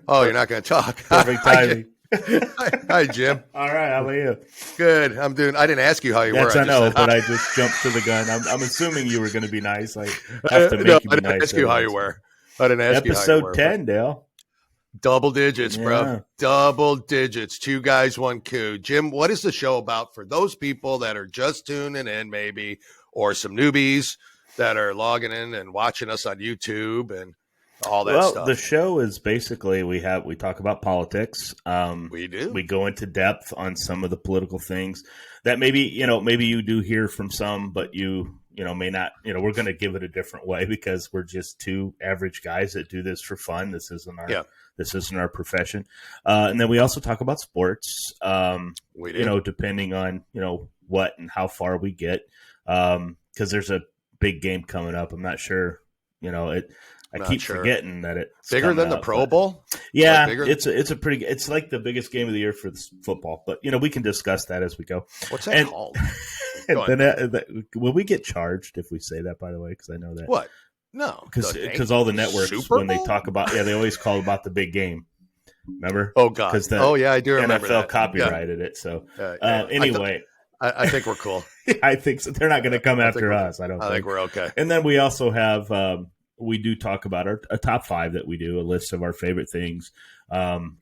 Oh, you're not going to talk. Perfect timing. Hi, Jim. All right, how about you? Good. I didn't ask you how you were. Yes, I know, said, but I just jumped to the gun. I'm assuming you were going to be nice. I have to make no, you I be didn't nice. ask you how you were. I didn't ask you how you were. Episode 10, Dale. Double digits, bro. Double digits. 2 guys, 1 coup. Jim, what is the show about for those people that are just tuning in, maybe, or some newbies that are logging in and watching us on YouTube and all that stuff? Well, the show is basically we talk about politics. We do. We go into depth on some of the political things that maybe you do hear from some, but you may not. We're going to give it a different way because we're just 2 average guys that do this for fun. This isn't our profession. And then we also talk about sports. We do. Depending on what and how far we get, because there's a big game coming up. I'm not sure. I keep forgetting that it's bigger than the Pro Bowl. Yeah, it's like the biggest game of the year for football. But we can discuss that as we go. What's that called? Will we get charged if we say that? By the way, because I know that what? No, because all the networks when they talk about they always call about the big game. Remember? Oh God! I do remember. NFL copyrighted it. So anyway. I think we're cool. I think so. They're not going to come after us. I think we're okay. And then we also have we do talk about a top 5 that we do, a list of our favorite things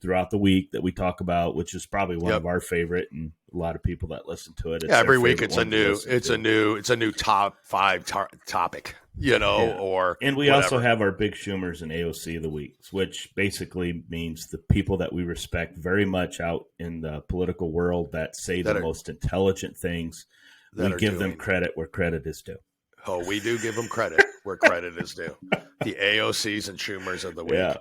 throughout the week that we talk about, which is probably one of our favorite, and a lot of people that listen to it. Every week it's a new top 5 topic, and we whatever. Also have our Big Schumers and AOC of the week, which basically means the people that we respect very much out in the political world that say the most intelligent things. We give them credit where credit is due. Oh, we do give them credit where credit is due. The AOCs and Schumers of the week. Yeah.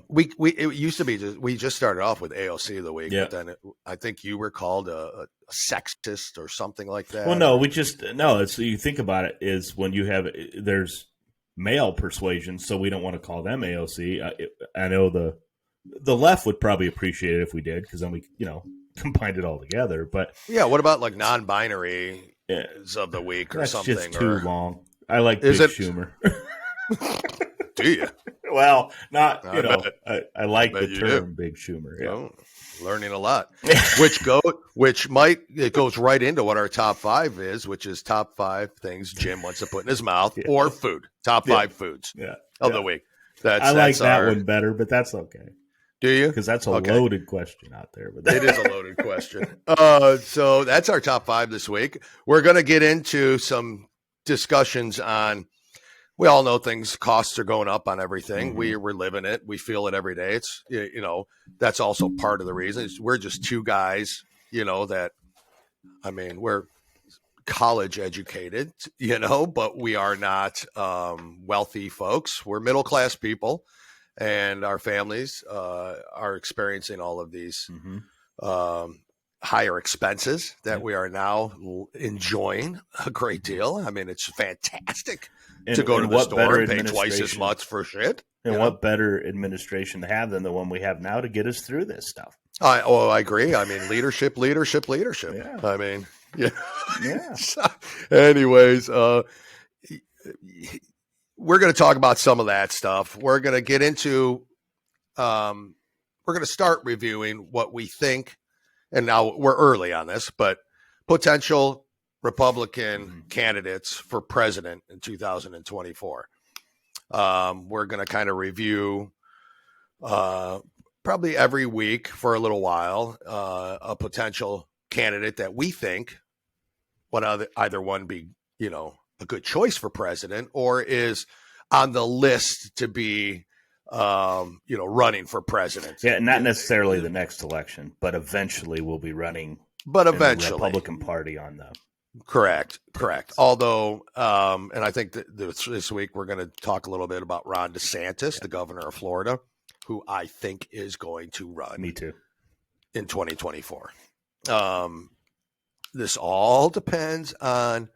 It used to be we just started off with AOC of the week, but then I think you were called a sexist or something like that. Well, no, it's you think about it is when you have there's male persuasion, so we don't want to call them AOC. I know the left would probably appreciate it if we did because then we combined it all together. But what about like non-binary? Of the week or That's something. Just too long. I like Big Schumer. Do you? Well, not I like the term Big Schumer. Yeah. Oh, learning a lot. It goes right into what our top 5 is, which is top 5 things Jim wants to put in his mouth or food. Top 5 foods of the week. I like that one better, but that's okay. Do you? Because that's a loaded question out there. But it is a loaded question. So that's our top 5 this week. We're going to get into some discussions on, we all know costs are going up on everything. Mm-hmm. We're living it. We feel it every day. It's, that's also part of the reason. We're just 2 guys, we're college educated, but we are not wealthy folks. We're middle-class people. And our families are experiencing all of these higher expenses that we are now enjoying a great deal. I mean, it's fantastic to go to the store and pay twice as much for shit. And what better administration to have than the one we have now to get us through this stuff? I agree. I mean, leadership. Yeah. I mean, anyways, we're going to talk about some of that stuff. We're going to get into, we're going to start reviewing what we think, and now we're early on this, but potential Republican candidates for president in 2024. We're going to kind of review probably every week for a little while a potential candidate that we think would either one be, a good choice for president or is on the list to be, running for president. Yeah, not necessarily the next election, but eventually we'll be running. But eventually, the Republican Party on the. Correct. Although, and I think that this week we're going to talk a little bit about Ron DeSantis, the governor of Florida, who I think is going to run. Me too. In 2024. This all depends on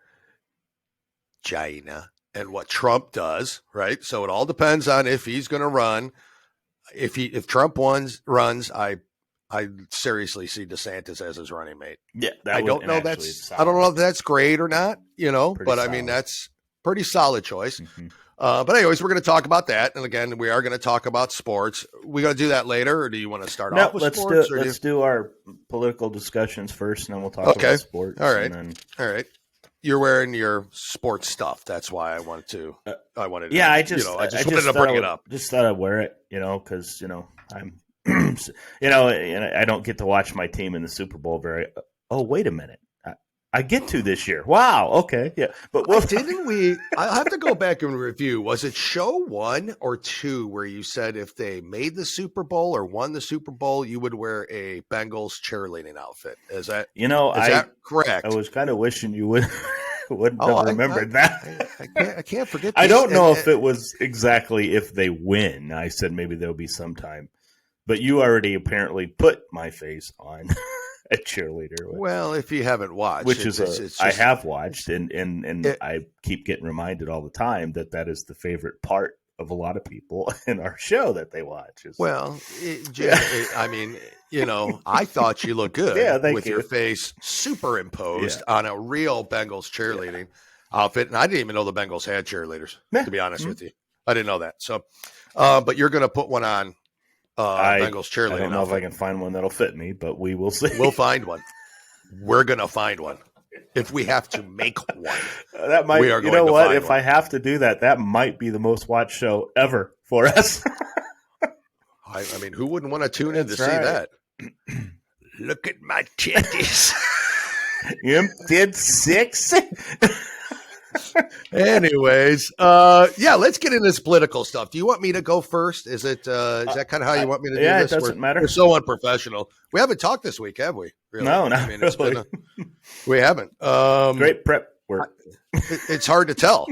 China and what Trump does, right? So it all depends on if he's going to run. If Trump runs, I seriously see DeSantis as his running mate. Yeah, I don't know if that's great or not, but solid. I mean that's pretty solid choice. Mm-hmm. But anyways, we're going to talk about that. And again, we are going to talk about sports. We going to do that later, or do you want to start off with sports? Let's do our political discussions first, and then we'll talk about sports. All right. And then... All right. You're wearing your sports stuff. That's why I wanted to. Yeah, I just wanted to bring it up. Just thought I'd wear it, because I'm, and I don't get to watch my team in the Super Bowl very. Oh, wait a minute. I get to this year. Wow. Okay. Yeah. But didn't we? I have to go back and review. Was it show 1 or 2 where you said if they made the Super Bowl or won the Super Bowl, you would wear a Bengals cheerleading outfit? Is that that correct? I was kind of wishing you wouldn't have remembered that. I can't forget. This. I don't know if it was exactly if they win. I said maybe there'll be some time, but you already apparently put my face on a cheerleader. Well, if you haven't watched, I have watched, and I keep getting reminded all the time that is the favorite part of a lot of people in our show that they watch. I mean, I thought you looked good with your face superimposed on a real Bengals cheerleading outfit, and I didn't even know the Bengals had cheerleaders. To be honest with you, I didn't know that. So, but you're going to put one on. Bengals cheerleading. I don't know if I can find one that'll fit me, but we will see. We'll find one. We're gonna find one. If we have to make one, that might. You know what? If I have to do that, that might be the most watched show ever for us. I mean, who wouldn't want to tune in to see that? Look at my titties. You did 6. Anyways, let's get into this political stuff. Do you want me to go first? Is that kind of how you want me to do this? It doesn't matter. We're so unprofessional. We haven't talked this week, have we? Really? No, not really. We haven't. Great prep work. It's hard to tell.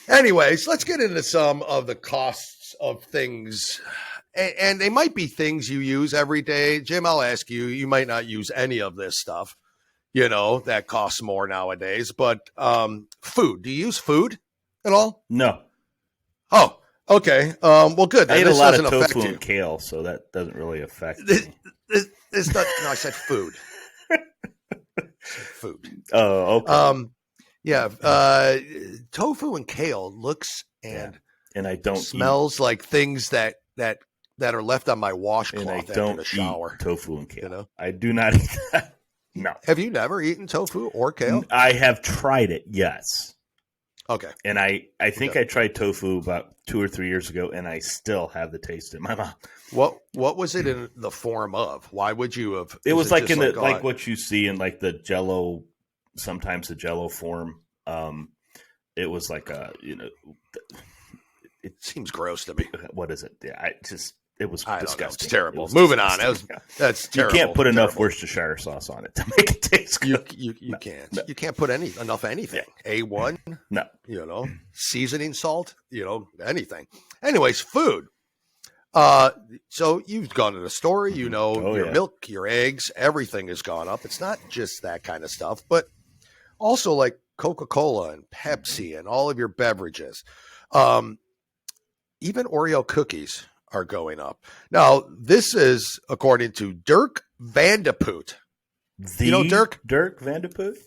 Anyways, let's get into some of the costs of things. And they might be things you use every day. Jim, I'll ask you, you might not use any of this stuff. That costs more nowadays. But food. Do you use food at all? No. Oh, okay. Well, good. I eat a lot of tofu and kale, so that doesn't really affect me. It's not, no, I said food. Food. Oh, okay. Tofu and kale looks and I don't smells like things that are left on my washcloth and I after don't the shower. Eat tofu and kale. I do not eat that. No. Have you never eaten tofu or kale? I have tried it, yes. Okay. And I think I tried tofu about 2 or 3 years ago, and I still have the taste in my mouth. What was it in the form of? Why would you have? It was like in the like what you see in like the Jello, sometimes the Jello form. It was like it seems gross to me. What is it? Yeah, it was disgusting. It's terrible. Moving on. That's terrible. You can't put enough Worcestershire sauce on it to make it taste good. You can't. No. You can't put enough anything. Yeah. A1. No. Seasoning salt. Anything. Anyways, food. So you've gone to the store. Your milk, your eggs, everything has gone up. It's not just that kind of stuff, but also like Coca-Cola and Pepsi and all of your beverages. Even Oreo cookies are going up. Now, this is according to Dirk Van de Poot. Dirk? Dirk Van de Poot?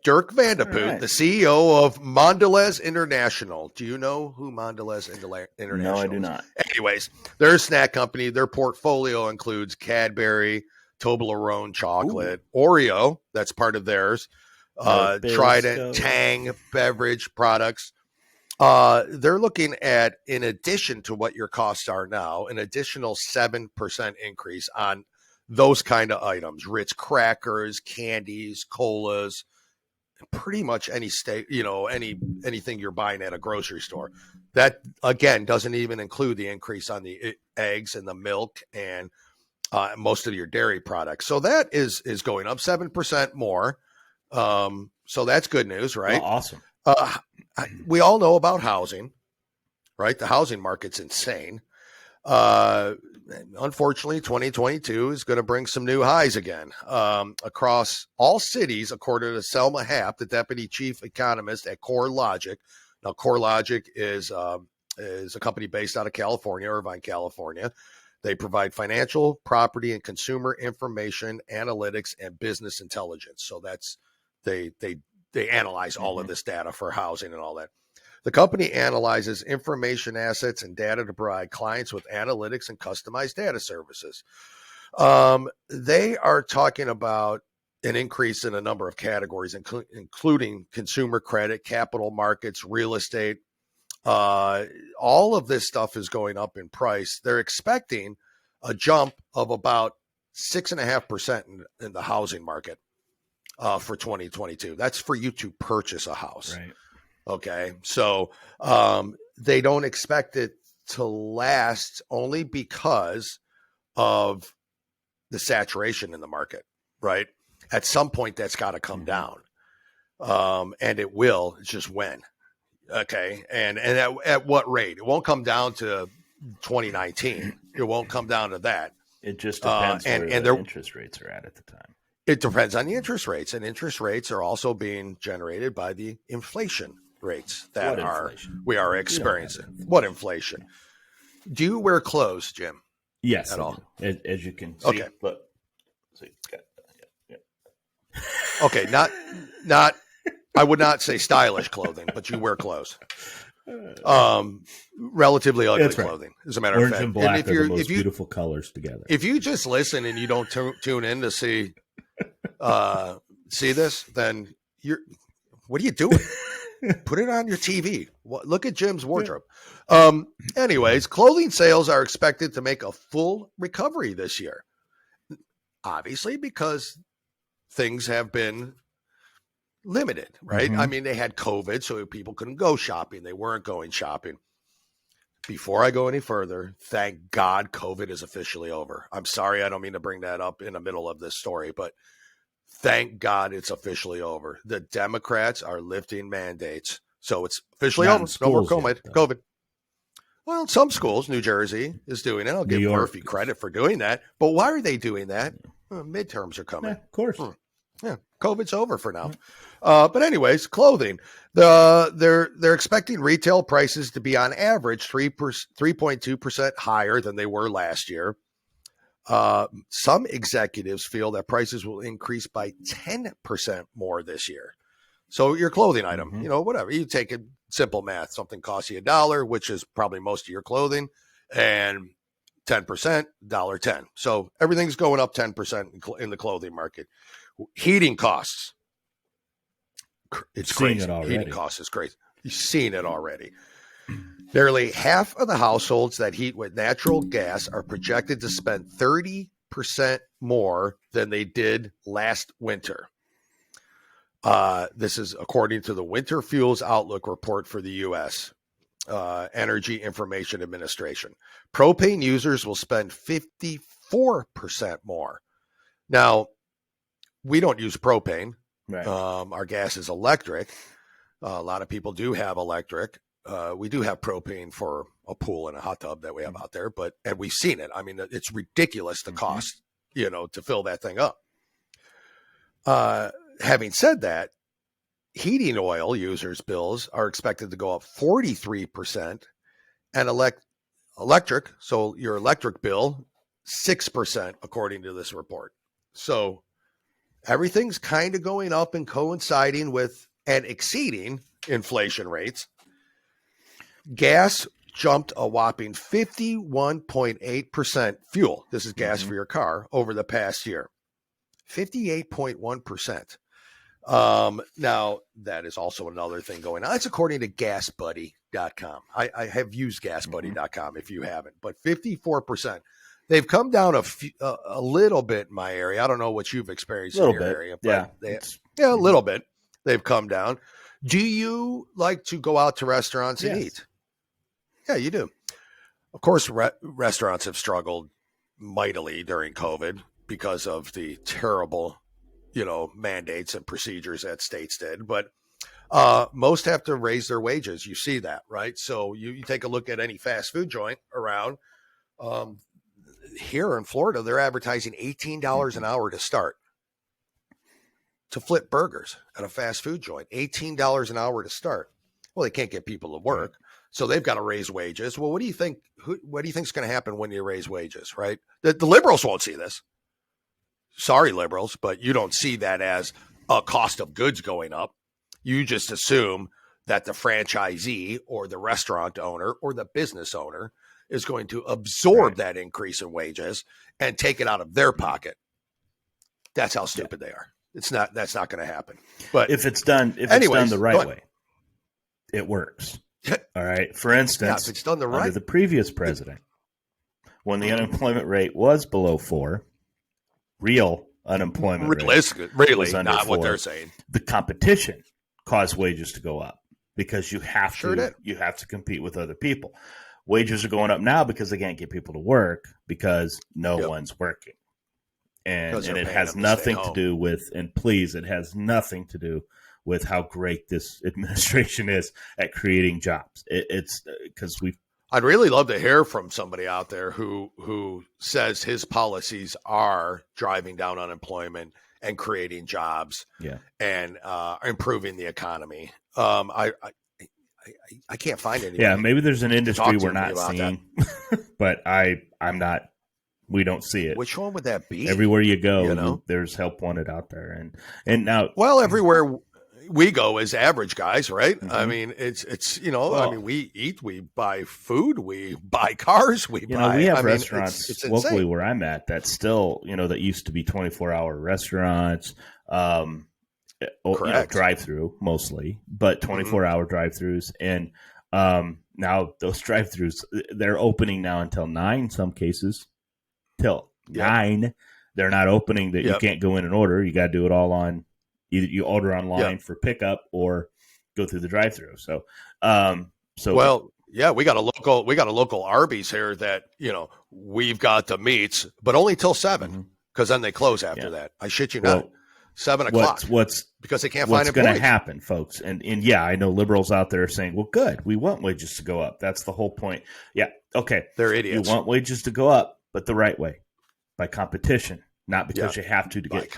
Dirk Van de Poot, the CEO of Mondelez International. Do you know who Mondelez International is? No, I do not. Anyways, they're a snack company. Their portfolio includes Cadbury, Toblerone chocolate, Oreo, that's part of theirs, Trident, Tang beverage products. They're looking at, in addition to what your costs are now, an additional 7% increase on those kind of items: Ritz crackers, candies, colas, pretty much any anything you're buying at a grocery store. That again doesn't even include the increase on the eggs and the milk and most of your dairy products. So that is going up 7% more. So that's good news, right? Oh, awesome. We all know about housing, right? The housing market's insane. Unfortunately, 2022 is going to bring some new highs again across all cities, according to Selma Happ, the deputy chief economist at CoreLogic. Now, CoreLogic is a company based out of California, Irvine, California. They provide financial, property, and consumer information, analytics, and business intelligence. So they they analyze all of this data for housing and all that. The company analyzes information assets and data to provide clients with analytics and customized data services. They are talking about an increase in a number of categories, including consumer credit, capital markets, real estate. All of this stuff is going up in price. They're expecting a jump of about 6.5% in the housing market for 2022. That's for you to purchase a house. Right. Okay. So they don't expect it to last only because of the saturation in the market, right? At some point, that's got to come down. And it will. It's just when. Okay. And at what rate? It won't come down to 2019. It won't come down to that. It just depends where the interest rates are at the time. It depends on the interest rates. And interest rates are also being generated by the inflation rates that we are experiencing. What inflation? Do you wear clothes, Jim? Yes. At all? As you can see. Okay. Look. Okay. Not, I would not say stylish clothing, but you wear clothes. Relatively ugly clothing, as a matter of fact. Orange and black are the most beautiful colors together. If you just listen and you don't tune in to see this, then what are you doing? Put it on your TV. Look at Jim's wardrobe. Anyways, clothing sales are expected to make a full recovery this year. Obviously, because things have been limited, right? I mean, they had COVID, so people couldn't go shopping. They weren't going shopping. Before I go any further, thank God COVID is officially over. I'm sorry, I don't mean to bring that up in the middle of this story, but thank God it's officially over. The Democrats are lifting mandates. So it's officially over. No more COVID. Well, some schools, New Jersey is doing it. I'll give Murphy credit for doing that. But why are they doing that? Midterms are coming. Yeah, of course. Yeah, COVID's over for now. But anyways, clothing. They're expecting retail prices to be on average 3.2% higher than they were last year. Some executives feel that prices will increase by 10% more this year. So your clothing item, whatever, you take it, simple math, something costs you $1, which is probably most of your clothing, and 10%, $1.10. So everything's going up 10% in the clothing market. Heating costs. It's crazy. Heating costs is crazy. You've seen it already. Nearly half of the households that heat with natural gas are projected to spend 30% more than they did last winter. This is according to the Winter Fuels Outlook report for the U.S. Energy Information Administration. Propane users will spend 54% more. Now, we don't use propane. Right. Our gas is electric. A lot of people do have electric. We do have propane for a pool and a hot tub that we have out there, and we've seen it. I mean, it's ridiculous the cost, to fill that thing up. Having said that, heating oil users' bills are expected to go up 43%, and electric, so your electric bill, 6%, according to this report. So everything's kind of going up and coinciding with and exceeding inflation rates. Gas jumped a whopping 51.8%. Fuel, this is gas for your car, over the past year. 58.1%. Now, that is also another thing going on. That's according to GasBuddy.com. I have used GasBuddy.com if you haven't, but 54%. They've come down a little bit in my area. I don't know what you've experienced in your area, but a little bit. They've come down. Do you like to go out to restaurants and eat? Yeah, you do. Of course, restaurants have struggled mightily during COVID because of the terrible, mandates and procedures that states did. But most have to raise their wages. You see that, right? So you take a look at any fast food joint around. Here in Florida, they're advertising $18 an hour to start to flip burgers at a fast food joint. $18 an hour to start. Well, they can't get people to work, so they've got to raise wages. Well, what do you think? What do you think is going to happen when you raise wages? Right? The liberals won't see this. Sorry, liberals, but you don't see that as a cost of goods going up. You just assume that the franchisee or the restaurant owner or the business owner is going to absorb that increase in wages and take it out of their pocket. That's how stupid they are. That's not going to happen. But if it's done the right way, it works. All right. For instance, if it's done the right under the previous president, when the unemployment rate was below 4, real unemployment rate was under not 4, what they're saying. The competition caused wages to go up because you have to compete with other people. Wages are going up now because they can't get people to work because no one's working. And it has nothing to do with, and please, it has nothing to do with how great this administration is at creating jobs. It's because I'd really love to hear from somebody out there who says his policies are driving down unemployment and creating jobs, and improving the economy. I can't find anybody. Yeah, maybe there's an industry we're not seeing, but I'm not. We don't see it. Which one would that be? Everywhere you go, there's help wanted out there, and now, everywhere we go as average guys, right? Mm-hmm. I mean, it's I mean, we eat, we buy food, we buy cars, we have restaurants it's locally where I'm at that still, that used to be 24-hour restaurants, drive-through mostly, but 24-hour drive-throughs, and now those drive-throughs, they're opening now until 9, some cases, till 9. They're not opening that you can't go in and order. You got to do it all on. Either you order online for pickup or go through the drive-through. So, we got a local Arby's here that we've got the meats, but only till 7 because then they close after that. I shit you not, 7 o'clock. What's because they can't find employees. What's going to happen, folks? And I know liberals out there are saying, "Well, good, we want wages to go up." That's the whole point. Yeah, okay, they're idiots. You want wages to go up, but the right way, by competition. Not because you have to get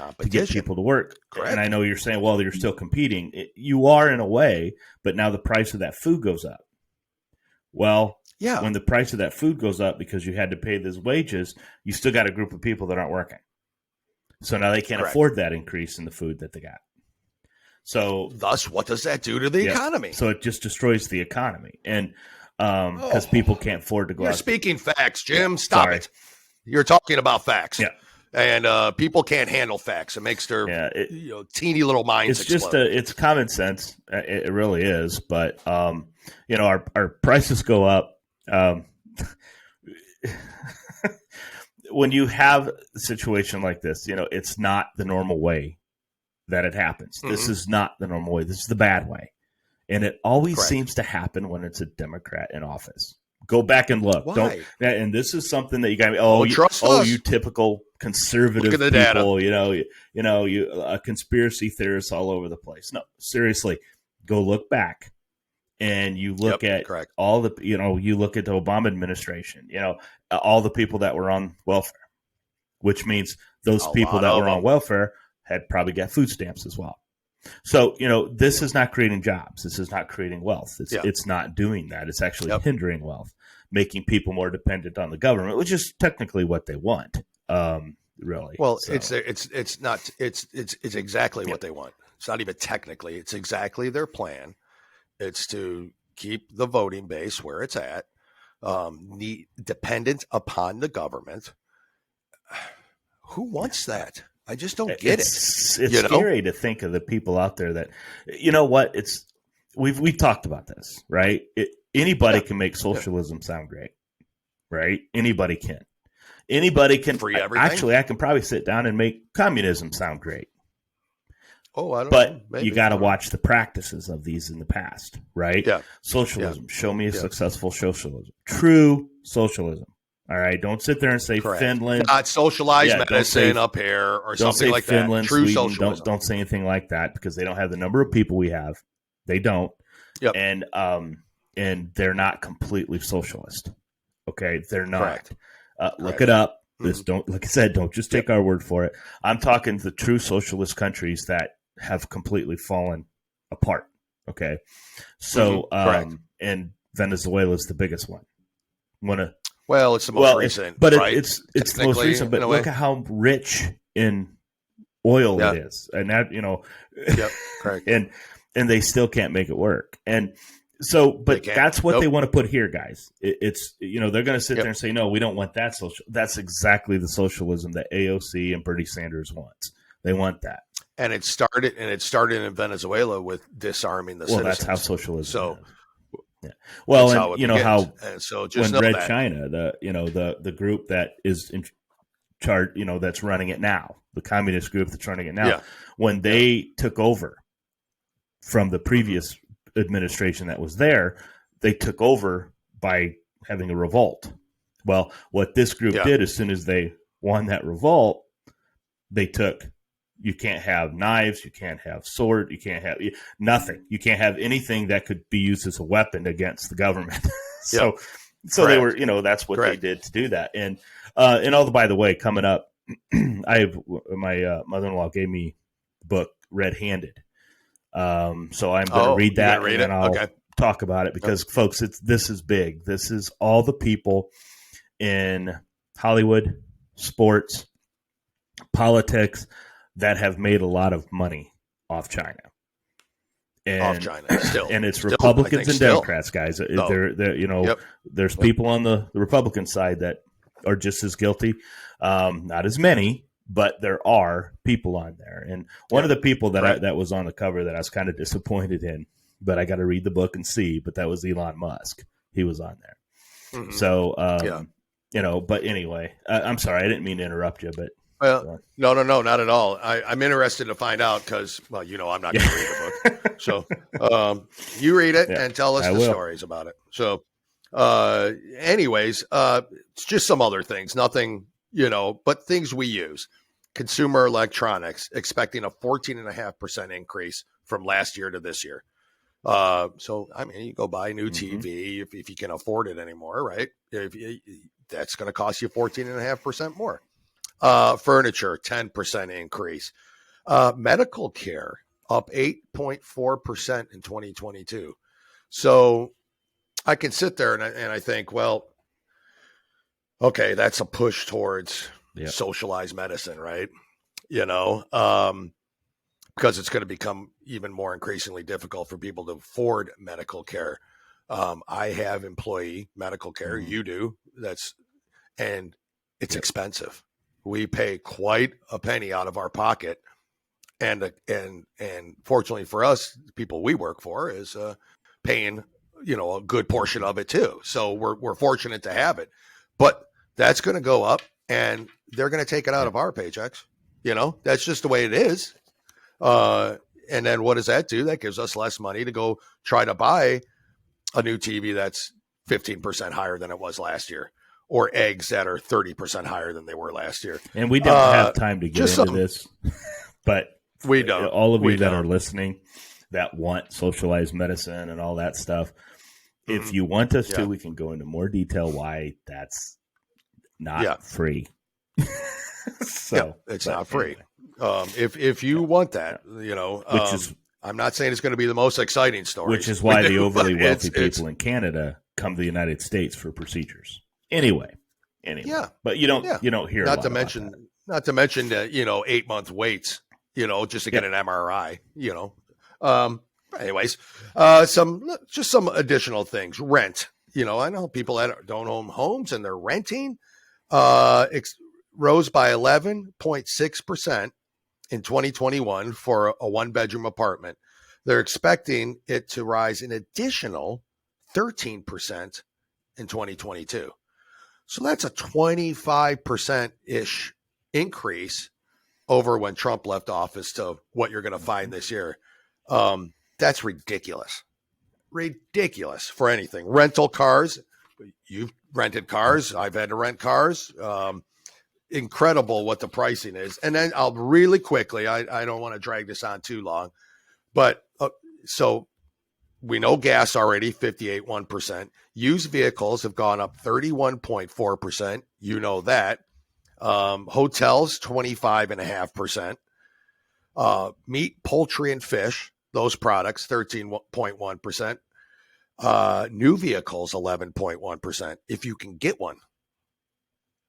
people to work. Correct. And I know you're saying, well, you're still competing. You are in a way, but now the price of that food goes up. Well, when the price of that food goes up because you had to pay those wages, you still got a group of people that aren't working. So now they can't afford that increase in the food that they got. So thus, what does that do to the economy? So it just destroys the economy. And because people can't afford to go out. You're speaking facts, Jim. Stop it. You're talking about facts. Yeah. And people can't handle facts. It makes their teeny little minds explode. It's common sense. It really is. But our prices go up. When you have a situation like this, it's not the normal way that it happens. Mm-hmm. This is not the normal way. This is the bad way, and it always seems to happen when it's a Democrat in office. Go back and look. Why? And this is something that you got. You typical conservative people. You conspiracy theorists all over the place. No, seriously, go look back, and you look at all the. You look at the Obama administration. All the people that were on welfare, which means those people that were on welfare had probably got food stamps as well. So, this is not creating jobs. This is not creating wealth. It's not doing that. It's actually hindering wealth, making people more dependent on the government, which is technically what they want. Really. Well, it's exactly what they want. It's not even technically. It's exactly their plan. It's to keep the voting base where it's at, dependent upon the government. Who wants that? I just don't get it. It's scary to think of the people out there that, we've talked about this, right? Anybody can make socialism sound great, right? Anybody can. Anybody can. Free everything. Actually, I can probably sit down and make communism sound great. Oh, I don't know. But you got to watch the practices of these in the past, right? Yeah. Socialism. Yeah. Show me a successful socialism. True socialism. All right, don't sit there and say Finland. Not socialized medicine up here or something like Finland, that. True Sweden, socialism. Don't say anything like that because they don't have the number of people we have. They don't. Yep. And they're not completely socialist. Okay, they're not. Correct. Look it up. Like I said, don't just take our word for it. I'm talking the true socialist countries that have completely fallen apart. Okay, so and Venezuela is the biggest one. Well, it's the most recent, but it's the most recent. But look at how rich in oil it is, and that Yep, correct. and they still can't make it work. And so, but that's what they want to put here, guys. It's, you know, they're going to sit there and say, no, we don't want that social. That's exactly the socialism that AOC and Bernie Sanders wants. They want that. And it started in Venezuela with disarming the citizens. That's how socialism so, is. Yeah. Well, and you know begins. how and so just when Red China, the group that is in charge, you know, that's running it now, the communist group that's running it now, when they took over from the previous administration that was there, they took over by having a revolt. Well, what this group did as soon as they won that revolt, they took, you can't have knives, you can't have sword, you can't have nothing. You can't have anything that could be used as a weapon against the government. So they were, you know, that's what they did to do that. And by the way, coming up, my mother-in-law gave me the book Red Handed. So I'm going to read that and then I'll talk about it because folks, this is big. This is all the people in Hollywood, sports, politics that have made a lot of money off China. And it's still, Republicans and Democrats, guys. They're you know, there's people on the Republican side that are just as guilty. Not as many, but there are people on there. And one of the people that was on the cover that I was kind of disappointed in, but I got to read the book and see, but that was Elon Musk. He was on there. Mm-hmm. So, you know, but anyway, I'm sorry. I didn't mean to interrupt you, but. Well, no, not at all. I'm interested to find out because, well, you know, I'm not going to read the book. So you read it and tell us the stories about it. So anyways, it's just some other things, nothing, you know, but things we use. Consumer electronics expecting a 14.5% increase from last year to this year. So, I mean, you go buy a new TV if you can afford it anymore, right? That's going to cost you 14.5% more. Furniture, 10% increase. Medical care up 8.4% in 2022. So I can sit there and I think, well, okay, that's a push towards socialized medicine, right? You know, because it's going to become even more increasingly difficult for people to afford medical care. I have employee medical care. You do. And it's expensive. We pay quite a penny out of our pocket, and fortunately for us, the people we work for is paying, you know, a good portion of it too. So we're fortunate to have it, but that's going to go up, and they're going to take it out of our paychecks. You know, that's just the way it is. And then what does that do? That gives us less money to go try to buy a new TV that's 15% higher than it was last year. Or eggs that are 30% higher than they were last year. And we don't have time to get into this, but we don't. All of you that are listening that want socialized medicine and all that stuff, if you want us to, we can go into more detail why that's not free. So it's not free. If you want that, you know, which is, I'm not saying it's going to be the most exciting story. Which is why the overly wealthy people in Canada come to the United States for procedures. Anyway, but you don't hear. Not to mention, you know, 8-month waits, you know, just to get an MRI, you know. Anyways, some additional things. Rent, you know, I know people that don't own homes and they're renting. Rose by 11.6% in 2021 for a 1-bedroom apartment. They're expecting it to rise an additional 13% in 2022. So that's a 25%-ish increase over when Trump left office to what you're going to find this year. That's ridiculous. Ridiculous for anything. Rental cars. You've rented cars. I've had to rent cars. Incredible what the pricing is. And then I'll really quickly, I don't want to drag this on too long, but so we know gas already, 58.1%. Used vehicles have gone up 31.4%. You know that. Hotels, 25.5%. Meat, poultry, and fish, those products, 13.1%. New vehicles, 11.1%, if you can get one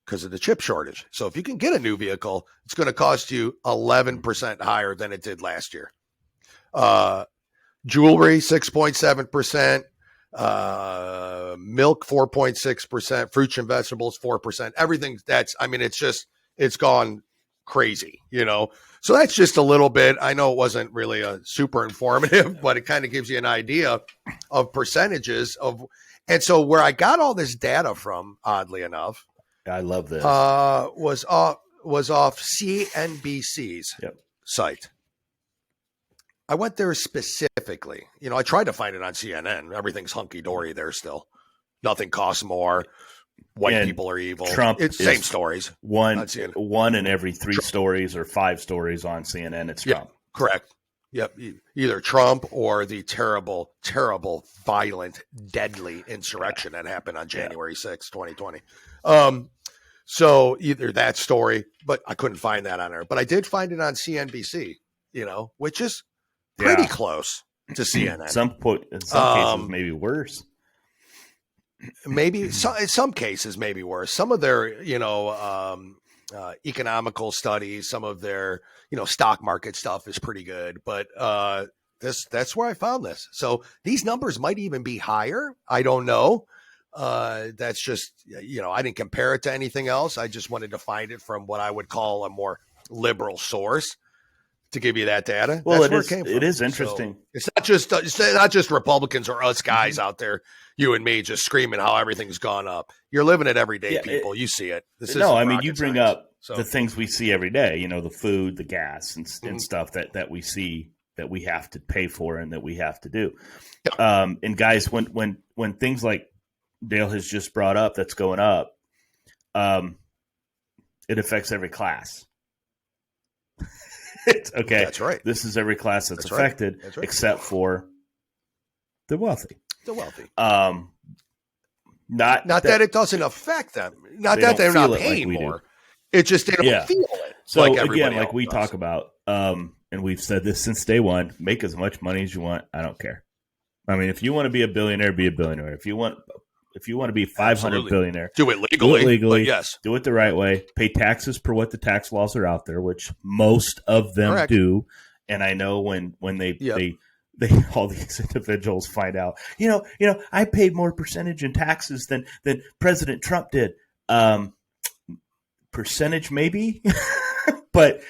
because of the chip shortage. So if you can get a new vehicle, it's going to cost you 11% higher than it did last year. Jewelry 6.7%, milk 4.6%, fruits and vegetables 4%. Everything it's gone crazy, So that's just a little bit. I know it wasn't really a super informative, but it kind of gives you an idea of percentages of. And so where I got all this data from, oddly enough, I love this. Was off CNBC's site. I went there specifically. I tried to find it on CNN. Everything's hunky dory there still. Nothing costs more. White people are evil. Trump, it's same stories. One in every 3 stories or 5 stories on CNN. It's Trump. Correct. Yep. Either Trump or the terrible, terrible, violent, deadly insurrection that happened on January 6, 2020. So either that story, but I couldn't find that on there. But I did find it on CNBC, which is pretty close to CNN. In some cases, maybe worse. Maybe in some cases, maybe worse. Some of their, economical studies, some of their, stock market stuff is pretty good. But that's where I found this. So these numbers might even be higher. I don't know. That's just, I didn't compare it to anything else. I just wanted to find it from what I would call a more liberal source to give you that data. Well, that's where it came from. It is interesting. So it's not just Republicans or us guys out there, you and me, just screaming how everything's gone up. You're living it every day, people. You see it. You bring up the things we see every day. The food, the gas, and stuff that we see that we have to pay for and that we have to do. Yeah. And guys, when things like Dale has just brought up that's going up, it affects every class. It's okay. That's right. This is every class that's affected, right. Except for the wealthy. The wealthy. Not that it doesn't affect them. Not that they're not paying more. It's just they don't feel it. So again, like we talk about, and we've said this since day one: make as much money as you want. I don't care. I mean, if you want to be a billionaire, be a billionaire. If you want to be 500 billionaire, do it legally. Yes, do it the right way. Pay taxes per what the tax laws are out there, which most of them do. And I know when they all these individuals find out, I paid more percentage in taxes than President Trump did. Percentage maybe, but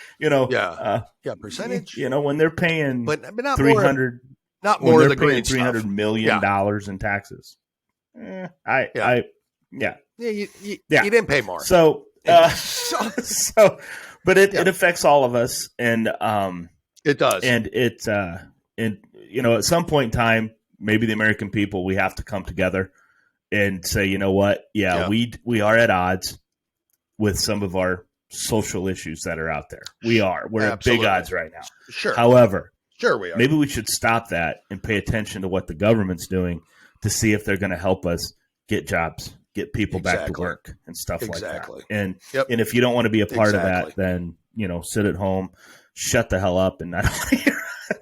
percentage. When they're paying, but not 300, not more of the green $300 million in taxes. You didn't pay more. So, but it affects all of us, and it does, and it at some point in time, maybe the American people, we have to come together and say, you know what? We are at odds with some of our social issues that are out there. We're at big odds right now. Sure. However, we are. Maybe we should stop that and pay attention to what the government's doing to see if they're going to help us get jobs, get people back to work and stuff like that. And if you don't want to be a part of that, then, sit at home, shut the hell up, and I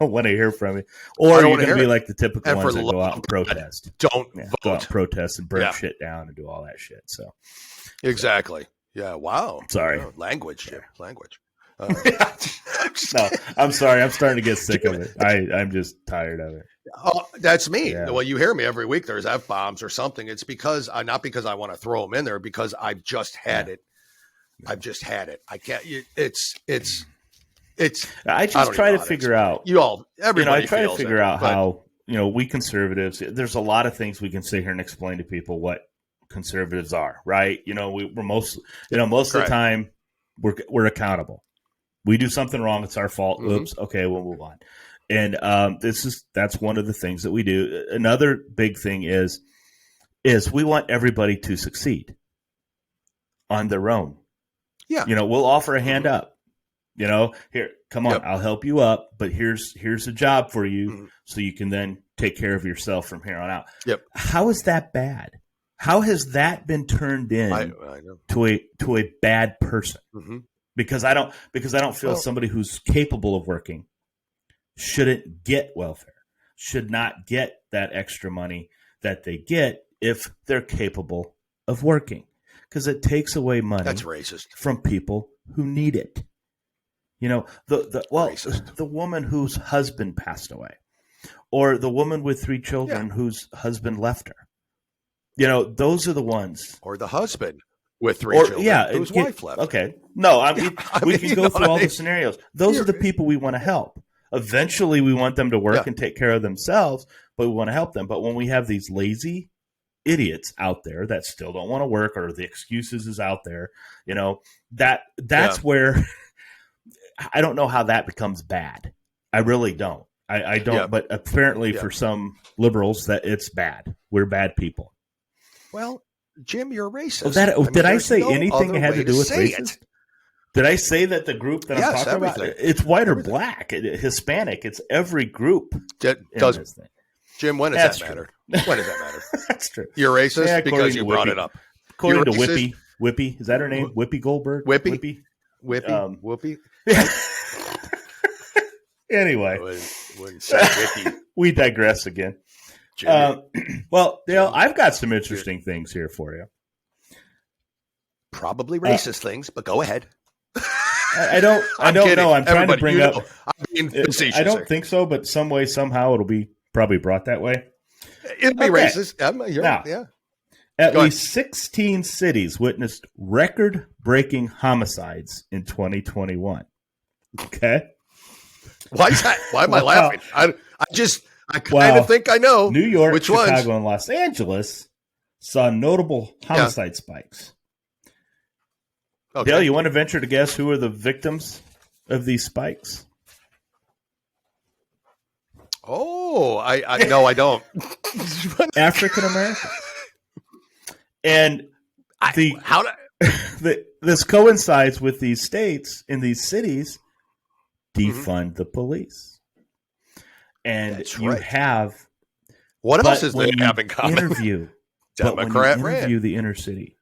don't want to hear from you. Or you're going to be like the typical ones that go out and protest. Don't vote. Go out and protest and burn shit down and do all that shit. So exactly. Yeah. Wow. Sorry. Language. Language. No, I'm sorry. I'm starting to get sick of it. I'm just tired of it. Oh, that's me. Yeah. Well, you hear me every week. There's F-bombs or something. It's because not because I want to throw them in there, because I've just had it. I've just had it. I can't. It's. I just try to figure out. Everybody. I try to figure out how we conservatives. There's a lot of things we can sit here and explain to people what conservatives are, right? We're most of the time we're accountable. We do something wrong, it's our fault. Oops. Okay, we'll move on. And that's one of the things that we do. Another big thing is we want everybody to succeed on their own. Yeah. We'll offer a hand up. Here, come on, I'll help you up, but here's a job for you so you can then take care of yourself from here on out. Yep. How is that bad? How has that been turned in to a bad person? Mm-hmm. Because I don't feel somebody who's capable of working shouldn't get welfare, should not get that extra money that they get if they're capable of working, because it takes away money. That's racist. From people who need it. The woman whose husband passed away, or the woman with 3 children whose husband left her. Those are the ones. Or the husband with 3 children whose wife left. Okay. No, we can go through all the mean? scenarios. Those are the people we want to help. Eventually, we want them to work and take care of themselves, but we want to help them. But when we have these lazy idiots out there that still don't want to work, or the excuses is out there, that's where I don't know how that becomes bad. I really don't. I don't. Yeah. But apparently for some liberals that it's bad. We're bad people. Well, Jim, you're racist. Did I say anything that had to do with racist? Did I say that the group that I'm talking about, it's white or black, Hispanic, it's every group. Jim, when does that matter? When does that matter? That's true. You're racist because you brought it up. According to Whippy, is that her name? Whoopi Goldberg? Whoopi. Anyway, wouldn't say Whoopi. We digress again. Well, Dale, I've got some interesting things here for you. Probably racist things, but go ahead. I don't know. I'm trying to bring up. I'm being facetious. I don't think so, but some way, somehow, it'll be probably brought that way. It'll be racist. At least 16 cities witnessed record-breaking homicides in 2021. Okay. Why is that? Why am I laughing? I kind of think I know. New York, which Chicago, ones? and Los Angeles saw notable homicide spikes. Okay. Dale, you want to venture to guess who are the victims of these spikes? Oh, I no, I don't. African American. And this coincides with these states in these cities defund the police. And have what else is they have in common? Interview the inner city.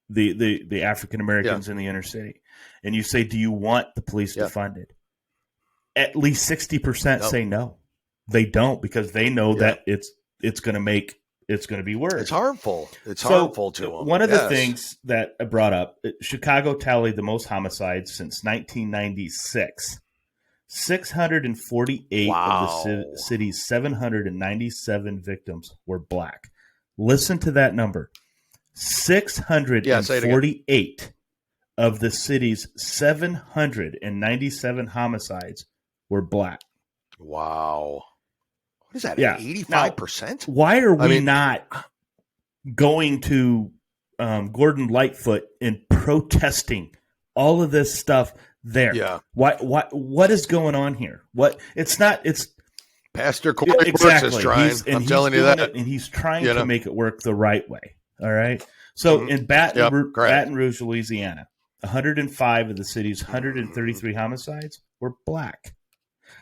The African Americans in the inner city, and you say, do you want the police defunded? At least 60% say no. They don't, because they know that it's going to be worse. It's harmful. It's harmful to them. One of the things that I brought up, Chicago tallied the most homicides since 1996. 648 of the city's 797 victims were black. Listen to that number. 648 of the city's 797 homicides were black. Wow. What is that, 85%? Why are we not going to Gordon Lightfoot and protesting all of this stuff there? Yeah. What is going on here? It's Pastor Corey Brooks is trying. I'm telling you that. And he's trying to make it work the right way. All right. So in Baton Rouge, Louisiana, 105 of the city's 133 homicides were black.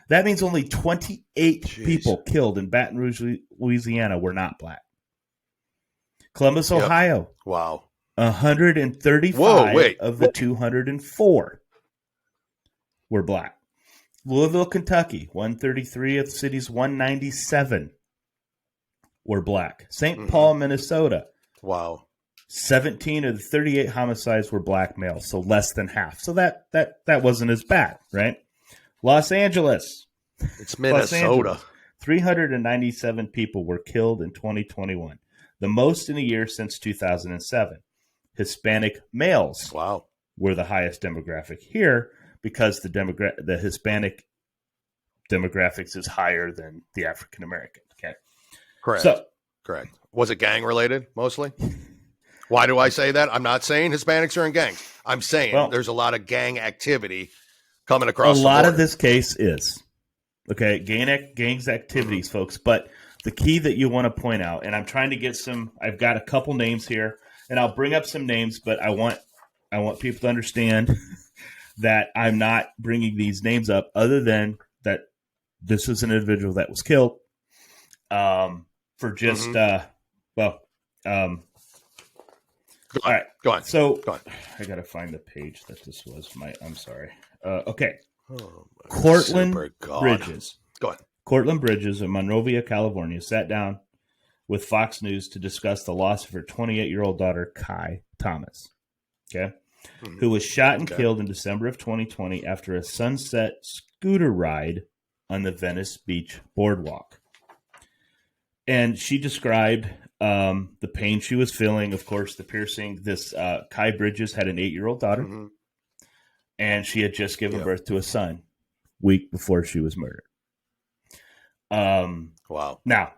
That means only 28 people killed in Baton Rouge, Louisiana were not black. Columbus, Ohio. Wow. 135 of the 204 were black. Louisville, Kentucky, 133 of the city's 197 were black. St. Paul, Minnesota. Wow. 17 of the 38 homicides were black males, so less than half. So that wasn't as bad, right? Los Angeles. It's Minnesota. 397 people were killed in 2021, the most in a year since 2007. Hispanic males were the highest demographic here because the Hispanic demographics is higher than the African American. Okay, correct. Was it gang related mostly? Why do I say that? I'm not saying Hispanics are in gangs. I'm saying there's a lot of gang activity coming across. A lot of this case is gangs activities, folks. But the key that you want to point out, and I'm trying to get some. I've got a couple names here, and I'll bring up some names. But I want people to understand that I'm not bringing these names up, other than that this is an individual that was killed for just All right, go on. So I got to find the page that this was. I'm sorry. Okay. Cortland Bridges. Go on. Cortland Bridges of Monrovia, California, sat down with Fox News to discuss the loss of her 28-year-old daughter, Kai Thomas, who was shot and killed in December of 2020 after a sunset scooter ride on the Venice Beach boardwalk. And she described the pain she was feeling, of course, the piercing. This Kai Bridges had an 8-year-old daughter, Mm-hmm. and she had just given birth to a son week before she was murdered. Wow. Now,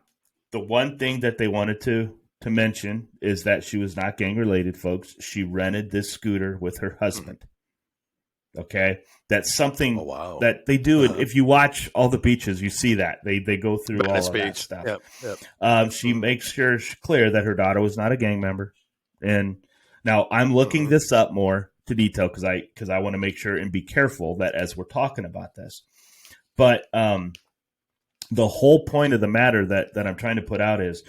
the one thing that they wanted to mention is that she was not gang related, folks. She rented this scooter with her husband. Okay, that's something that they do. If you watch all the beaches, you see that they go through all of that stuff. She makes sure clear that her daughter was not a gang member. And now I'm looking this up more to detail because I want to make sure and be careful that as we're talking about this. But the whole point of the matter that I'm trying to put out is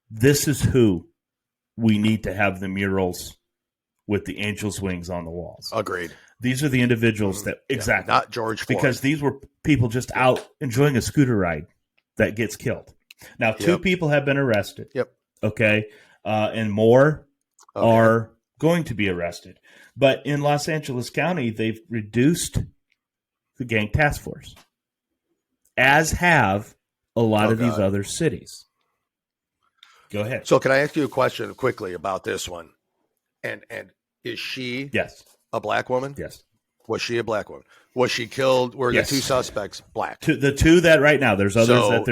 this is who we need to have the murals with the angel's wings on the walls. Agreed. These are the individuals that exactly not George Floyd. Because these were people just out enjoying a scooter ride that gets killed. Now, 2 people have been arrested. Okay, and more are going to be arrested. But in Los Angeles County, they've reduced the gang task force, as have a lot of these other cities. Go ahead. So, can I ask you a question quickly about this one? And is she a black woman? Yes. Was she a black woman? Was she killed? Were the 2 suspects black? The 2 that right now, there's others that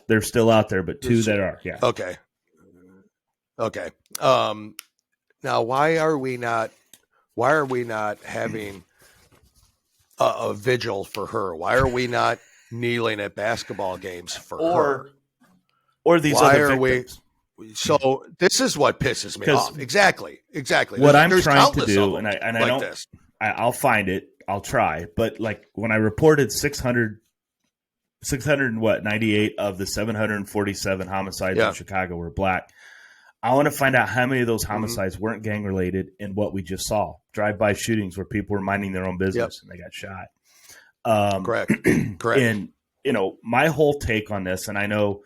they're still out there, but 2 that are. Yeah. Okay. Now, why are we not having a vigil for her? Why are we not kneeling at basketball games for her? Or these other victims? So this is what pisses me off. Exactly. What I'm trying to do, and I like don't, this. I'll find it. I'll try. But like when I reported 698 of the 747 homicides in Chicago were black, I want to find out how many of those homicides weren't gang related and what we just saw. Drive-by shootings where people were minding their own business and they got shot. Correct. And, my whole take on this, and I know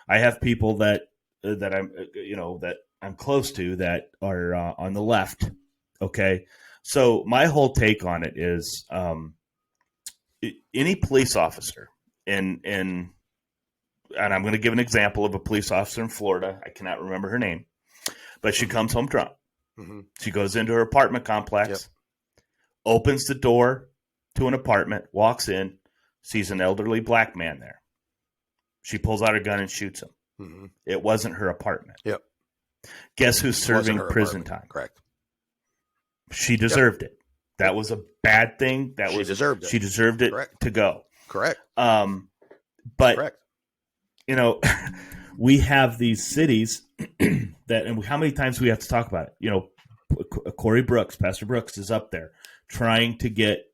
I have people that I'm close to that are on the left. Okay. So my whole take on it is any police officer and I'm going to give an example of a police officer in Florida. I cannot remember her name, but she comes home drunk. She goes into her apartment complex, opens the door to an apartment, walks in, sees an elderly black man there. She pulls out her gun and shoots him. It wasn't her apartment. Guess who's serving prison time? Correct. She deserved it. That was a bad thing. She deserved it. She deserved it to go. Correct. But we have these cities that, and how many times we have to talk about it? Corey Brooks, Pastor Brooks, is up there trying to get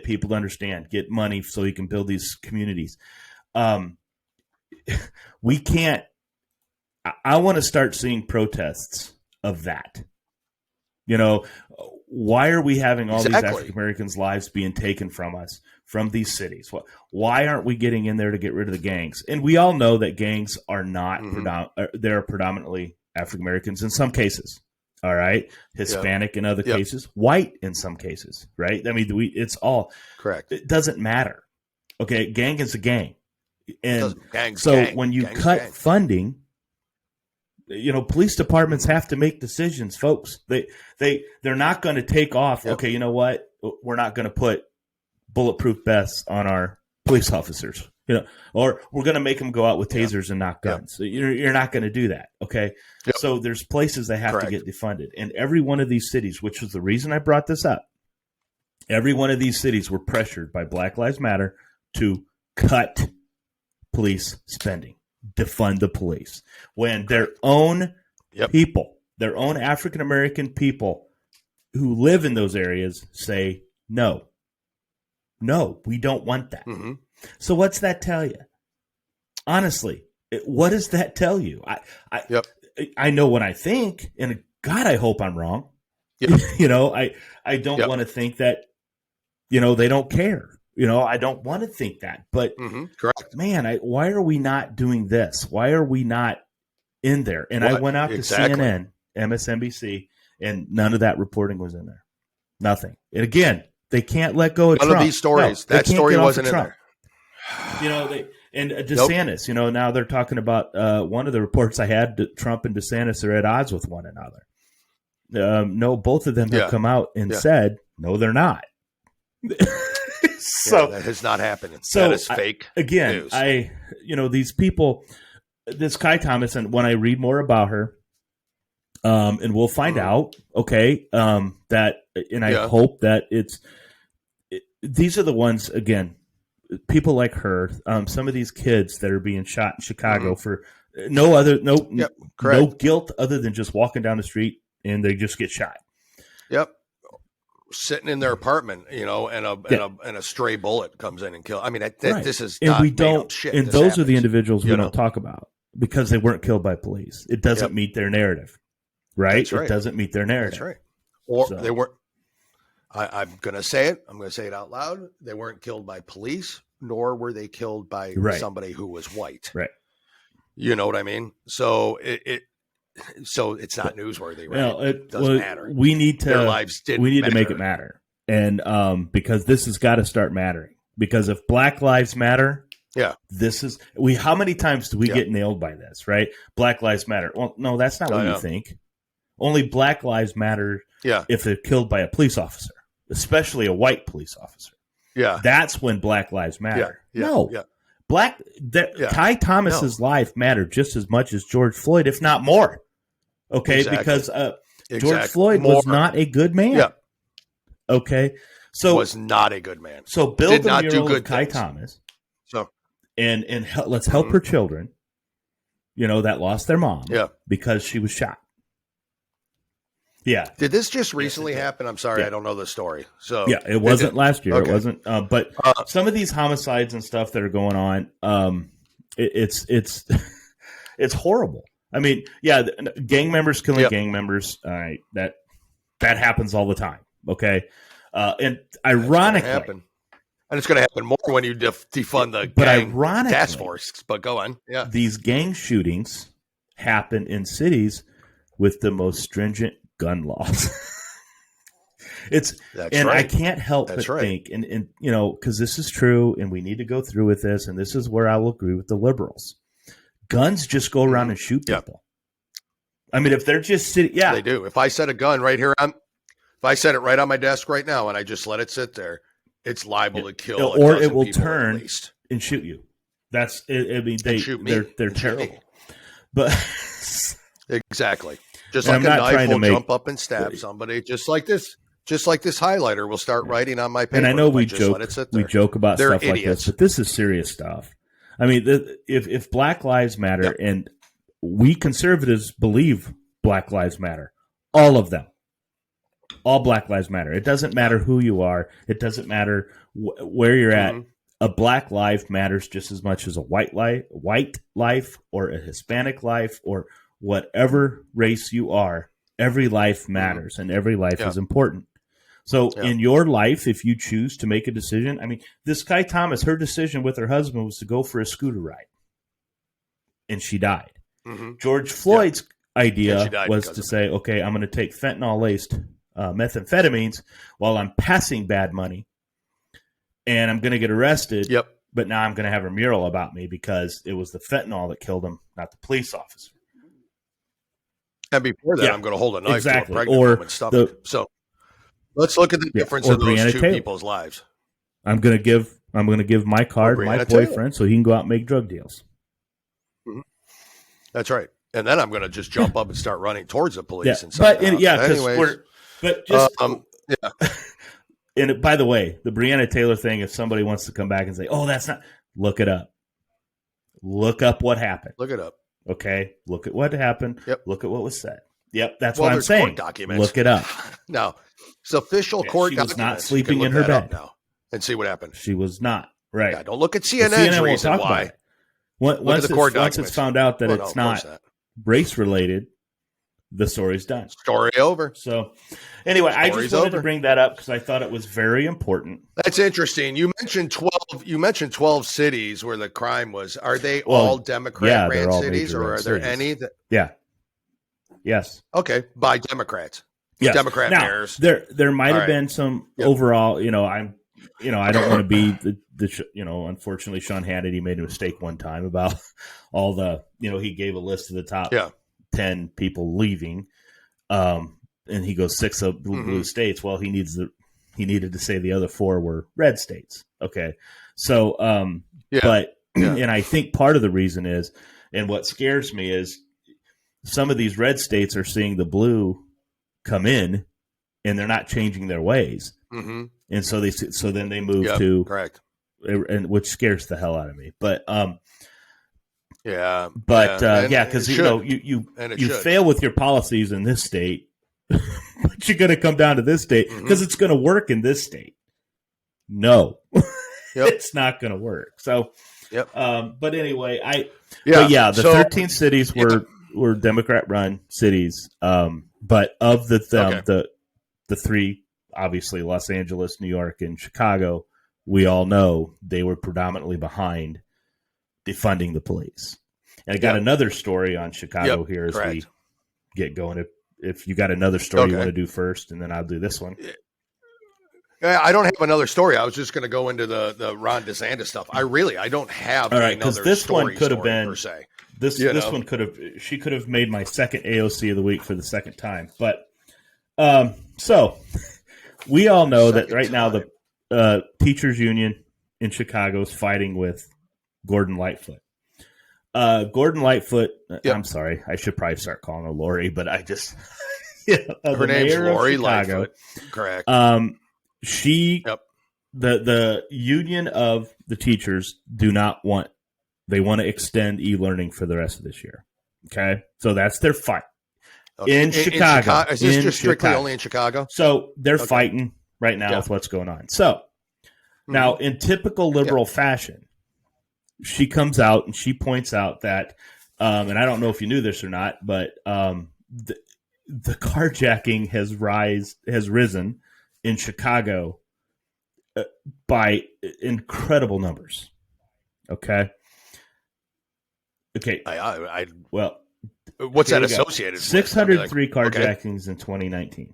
people to understand, get money so he can build these communities. We can't. I want to start seeing protests of that. Why are we having all these African Americans' lives being taken from us from these cities? Why aren't we getting in there to get rid of the gangs? And we all know that gangs are not they're predominantly African Americans in some cases. All right, Hispanic in other cases, white in some cases. Right? I mean, it's all correct. It doesn't matter. Okay, gang is a gang, and when you cut funding. Police departments have to make decisions, folks. They're not going to take off. Okay, you know what? We're not going to put bulletproof vests on our police officers. Or we're going to make them go out with tasers and not guns. So you're not going to do that. Okay. So there's places that have to get defunded, and every one of these cities, which was the reason I brought this up, every one of these cities were pressured by Black Lives Matter to cut police spending. Defund the police when their own people, their own African American people who live in those areas say no, we don't want that. So what's that tell you? Honestly, what does that tell you? I know what I think, and God, I hope I'm wrong. I don't want to think that they don't care. I don't want to think that, but correct. Man, why are we not doing this? Why are we not in there? And I went out to CNN, MSNBC, and none of that reporting was in there. Nothing. And again, they can't let go of Trump. None of these stories. No, that story wasn't in there. And DeSantis, now they're talking about one of the reports I had, Trump and DeSantis are at odds with one another. No, both of them have come out and said, no, they're not. So that has not happened. So that is fake news. These people, this Kai Thomas, and when I read more about her, and we'll find out, okay, that, and I hope that these are the ones, again, people like her, some of these kids that are being shot in Chicago for no guilt other than just walking down the street and they just get shot. Yep. Sitting in their apartment, and a stray bullet comes in and kills. I mean, this is not made up shit. And those are the individuals we don't talk about because they weren't killed by police. It doesn't meet their narrative, right? It doesn't meet their narrative. That's right. Or they weren't. I'm going to say it. I'm going to say it out loud. They weren't killed by police, nor were they killed by somebody who was white. Right. You know what I mean? So so it's not newsworthy, right? Well, it doesn't matter. We need to. Their lives didn't. We need to make it matter, and because this has got to start mattering. Because if Black Lives Matter, this is How many times do we get nailed by this? Right? Black Lives Matter. Well, no, that's not what you think. Only Black Lives Matter. If they're killed by a police officer, especially a white police officer. That's when Black Lives Matter. Kai Thomas's life mattered just as much as George Floyd, if not more. Okay, because George Floyd was not a good man. Okay, so was not a good man. So build a mural of Kai Thomas. So and let's help her children. That lost their mom. Because she was shot. Yeah. Did this just recently happen? I'm sorry, I don't know the story. So it wasn't last year. Okay. It wasn't. But some of these homicides and stuff that are going on, it's horrible. I mean, gang members killing gang members. All right, that happens all the time. Okay, and ironically, and it's going to happen more when you defund the gang task force. But go on. Yeah, these gang shootings happen in cities with the most stringent gun laws. I can't help but think, and because this is true, and we need to go through with this, and this is where I will agree with the liberals. Guns just go around and shoot people. I mean, if they're just sitting, they do. If I set a gun right here, if I set it right on my desk right now, and I just let it sit there, it's liable to kill, or it will turn and shoot you. That's, I mean, they're terrible, but exactly. Just like a knife will jump up and stab somebody, just like this highlighter will start writing on my paper. And I know we joke about stuff like this, but this is serious stuff. I mean, if Black Lives Matter, and we conservatives believe Black Lives Matter, all of them, all Black Lives Matter. It doesn't matter who you are. It doesn't matter where you're at. A Black life matters just as much as a white life or a Hispanic life or whatever race you are. Every life matters, and every life is important. So in your life, if you choose to make a decision, I mean, this Kai Thomas, her decision with her husband was to go for a scooter ride, and she died. George Floyd's idea was to say, okay, I'm going to take fentanyl-laced methamphetamines while I'm passing bad money, and I'm going to get arrested, but now I'm going to have a mural about me because it was the fentanyl that killed him, not the police officer. And before that, I'm going to hold a knife to a pregnant woman's stomach. So let's look at the difference in those two people's lives. I'm going to give my card to my boyfriend so he can go out and make drug deals. That's right. And then I'm going to just jump up and start running towards the police. And and by the way, the Breonna Taylor thing, if somebody wants to come back and say, oh, that's not, look it up. Look up what happened. Look it up. Okay, look at what happened. Look at what was said. That's what I'm saying. Look it up. No, it's official court documents. She was not sleeping in her bed now, and see what happened. She was not. Right. Yeah, don't look at CNN's reason why. Once it's found out that it's not race related, the story's done. Story over. So, anyway, I just wanted to bring that up because I thought it was very important. That's interesting. You mentioned 12. You mentioned 12 cities where the crime was. Are they all Democrat-ran cities, or are there any that? Yes. Okay, by Democrats. Yes. Democrat now, mayors. There might have been some overall. I don't want to be unfortunately Sean Hannity made a mistake one time about all the, he gave a list of the top 10 people leaving. And he goes 6 of blue states. Well, he needed to say the other 4 were red states. Okay. So, and I think part of the reason is, and what scares me is some of these red states are seeing the blue come in and they're not changing their ways. Mm-hmm. And so then they move to correct. And which scares the hell out of me. But, because you fail with your policies in this state, but you're going to come down to this state because it's going to work in this state. No, it's not going to work. So, but anyway, the 13 cities were Democrat-run cities. But of the 3, obviously Los Angeles, New York, and Chicago, we all know they were predominantly behind defunding the police. And I got another story on Chicago here as we get going. If you got another story you want to do first, and then I'll do this one. I don't have another story. I was just going to go into the Ron DeSantis stuff. I don't have another this story. One could have been per se. This one she could have made my second AOC of the week for the second time. But so we all know that right now the teachers union in Chicago is fighting with Gordon Lightfoot. Gordon Lightfoot. I'm sorry. I should probably start calling her Lori, but I just her name's Lori Lightfoot. Correct. The union of the teachers they want to extend e-learning for the rest of this year. Okay, so that's their fight in Chicago. Is this just strictly only in Chicago? So they're fighting right now with what's going on. So now, in typical liberal fashion, she comes out and she points out that, and I don't know if you knew this or not, but the carjacking has risen in Chicago by incredible numbers. Okay. What's that associated with? 603 carjackings in 2019.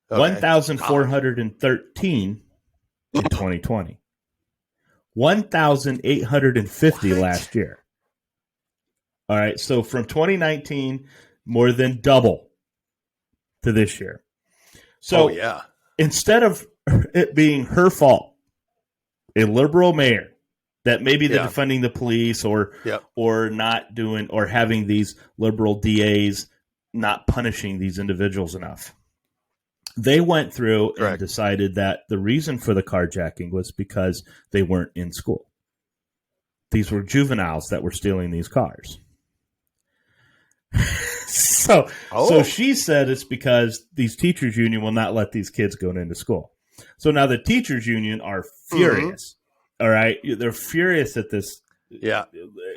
1,413 in 2020. 1,850 last year. All right, so from 2019, more than double to this year. So instead of it being her fault, a liberal mayor, that maybe they're defunding the police or not doing or having these liberal DAs not punishing these individuals enough. They went through and decided that the reason for the carjacking was because they weren't in school. These were juveniles that were stealing these cars. So she said it's because these teachers union will not let these kids go into school. So now the teachers union are furious. All right. They're furious at this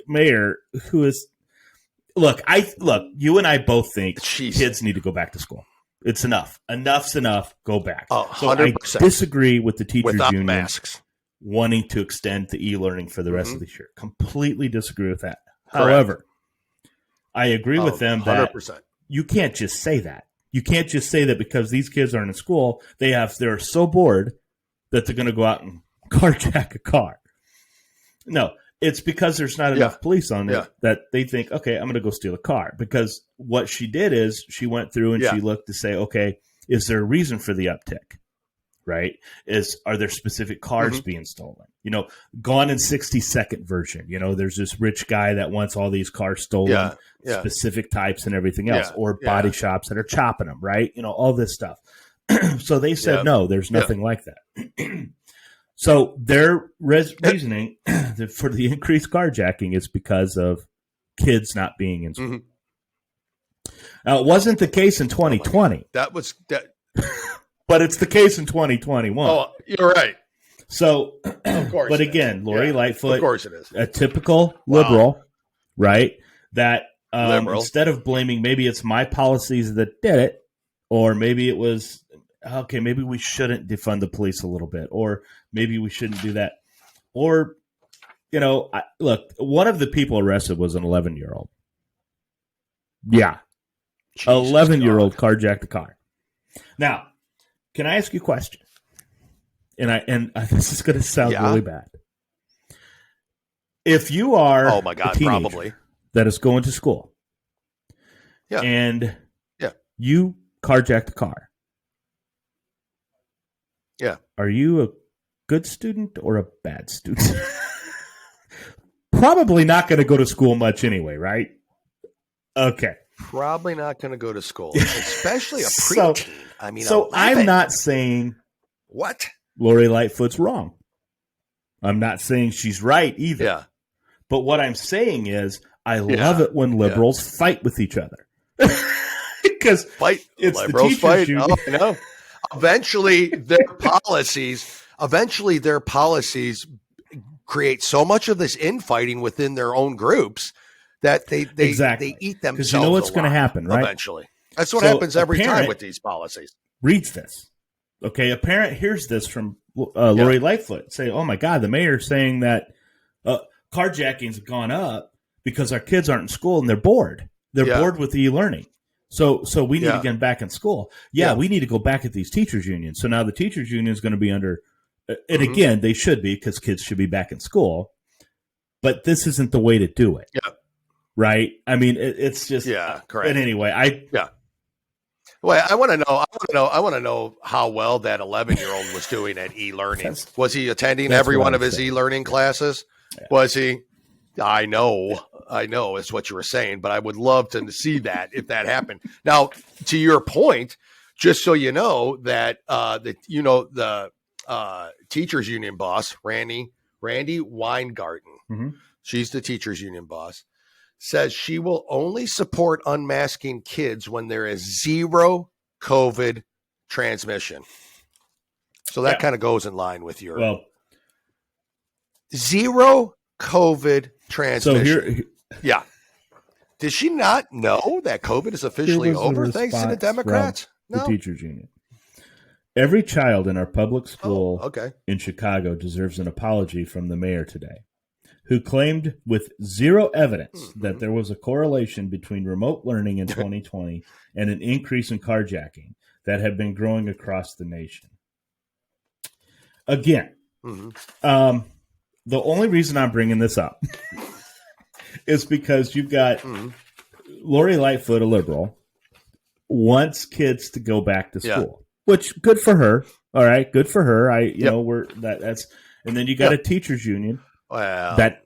mayor who is look, you and I both think kids need to go back to school. It's enough. Enough's enough. Go back. 100%. So I disagree with the teachers union masks wanting to extend the e-learning for the rest of this year. Completely disagree with that. However, I agree with them that 100%. You can't just say that. You can't just say that because these kids aren't in school. They're so bored that they're going to go out and carjack a car. No, it's because there's not enough police on it that they think, okay, I'm going to go steal a car. Because what she did is she went through and she looked to say, okay, is there a reason for the uptick? Right? Are there specific cars being stolen? Gone in 60-second version. There's this rich guy that wants all these cars stolen, specific types and everything else, or body shops that are chopping them, right? All this stuff. So they said, no, there's nothing like that. So their reasoning for the increased carjacking is because of kids not being in school. Now, it wasn't the case in 2020. But it's the case in 2021. Oh, you're right. So, of course. But again, Lori Lightfoot, of course it is. A typical liberal, right? That instead of blaming, maybe it's my policies that did it, or maybe it was, okay, maybe we shouldn't defund the police a little bit, or maybe we shouldn't do that. Or, look, one of the people arrested was an 11-year-old. Yeah. 11-year-old carjacked a car. Now, can I ask you a question? and this is going to sound Yeah. really bad. If you are Oh my God, a teenager probably. that is going to school, Yeah. and Yeah. you carjacked a car, Yeah. are you a good student or a bad student? Probably not going to go to school much anyway, right? Okay. Probably not going to go to school, especially a So- preteen. I mean, So 11. I'm not saying What? Lori Lightfoot's wrong. I'm not saying she's right either. Yeah. But what I'm saying is I Yeah. love it when liberals fight with each other. Because Fight. it's the Liberals teachers fight. union. Oh, I know. Eventually, their policies create so much of this infighting within their own groups that they Exactly. eat themselves. Because you know what's going to happen, right? Eventually, that's what So happens every a time parent with these policies. Reads this. Okay, a parent hears this from Lori Lightfoot. Say, oh my God, the mayor's saying that carjackings have gone up because our kids aren't in school and they're bored. They're bored with e-learning. So we need to get them back in school. We need to go back at these teachers unions. So now the teachers union is going to be under, and again, they should be because kids should be back in school. But this isn't the way to do it. Yeah. Right? I mean, it's just. Correct. But anyway, Well, I want to know how well that 11-year-old was doing at e-learning. Was he attending every one of his e-learning classes? Yeah. Was he? I know is what you were saying, but I would love to see that if that happened. Now, to your point, just so you know that the teachers union boss, Randy Weingarten, she's the teachers union boss, says she will only support unmasking kids when there is zero COVID transmission. So that kind of goes in line with your zero COVID transmission. So Did she not know that COVID is officially over thanks to the Democrats? The teachers union. Every child in our public school in Chicago deserves an apology from the mayor today, who claimed with zero evidence that there was a correlation between remote learning in 2020 and an increase in carjacking that had been growing across the nation. Again, the only reason I'm bringing this up is because you've got Lori Lightfoot, a liberal, wants kids to go back to school, which good for her. All right, good for her. That's, and then you got a teachers union that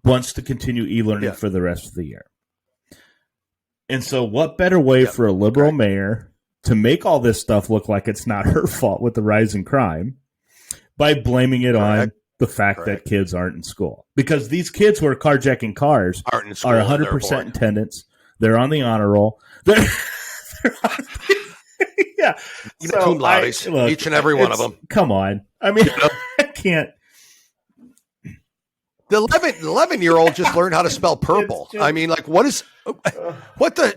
wants to continue e-learning for the rest of the year. And so what better way for a liberal mayor to make all this stuff look like it's not her fault with the rise in crime by blaming it on the fact that kids aren't in school? Because these kids who are carjacking cars are 100% in attendance. They're on the honor roll. They're cum laudes, each and every one of them. Come on. I mean, I can't. The 11-year-old just learned how to spell purple. I mean, like, what the?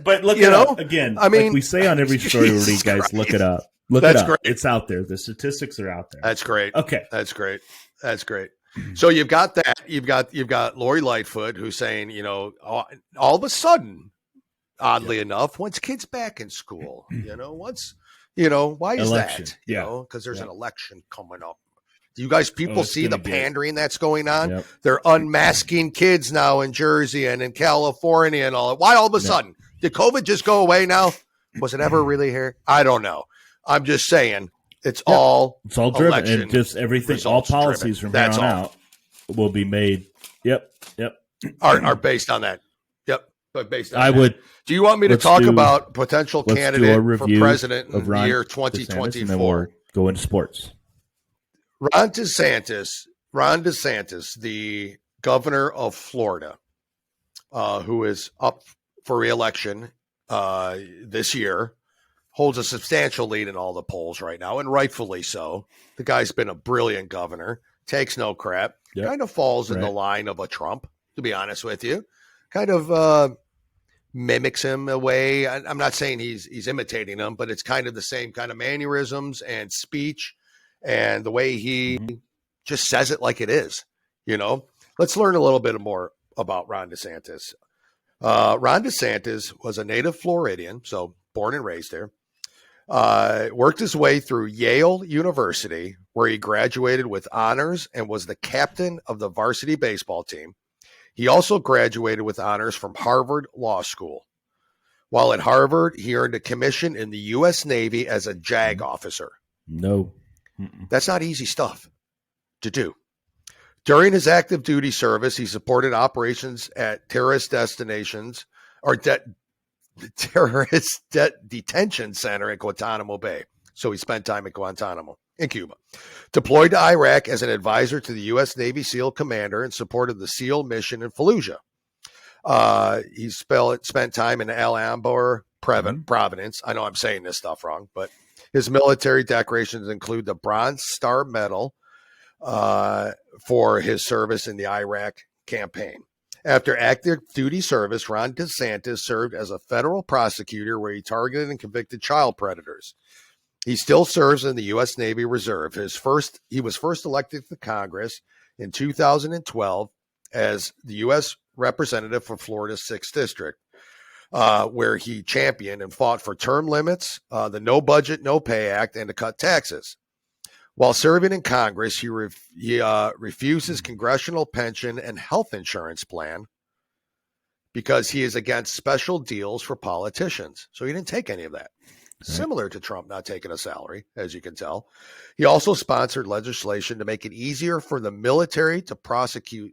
But look, again. I mean, like we say on every story, you guys look it up. Look it up. Great. It's out there. The statistics are out there. That's great. Okay, that's great. So you've got that. You've got Lori Lightfoot who's saying, all of a sudden, oddly enough, once kids back in school, why is election. that? Because there's an election coming up. Do you guys see the pandering that's going on? Yep. They're unmasking kids now in Jersey and in California and all that. Why all of a sudden? Did COVID just go away now? Was it ever really here? I don't know. I'm just saying it's all driven, and just everything, all policies from here on out will be made. Yep. Are based on that. Yep. But based on that. would. Do you want me to talk about potential candidate for president in the year 2024? And then we'll go into sports. Ron DeSantis, the governor of Florida, who is up for re-election this year, holds a substantial lead in all the polls right now, and rightfully so. The guy's been a brilliant governor, takes no crap, kind of falls in the line of a Trump, to be honest with you. Kind of mimics him a way. I'm not saying he's imitating him, but it's kind of the same kind of mannerisms and speech. And the way he just says it like it is, Let's learn a little bit more about Ron DeSantis. Ron DeSantis was a native Floridian, so born and raised there. Worked his way through Yale University, where he graduated with honors and was the captain of the varsity baseball team. He also graduated with honors from Harvard Law School. While at Harvard, he earned a commission in the U.S. Navy as a JAG officer. No. That's not easy stuff to do. During his active duty service, he supported operations at terrorist destinations or terrorist detention center at Guantanamo Bay. So he spent time at Guantanamo in Cuba. Deployed to Iraq as an advisor to the U.S. Navy SEAL commander and supported the SEAL mission in Fallujah. He spent time in Al Anbar, Providence. I know I'm saying this stuff wrong, but his military decorations include the Bronze Star Medal for his service in the Iraq campaign. After active duty service, Ron DeSantis served as a federal prosecutor where he targeted and convicted child predators. He still serves in the U.S. Navy Reserve. He was first elected to Congress in 2012 as the U.S. representative for Florida's 6th District, where he championed and fought for term limits, the No Budget, No Pay Act, and to cut taxes. While serving in Congress, he refused his congressional pension and health insurance plan because he is against special deals for politicians. So he didn't take any of that. Right. Similar to Trump not taking a salary, as you can tell. He also sponsored legislation to make it easier for the military to prosecute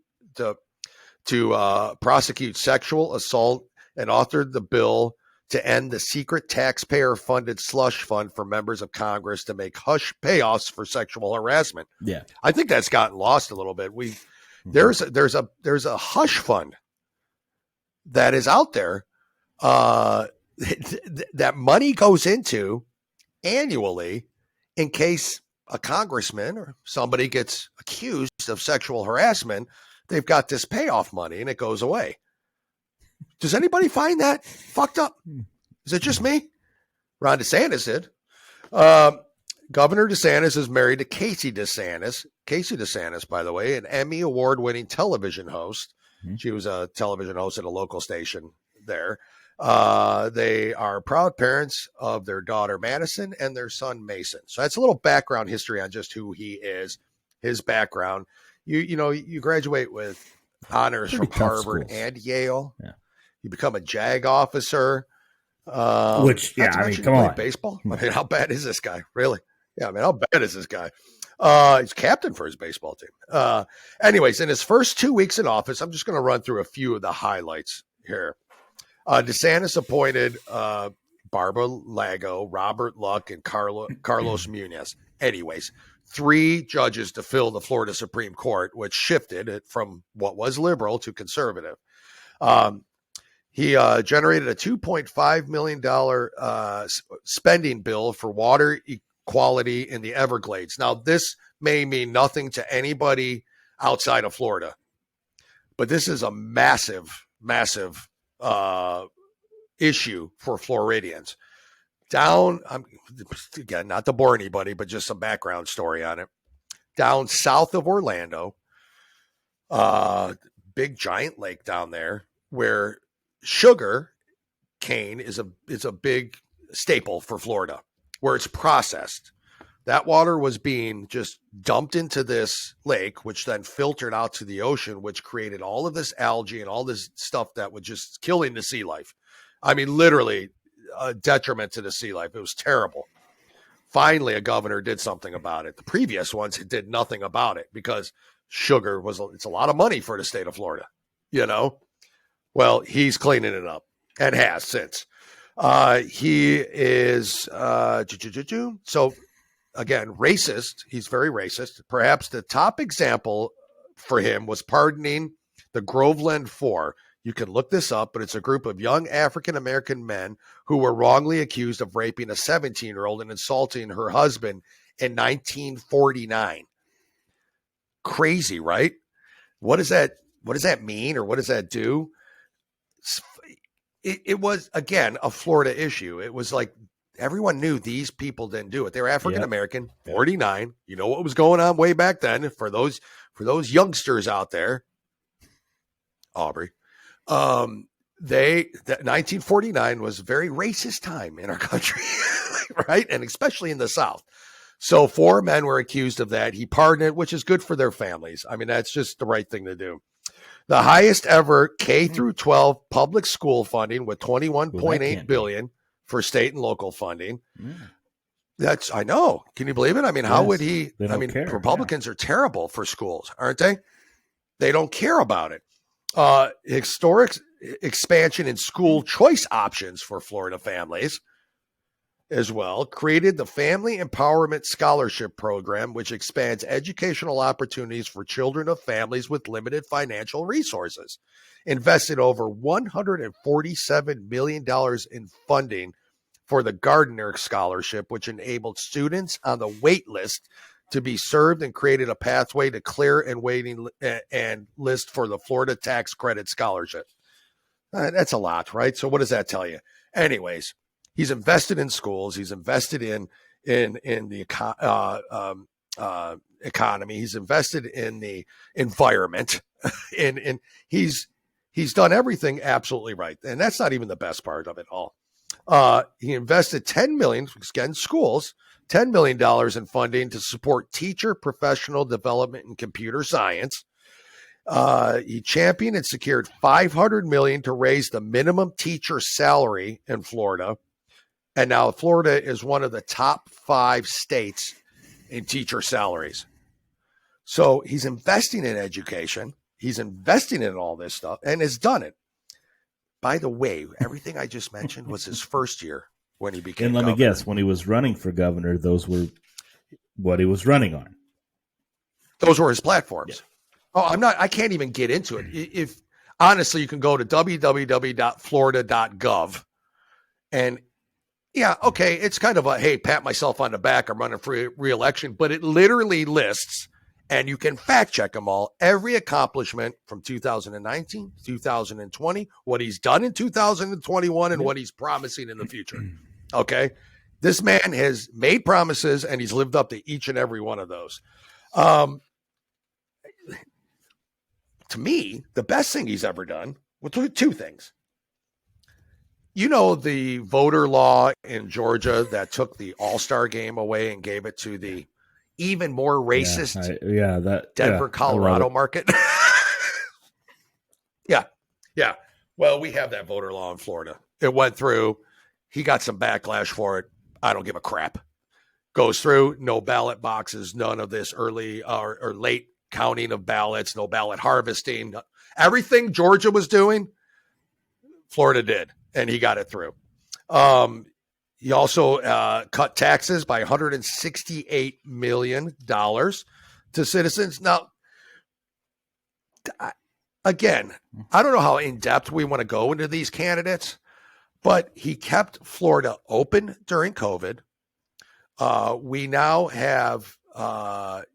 sexual assault and authored the bill to end the secret taxpayer-funded slush fund for members of Congress to make hush payoffs for sexual harassment. Yeah, I think that's gotten lost a little bit. There's a hush fund that is out there that money goes into annually in case a congressman or somebody gets accused of sexual harassment. They've got this payoff money and it goes away. Does anybody find that fucked up? Is it just me? Ron DeSantis did. Governor DeSantis is married to Casey DeSantis. Casey DeSantis, by the way, an Emmy award-winning television host. She was a television host at a local station there. They are proud parents of their daughter Madison and their son Mason. So that's a little background history on just who he is, his background. You graduate with honors from Harvard and Yale. Yeah. You become a JAG officer. Which, yeah, I mean, come on. Baseball? I mean, how bad is this guy? Really? Yeah, I mean, how bad is this guy? He's captain for his baseball team. Anyways, in his first 2 weeks in office, I'm just going to run through a few of the highlights here. DeSantis appointed Barbara Lago, Robert Luck, and Carlos Muñoz. Anyways, 3 judges to fill the Florida Supreme Court, which shifted it from what was liberal to conservative. He generated a $2.5 million spending bill for water equality in the Everglades. Now, this may mean nothing to anybody outside of Florida, but this is a massive, massive issue for Floridians. Again, not to bore anybody, but just some background story on it. Down south of Orlando, big giant lake down there where sugar cane is a big staple for Florida, where it's processed. That water was being just dumped into this lake, which then filtered out to the ocean, which created all of this algae and all this stuff that was just killing the sea life. I mean, literally a detriment to the sea life. It was terrible. Finally, a governor did something about it. The previous ones did nothing about it because sugar it's a lot of money for the state of Florida, Well, he's cleaning it up and has since. He is so again racist. He's very racist. Perhaps the top example for him was pardoning the Groveland Four. You can look this up, but it's a group of young African American men who were wrongly accused of raping a 17-year-old and insulting her husband in 1949. Crazy, right? What does that mean, or what does that do? It was, again, a Florida issue. It was like everyone knew these people didn't do it. They were African American, 49. You know what was going on way back then for those youngsters out there, Aubrey. 1949 was a very racist time in our country, right? And especially in the South. So 4 men were accused of that. He pardoned it, which is good for their families. I mean, that's just the right thing to do. The highest ever K through 12 public school funding with 21.8 billion for state and local funding. That's, I know. Can you believe it? I mean, how would he? I mean, Republicans are terrible for schools, aren't they? They don't care about it. Historic expansion in school choice options for Florida families as well. Created the Family Empowerment Scholarship Program, which expands educational opportunities for children of families with limited financial resources. Invested over $147 million in funding for the Gardner Scholarship, which enabled students on the wait list to be served and created a pathway to clear and waiting and list for the Florida Tax Credit Scholarship. That's a lot, right? So what does that tell you? Anyways, he's invested in schools. He's invested in the economy. He's invested in the environment, and he's done everything absolutely right. And that's not even the best part of it all. He invested $10 million, again, schools, $10 million in funding to support teacher professional development in computer science. He championed and secured $500 million to raise the minimum teacher salary in Florida. And now Florida is one of the top 5 states in teacher salaries. So he's investing in education. He's investing in all this stuff and has done it. By the way, everything I just mentioned was his first year when he became governor. And let me guess, when he was running for governor, those were what he was running on. Those were his platforms. Yeah. I can't even get into it. If honestly, you can go to www.florida.gov and yeah, okay, it's kind of a, hey, pat myself on the back, I'm running for re-election, but it literally lists, and you can fact check them all, every accomplishment from 2019, 2020, what he's done in 2021, and what he's promising in the future. Okay? This man has made promises, and he's lived up to each and every one of those. To me, the best thing he's ever done, well, 2 things. You know the voter law in Georgia that took the All-Star game away and gave it to the even more racist Denver, Colorado market? Yeah. Well, we have that voter law in Florida. It went through. He got some backlash for it. I don't give a crap. Goes through, no ballot boxes, none of this early or late counting of ballots, no ballot harvesting. Everything Georgia was doing, Florida did. And he got it through. He also cut taxes by $168 million to citizens. Now, again, I don't know how in-depth we want to go into these candidates, but he kept Florida open during COVID. We now have, I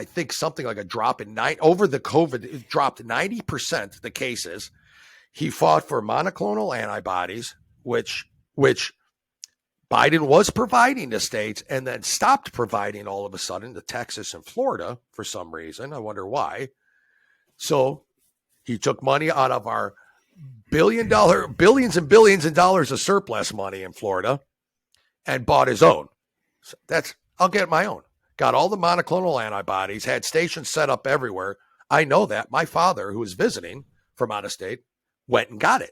think, something like a drop in over the COVID. It dropped 90% the cases. He fought for monoclonal antibodies, which Biden was providing to states and then stopped providing all of a sudden to Texas and Florida for some reason. I wonder why. So he took money out of our billions and billions of dollars of surplus money in Florida and bought his own. So I'll get my own. Got all the monoclonal antibodies, had stations set up everywhere. I know that. My father, who was visiting from out of state, went and got it.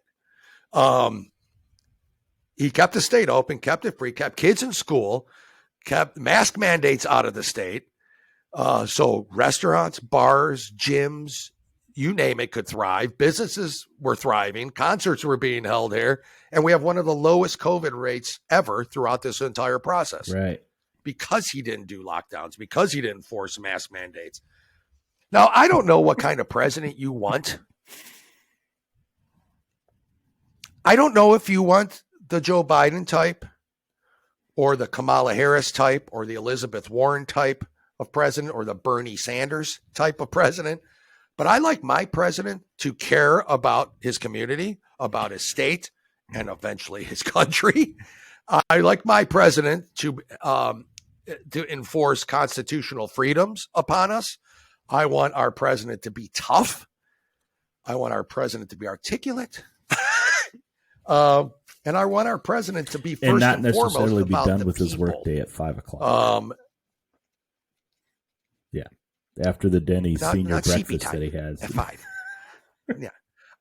He kept the state open, kept it free, kept kids in school, kept mask mandates out of the state. So restaurants, bars, gyms, you name it, could thrive. Businesses were thriving. Concerts were being held here. And we have one of the lowest COVID rates ever throughout this entire process. Right. Because he didn't do lockdowns, because he didn't force mask mandates. Now, I don't know what kind of president you want. I don't know if you want the Joe Biden type or the Kamala Harris type or the Elizabeth Warren type of president or the Bernie Sanders type of president. But I like my president to care about his community, about his state, and eventually his country. I like my president to enforce constitutional freedoms upon us. I want our president to be tough. I want our president to be articulate. And I want our president to be first and not and foremost necessarily be about done the with his people. workday at 5:00. Yeah, after the Denny's senior breakfast that he has at 5. Yeah,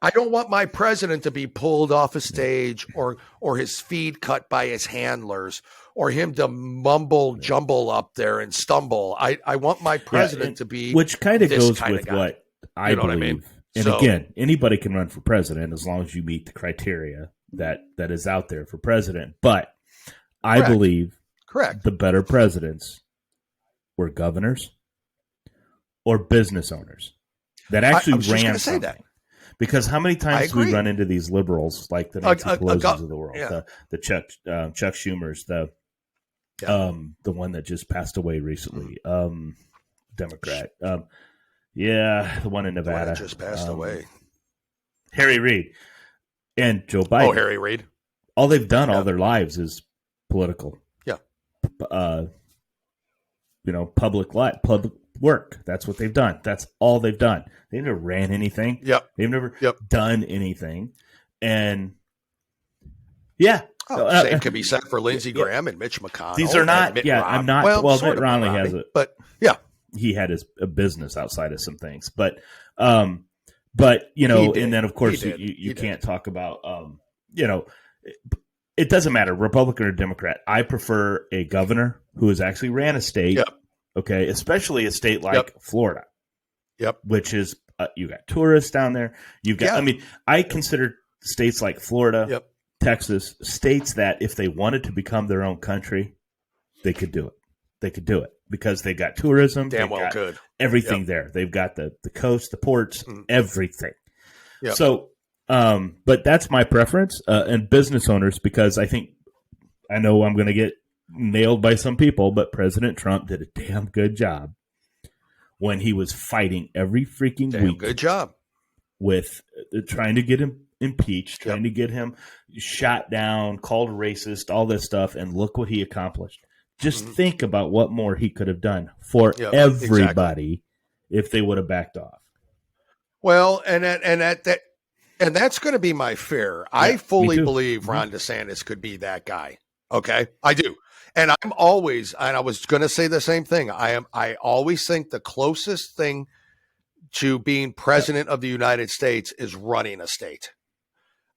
I don't want my president to be pulled off a stage or his feet cut by his handlers or him to mumble jumble up there and stumble. I want my president to be, which kind of goes with guy. what I believe. What I mean? And so, again, anybody can run for president as long as you meet the criteria that is out there for president. But I believe the better presidents were governors or business owners that actually ran something. That. Because how many times do we run into these liberals like the Nancy Pelosi's of the world, the Chuck Schumer's, the one that just passed away recently, Democrat, the one in Nevada, the one that just passed away, Harry Reid, and Joe Biden. Oh, Harry Reid. All they've done all their lives is political. Yeah. Public work. That's what they've done. That's all they've done. They've never ran anything. Yep. They've never done anything. And same can be said for Lindsey Graham and Mitch McConnell. These are not. I'm not. Well, Mitt Romney has it, but he had a business outside of some things. But and then of course you can't talk about it doesn't matter, Republican or Democrat. I prefer a governor who has actually ran a state. Yep. Okay, especially a state like Florida. Yep. Which is you got tourists down there. You've got. I mean, I consider states like Florida, Texas, states that if they wanted to become their own country, they could do it. They could do it because they got tourism. Damn well could. Everything there. They've got the coast, the ports, everything. Yep. So, but that's my preference and business owners because I know I'm going to get nailed by some people, but President Trump did a damn good job when he was fighting every freaking week. Good job with trying to get him impeached, trying to get him shot down, called racist, all this stuff, and look what he accomplished. Just think about what more he could have done for everybody if they would have backed off. Well, and that's going to be my fear. I fully believe Ron DeSantis could be that guy. Okay, I do. And I was going to say the same thing. I always think the closest thing to being president of the United States is running a state.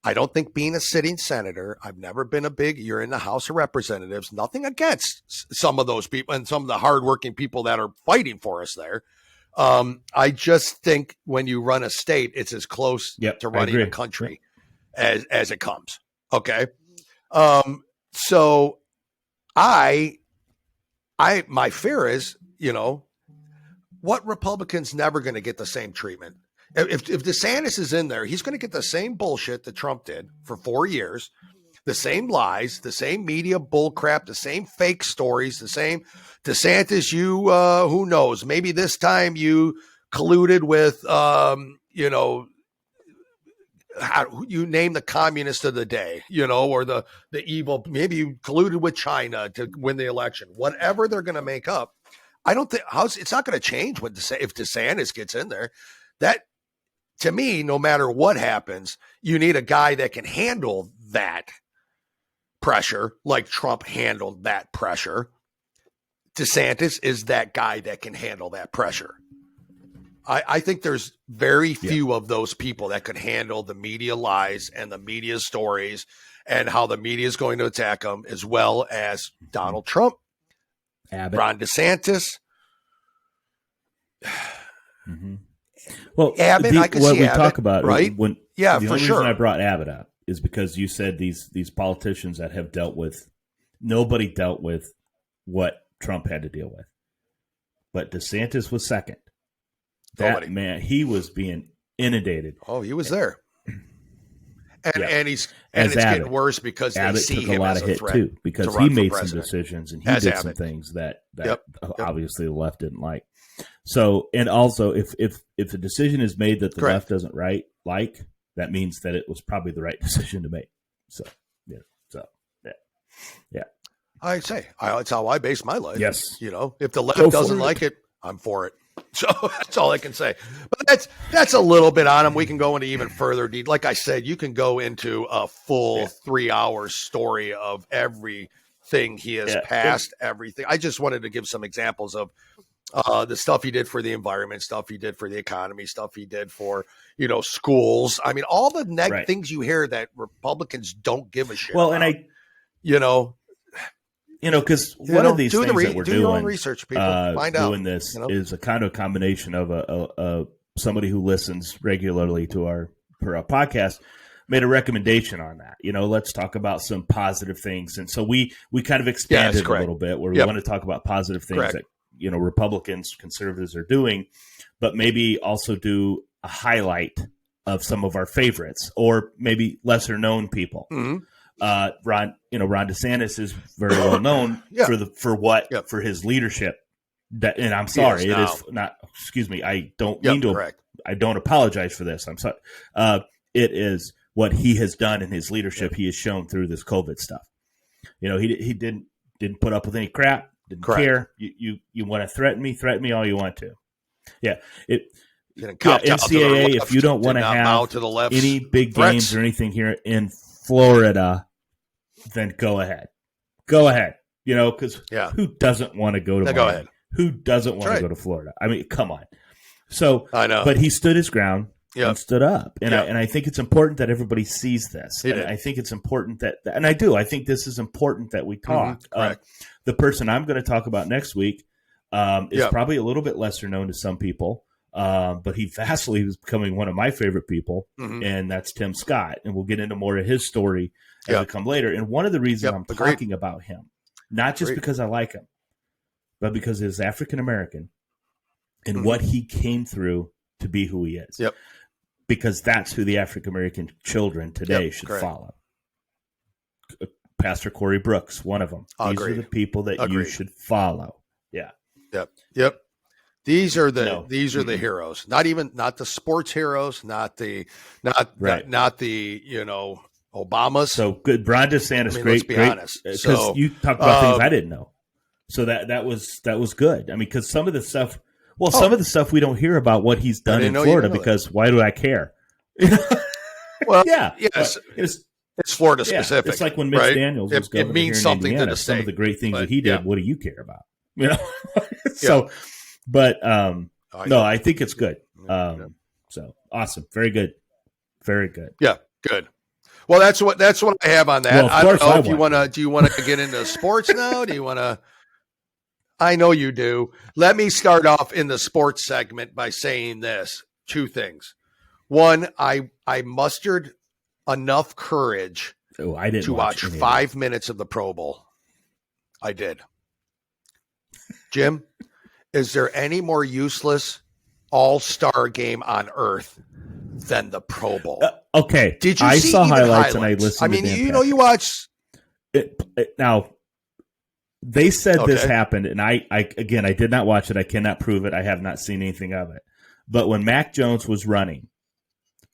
I don't think being a sitting senator, you're in the House of Representatives, nothing against some of those people and some of the hardworking people that are fighting for us there. I just think when you run a state, it's as close to running a country as it comes. Okay. So my fear is, what Republicans never going to get the same treatment. If DeSantis is in there, he's going to get the same bullshit that Trump did for 4 years, the same lies, the same media bullcrap, the same fake stories, the same DeSantis. Who knows? Maybe this time you colluded with, you name the communist of the day, or the evil. Maybe you colluded with China to win the election. Whatever they're going to make up, I don't think it's not going to change if DeSantis gets in there. That, to me, no matter what happens, you need a guy that can handle that pressure, like Trump handled that pressure. DeSantis is that guy that can handle that pressure. I think there's very few of those people that could handle the media lies and the media stories and how the media is going to attack them, as well as Donald Trump, Abbott. Ron DeSantis. Well, Abbott, I could see Abbott, talk about right? The for only sure. reason I brought Abbott up is because you said these politicians that have nobody dealt with what Trump had to deal with, but DeSantis was second. That man, he was being inundated. Oh, he was there, and it's Abbott, getting worse because Abbott they see took him a lot as of a hit threat too, because he made some decisions and he did some things that obviously the left didn't like. So, and also, if a decision is made that the left doesn't like, that means that it was probably the right decision to make. So, yeah. I say it's how I base my life. Yes, if the left doesn't like it, I'm for it. So that's all I can say. But that's a little bit on him. We can go into even further detail. Like I said, you can go into a full 3 hour story of everything he has passed, everything. I just wanted to give some examples of the stuff he did for the environment, stuff he did for the economy, stuff he did for, schools. I mean, all the things you hear that Republicans don't give a shit well, about. And because one of these things that we're doing, your own research, people. Find out. Doing this is a kind of combination of somebody who listens regularly to our podcast made a recommendation on that. Let's talk about some positive things, and so we kind of expanded a little bit where we want to talk about positive things that Republicans, conservatives are doing, but maybe also do a highlight of some of our favorites or maybe lesser known people. Mm-hmm. Ron DeSantis is very well known for his leadership. And I'm sorry, it is not. Excuse me, I don't mean to. Correct. I don't apologize for this. I'm sorry. It is what he has done in his leadership. He has shown through this COVID stuff. He didn't put up with any crap. Didn't care. You want to threaten me all you want to. Yeah. NCAA, if you don't want to have any big games or anything here in Florida, then go ahead. Go ahead. Because who doesn't want to go to Miami? Go ahead. Who doesn't want to go to Florida? I mean, come on. So I know. But he stood his ground and stood up. And I think it's important that everybody sees this. And I think it's important I think this is important that we talk. The person I'm going to talk about next week is probably a little bit lesser known to some people, but he vastly is becoming one of my favorite people, and that's Tim Scott. And we'll get into more of his story as we come later. And one of the reasons I'm talking about him, not just because I like him, but because he's African-American and what he came through to be who he is. Yep. Because that's who the African-American children today should follow. Pastor Corey Brooks, one of them. These are the people that you should follow. Yeah. Yep. These are the heroes. Not the sports heroes, not the Obamas. So good. Ron DeSantis, great. Let's be honest. Because you talked about things I didn't know. So that was good. I mean, because some of the stuff we don't hear about what he's done in Florida because why do I care? Well, yes. It's Florida specific. It's like when Mitch Daniels was governor. It means something Indiana, to the state. Some of the great things that he did. What do you care about? So, but no, I think it's good. So awesome, very good, very good. Yeah, good. Well, that's what I have on that. Well, I don't know if you want to. Do you want to get into sports now? Do you want to? I know you do. Let me start off in the sports segment by saying this: 2 things. One, I mustered enough courage to watch 5 minutes of the Pro Bowl. I did. Jim, is there any more useless all-star game on earth than the Pro Bowl? Okay. Did you I see saw even highlights and I listened to Dan you watch. Now, they said this happened, and I did not watch it. I cannot prove it. I have not seen anything of it. But when Mac Jones was running,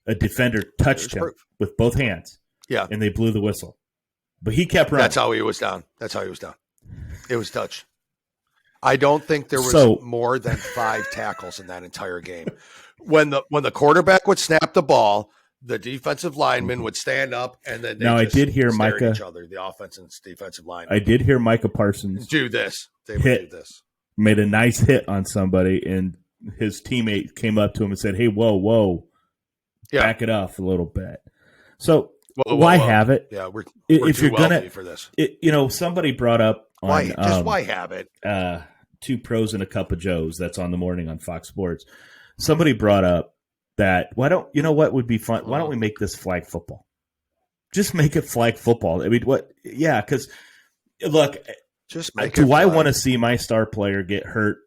a defender touched him with both hands. Yeah. And they blew the whistle. But he kept running. That's how he was down. It was touched. I don't think there was more than 5 tackles in that entire game. When the quarterback would snap the ball, the defensive lineman would stand up, and then they I did hear Micah, at each other, the offense and defensive line. I did hear Micah Parsons do this. They would do this. Made a nice hit on somebody, and his teammate came up to him and said, "Hey, whoa, back it off a little bit." So why have it? Yeah, we're if too you're gonna wealthy for this. Somebody brought up on why have it? 2 Pros and a Cup of Joes. That's on the morning on Fox Sports. Somebody brought up that what would be fun? Why don't we make this flag football? Just make it flag football. I mean, what? Yeah, because look, just make do I want to see my star player get hurt?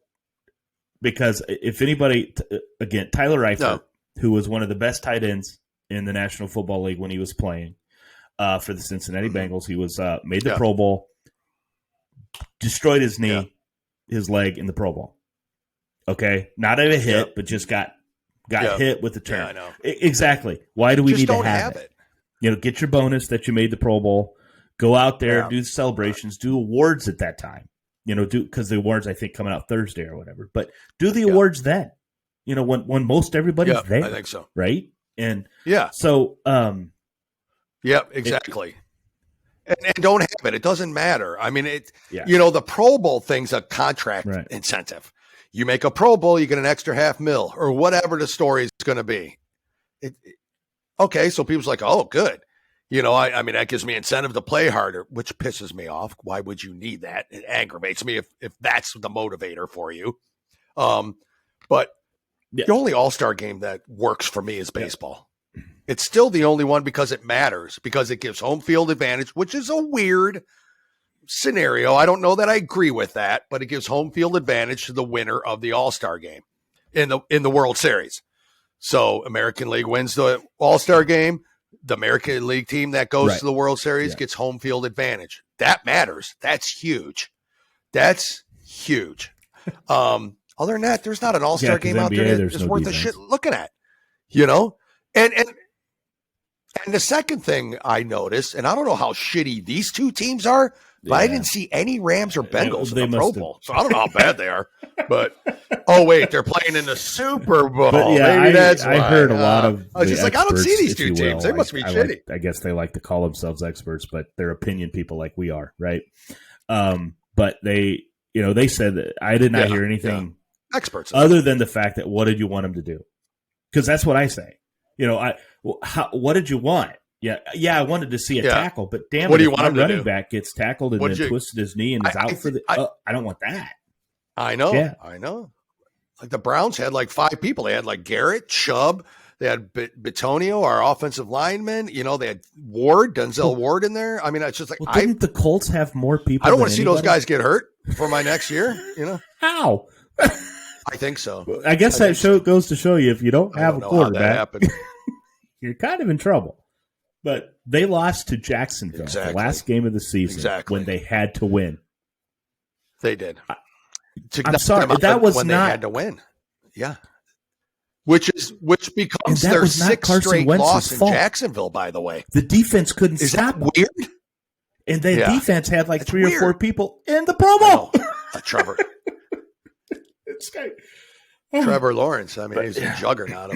Because if anybody, again, Tyler Eifert, who was one of the best tight ends in the National Football League when he was playing for the Cincinnati Bengals, he was made the Pro Bowl, destroyed his knee, his leg in the Pro Bowl. Okay, not at a hit, but just got hit with the turn. Yeah, I know. Exactly. Why do we need to have it? Get your bonus that you made the Pro Bowl. Go out there, do the celebrations, do awards at that time. do because the awards I think coming out Thursday or whatever. But do the awards then, when most everybody's there. I think so. Right? And so exactly. And don't have it. It doesn't matter. I mean, the Pro Bowl thing's a contract incentive. You make a Pro Bowl, you get an extra $500,000 or whatever the story is going to be. Okay, so people's like, oh, good. I mean, that gives me incentive to play harder, which pisses me off. Why would you need that? It aggravates me if that's the motivator for you. But the only all-star game that works for me is baseball. Yeah. It's still the only one because it matters, because it gives home field advantage, which is a weird scenario. I don't know that I agree with that, but it gives home field advantage to the winner of the all-star game in the World Series. So American League wins the all-star game. The American League team that goes to the World Series gets home field advantage. That matters. That's huge. Other than that, there's not an all-star game out there that is worth a shit looking at, And the second thing I noticed, and I don't know how shitty these two teams are, but I didn't see any Rams or Bengals in the Pro Bowl. So I don't know how bad they are. But, wait, they're playing in the Super Bowl. Maybe that's why. I heard a lot of I was just experts, I don't see these two teams. They must be shitty. I guess they like to call themselves experts, but they're opinion people like we are, right? But they said that I did not hear anything experts other than the fact that what did you want them to do? Because that's what I say. What did you want? I wanted to see a tackle, but damn what it, do you want my running back gets tackled and then twisted his knee and is out for the I don't want that. I know. Yeah. I know. Like the Browns had like 5 people. They had like Garrett, Chubb, they had Bitonio, our offensive lineman. They had Denzel Ward in there. I mean, it's just like didn't the Colts have more people? I don't want to see those guys get hurt for my next year. How? I think so. I guess that goes to show you if you don't have a quarterback, you're kind of in trouble. But they lost to Jacksonville the last game of the season when they had to win. They did. I'm sorry, that was when not they had to win. Yeah, which becomes their 6th straight loss in Jacksonville. By the way, the defense couldn't stop. That weird? And the defense had like 3 or 4 people in the Pro Bowl. Trevor. Trevor Lawrence. I mean, he's a juggernaut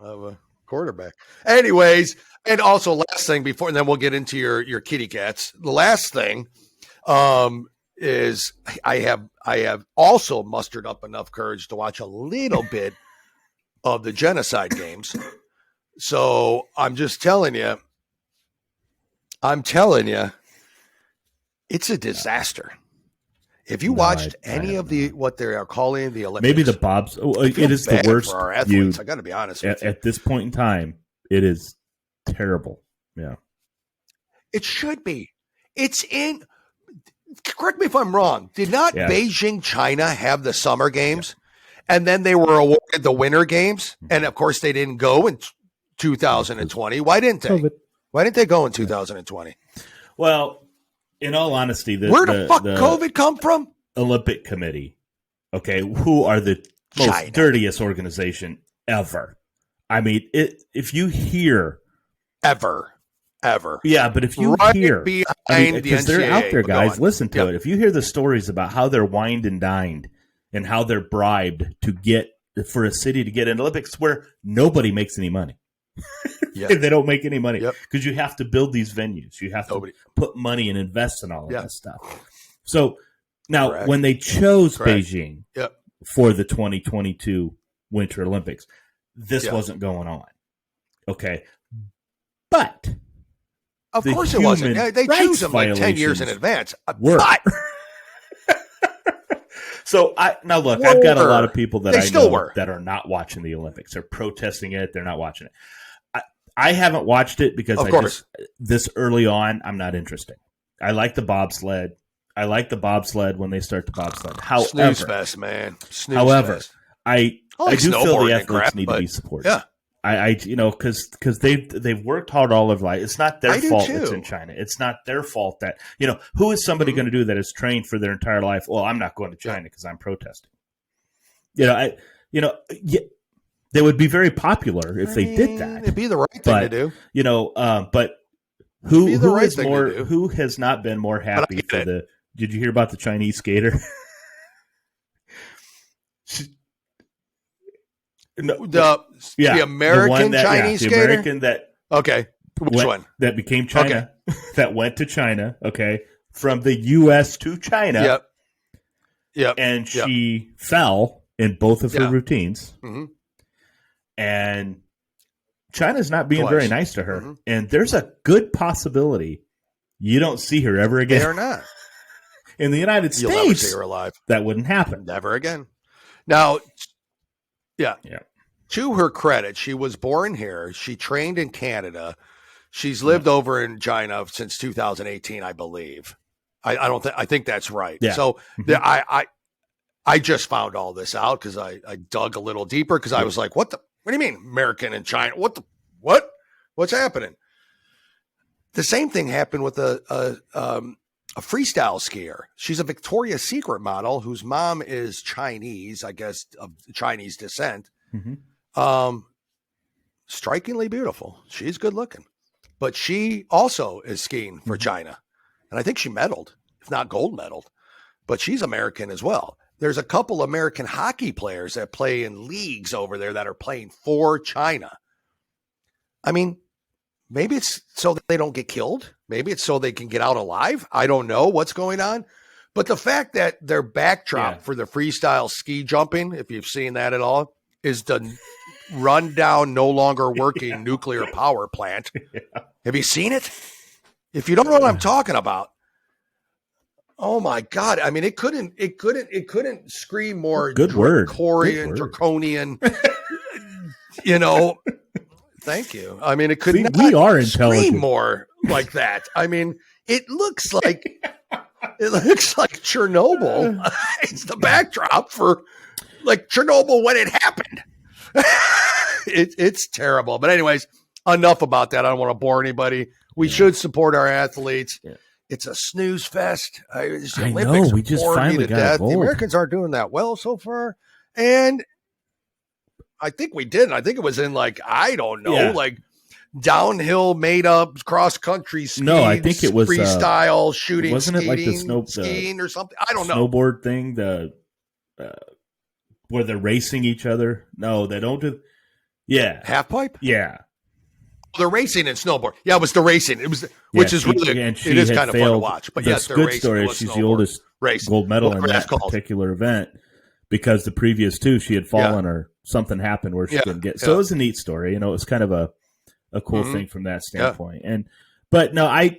of a quarterback. Anyways, and also last thing before, and then we'll get into your kitty cats. The last thing is I have also mustered up enough courage to watch a little bit of the genocide games. So I'm just telling you, it's a disaster. If you watched any of what they are calling the Olympics, maybe the Bobs, it is the worst for our athletes. I got to be honest with you. At this point in time, it is terrible. Yeah, it should be. It's in. Correct me if I'm wrong. Did not Beijing, China, have the summer games, and then they were awarded the winter games, and of course they didn't go in 2020. Why didn't they? COVID. Why didn't they go in 2020? Well. In all honesty, where the fuck COVID come from? Olympic Committee, okay, who are the most dirtiest organization ever. I mean, if you hear ever, yeah, but if you hear because they're out there, guys, listen to it. If you hear the stories about how they're wined and dined and how they're bribed to get for a city to get an Olympics where nobody makes any money. They don't make any money because you have to build these venues. You have to put money and invest in all of that stuff. So now when they chose Beijing for the 2022 Winter Olympics, this wasn't going on. Okay. But of course it wasn't. They choose them like 10 years in advance. But so now look, I've got a lot of people that I know that are not watching the Olympics. They're protesting it. They're not watching it. I haven't watched it because this early on, I'm not interested. I like the bobsled. I like the bobsled when they start the bobsled. However, snooze fest, man. Fest. I do feel the athletes need to be supported. Yeah. I because they've worked hard all of life. It's not their fault it's in China. It's not their fault that who is somebody going to do that has trained for their entire life? Well, I'm not going to China because I'm protesting. They would be very popular if they did that. It'd be the right thing to do. But who is more? Who has not been more happy for the Did you hear about the Chinese skater? No, the American Chinese the skater? American that okay. Which one? That became China. Okay. That went to China. Okay. From the U.S. to China. Yep. Yep. And she fell in both of her routines. Mm-hmm. And China's not being very nice to her. Mm-hmm. And there's a good possibility you don't see her ever again. They are not. In the United States, you'll never see her alive. That wouldn't happen. Never again. Now, to her credit, she was born here. She trained in Canada. She's lived over in China since 2018, I believe. I think that's right. Yeah. So I just found all this out because I dug a little deeper because I was like, what do you mean American and China? What's happening? The same thing happened with a freestyle skier. She's a Victoria's Secret model whose mom is Chinese, I guess, of Chinese descent. Mm-hmm. Strikingly beautiful. She's good looking, but she also is skiing for China. And I think she medaled, if not gold medaled, but she's American as well. There's a couple American hockey players that play in leagues over there that are playing for China. I mean, maybe it's so that they don't get killed. Maybe it's so they can get out alive. I don't know what's going on. But the fact that their backdrop for the freestyle ski jumping, if you've seen that at all, is the rundown, no longer working nuclear power plant. Have you seen it? If you don't know what I'm talking about, oh my God. I mean, it couldn't scream more draconian, thank you. I mean, it could not we are intelligent. Scream more like that. I mean, it looks like Chernobyl. It's the backdrop for like Chernobyl when it happened. It's terrible. But anyways, enough about that. I don't want to bore anybody. We should support our athletes. Yeah. It's a snooze fest. I know. We just finally got the Americans aren't doing that well so far. And I think we did. I think it was in I don't know, downhill made up cross country speed. No, I think it was freestyle shooting. Wasn't skiing, it like skiing or something? I don't know. Snowboard thing, where they're racing each other. No, they don't do. Yeah. Half pipe? Yeah. They're racing and snowboard. Yeah, it was the racing. It was, which is really, it is kind of fun to watch. But yes, they're good racing. Story is she's the oldest gold medal in that particular event because the previous two she had fallen or something happened where she couldn't get. So it was a neat story. It was kind of a cool thing from that standpoint. But no, I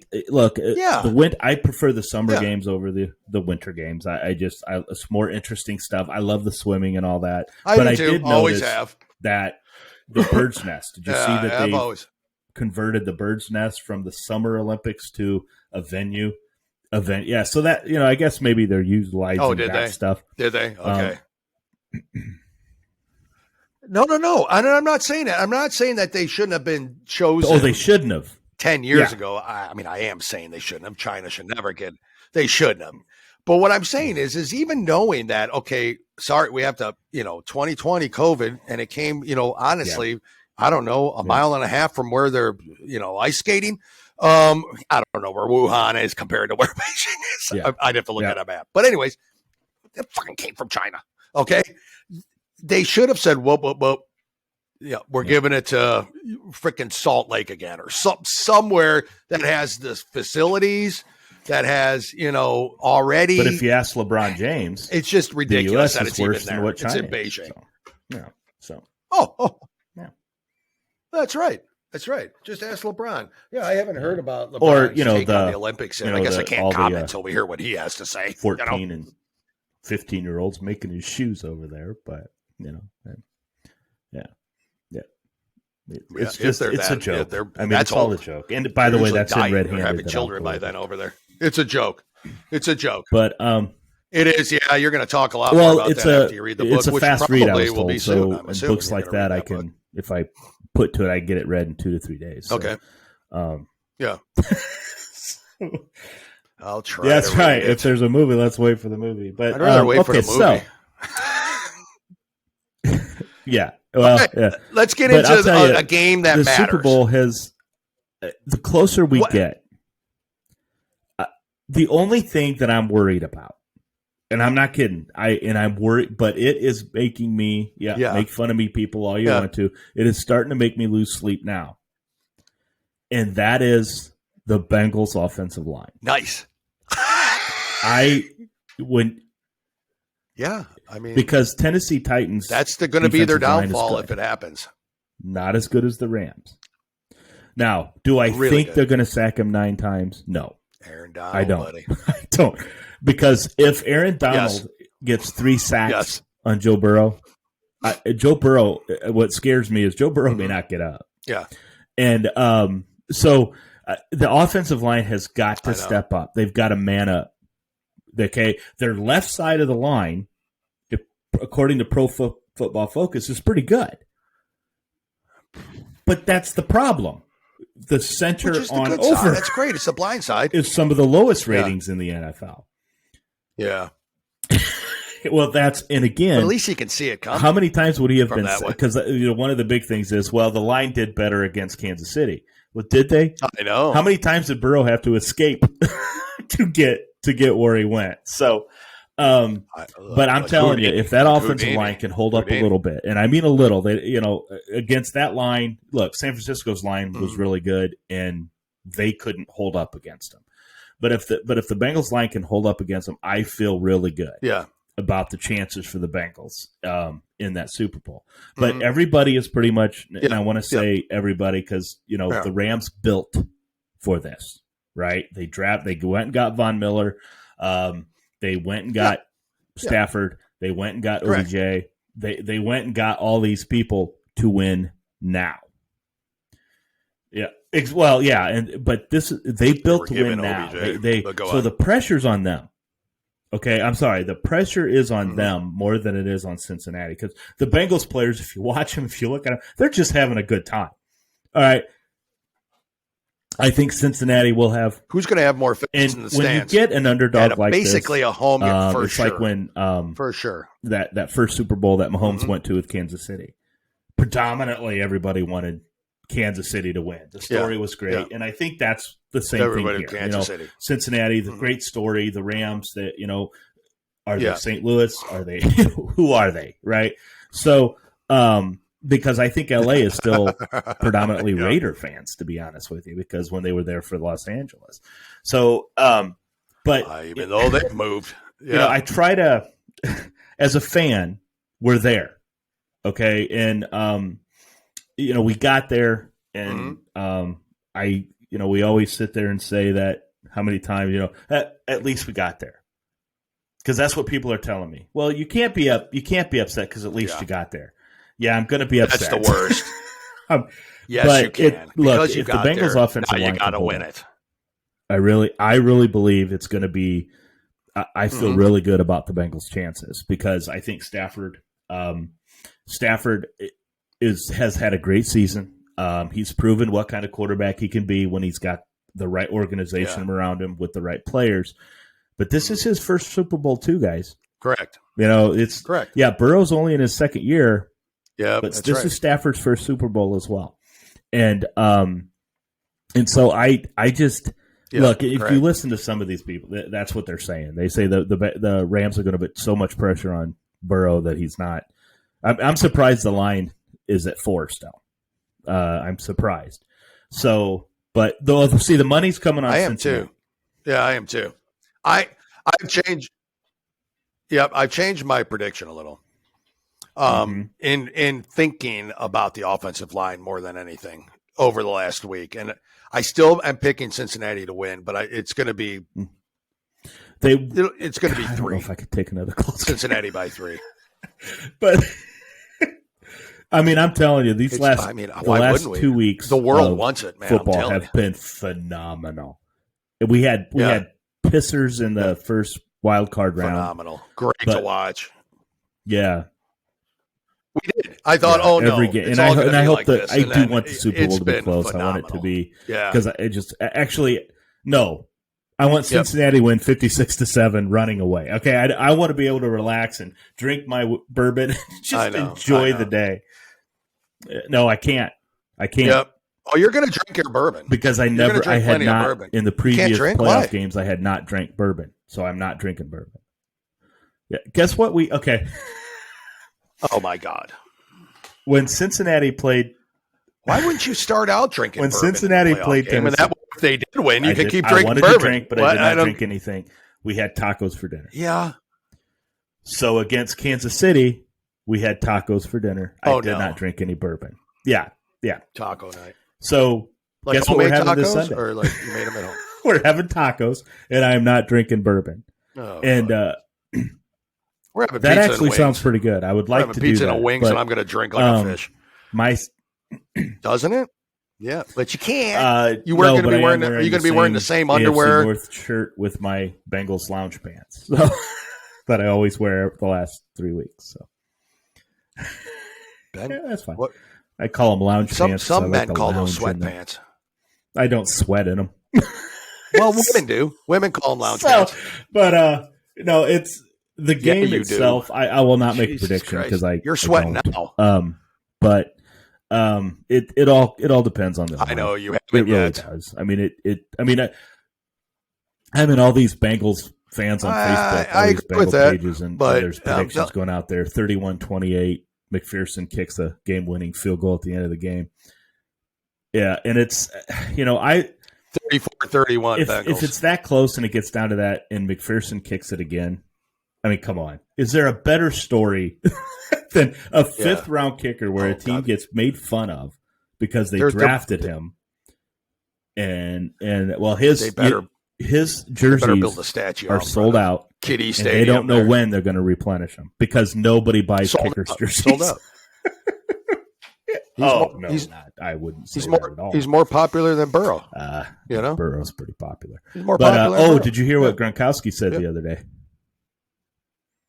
prefer the summer games over the winter games. It's more interesting stuff. I love the swimming and all that. I did always have that the bird's nest. Did you see that they converted the bird's nest from the Summer Olympics to a event? Yeah, so that I guess maybe they're utilizing that stuff. Did they? Okay. No. I'm not saying that. I'm not saying that they shouldn't have been chosen. Oh, they shouldn't have. 10 years ago. I mean, I am saying they shouldn't have. China should never get. They shouldn't have. But what I'm saying is even knowing that, okay, sorry, we have to, 2020 COVID, and it came, honestly, I don't know, a mile and a half from where they're, ice skating. I don't know where Wuhan is compared to where Beijing is. I'd have to look at a map. But anyways, it fucking came from China. Okay. They should have said, whoop. Yeah, we're giving it to freaking Salt Lake again, or somewhere that has the facilities, that has already. But if you ask LeBron James, it's just ridiculous that it's even there. It's in Beijing. That's right. Just ask LeBron. Yeah, I haven't heard about LeBron or take on the Olympics, and I guess I can't comment until we hear what he has to say. 14 and 15-year-olds making his shoes over there, but It's a joke. It's all a joke. And by the way, that's in red handed. Having children by then over there. It's a joke. But it is. Yeah, you're going to talk a lot more about that after you read the book. It's a fast read. I was told. Will be so soon. Books like that, I can, if I put to it, I get it read in 2 to 3 days. So, okay. Yeah. I'll try. Yeah, that's right. If there's a movie, let's wait for the movie. But I'd rather wait for the movie. Yeah. Well, let's get into a game that matters. The Super Bowl has, the closer we get, The only thing that I'm worried about, and I'm not kidding, I'm worried, but it is making me, make fun of me, people, all you want to. It is starting to make me lose sleep now. And that is the Bengals offensive line. Nice. Because Tennessee Titans, that's going to be their downfall if it happens. Not as good as the Rams. Now, do I think they're going to sack him 9 times? No. Aaron Donald, I don't. Buddy. I don't. Because if Aaron Donald gets 3 sacks on Joe Burrow, what scares me is Joe Burrow may not get up. Yeah. And so the offensive line has got to step up. They've got to man up. Okay, their left side of the line, according to Pro Football Focus, is pretty good. But that's the problem. The center on over side. That's great. It's the blind side. Is some of the lowest ratings in the NFL. Yeah. Well, and again, but at least he can see it coming. How many times would he have been? Because one of the big things is, the line did better against Kansas City. Well, did they? I know. How many times did Burrow have to escape to get where he went? So, but I'm telling you, if that offensive line can hold up a little bit, and I mean a little, against that line, look, San Francisco's line was really good, and they couldn't hold up against them. But if the Bengals line can hold up against them, I feel really good. Yeah. About the chances for the Bengals in that Super Bowl. But everybody is pretty much, and I want to say everybody because, the Rams built for this, right? They went and got Von Miller. They went and got Stafford. They went and got OBJ. They went and got all these people to win now. Yeah. Well, yeah, but they built to win now. So the pressure's on them. Okay, I'm sorry. The pressure is on them more than it is on Cincinnati because the Bengals players, if you watch them, if you look at them, they're just having a good time. All right. I think Cincinnati will have. Who's going to have more fans in the stands? When you get an underdog like basically this, a home game for it's sure. like when for sure that first Super Bowl that Mahomes went to with Kansas City. Predominantly, everybody wanted Kansas City to win. The story was great, and I think that's the same thing here. Kansas City. Cincinnati, the great story. The Rams, that are they St. Louis? Are they who are they? Right. So, because I think LA is still predominantly Raider fans, to be honest with you, because when they were there for Los Angeles. So, but even though they moved, I try to, as a fan, we're there. Okay. And, we got there and, we always sit there and say that how many times, at least we got there. Because that's what people are telling me. Well, you can't be upset because at least you got there. Yeah, I'm going to be upset. That's the worst. Yes, but you can. Look, if the Bengals offensive line, you got to win it. I really believe it's going to be. I feel really good about the Bengals' chances because I think Stafford has had a great season. He's proven what kind of quarterback he can be when he's got the right organization around him with the right players. But this is his first Super Bowl too, guys. Correct. It's correct. Yeah, Burrow's only in his second year. Yeah, but this is Stafford's first Super Bowl as well. And so I just look, if you listen to some of these people, that's what they're saying. They say the Rams are going to put so much pressure on Burrow that he's not. I'm surprised the line is at 4 still. I'm surprised. So, but though, see, the money's coming on. I am Cincinnati. too. Yeah, I am too. I've changed. Yeah, I've changed my prediction a little. In thinking about the offensive line more than anything over the last week, and I still am picking Cincinnati to win, but it's going to be it's going to be 3. I don't know if I could take another close Cincinnati by 3, but I mean, I'm telling you, the last 2 weeks, the world wants it, man. Football have been phenomenal. We had pissers in the first wild card round. Phenomenal, great to watch. Yeah. We did. I thought, every game, and I hope like that this. I do want the Super Bowl to be close. Phenomenal. I want it to be because I just no. I want Cincinnati to win 56-7, running away. Okay, I want to be able to relax and drink my bourbon, and just enjoy the day. No, I can't. Yep. Oh, you're going to drink your bourbon because I had plenty of not bourbon. in the previous drink? playoff Why? games. I had not drank bourbon, so I'm not drinking bourbon. Yeah, guess what? Okay. Oh my God! When Cincinnati played, why wouldn't you start out drinking? When bourbon Cincinnati in the playoff played game? And Tennessee, if they did win, you could keep I drinking wanted bourbon. to drink, but I did not drink anything. We had tacos for dinner. Yeah. So against Kansas City, we had tacos for dinner. I did not drink any bourbon. Yeah. Taco night. So like guess what we're having tacos, this Sunday? Or like you made them at home? We're having tacos, and I am not drinking bourbon. Oh, and we're having that pizza actually and sounds pretty good. I would like to do pizza that. and wings, and I'm going to drink like a fish. Doesn't it? Yeah, but you can't. You weren't going to be wearing. Are you going to be wearing the same underwear? AFC North shirt with my Bengals lounge pants so, that I always wear the last 3 weeks. So yeah, that's fine. What? I call them lounge pants. Some men call those sweatpants. I don't sweat in them. Well, women do. Women call them lounge pants. But no, it's the game itself. I will not make a prediction because you're sweating now. But it all depends on the. I know you haven't it really yet. Does. I mean I'm in all these Bengals fans on Facebook. I agree with that. Pages and there's predictions going out there. 31-28. McPherson kicks a game-winning field goal at the end of the game. Yeah, and it's 34-31 Bengals. If it's that close and it gets down to that and McPherson kicks it again, I mean, come on. Is there a better story than a fifth-round kicker where a team gets made fun of because they drafted him? And well, his jerseys are sold out. Kitty and they don't know when they're going to replenish them because nobody buys kickers' jerseys. Sold out. I wouldn't say that at all. He's more popular than Burrow. Burrow's pretty popular. He's more popular. But did you hear what Gronkowski said the other day?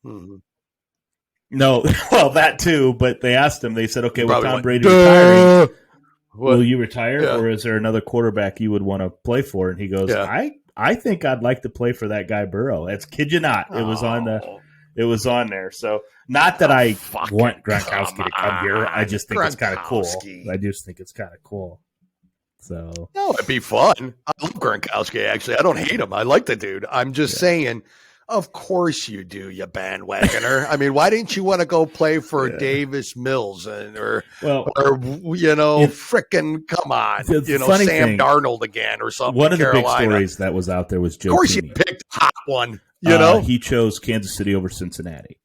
Mm-hmm. No, well, that too. But they asked him. They said, "Okay, with Tom Brady retiring, will you retire, or is there another quarterback you would want to play for?" And he goes, "I think I'd like to play for that guy Burrow." That's kid you not. It was on there. So not that I want Gronkowski to come here. I just think it's kind of cool. So no, it'd be fun. I love Gronkowski. Actually, I don't hate him. I like the dude. I'm just saying. Of course you do, you bandwagoner. I mean, why didn't you want to go play for Davis Mills or frickin' come on, Sam Darnold again or something? One of the big stories that was out there was Joe. Of course, Tooney. You picked a hot one. He chose Kansas City over Cincinnati.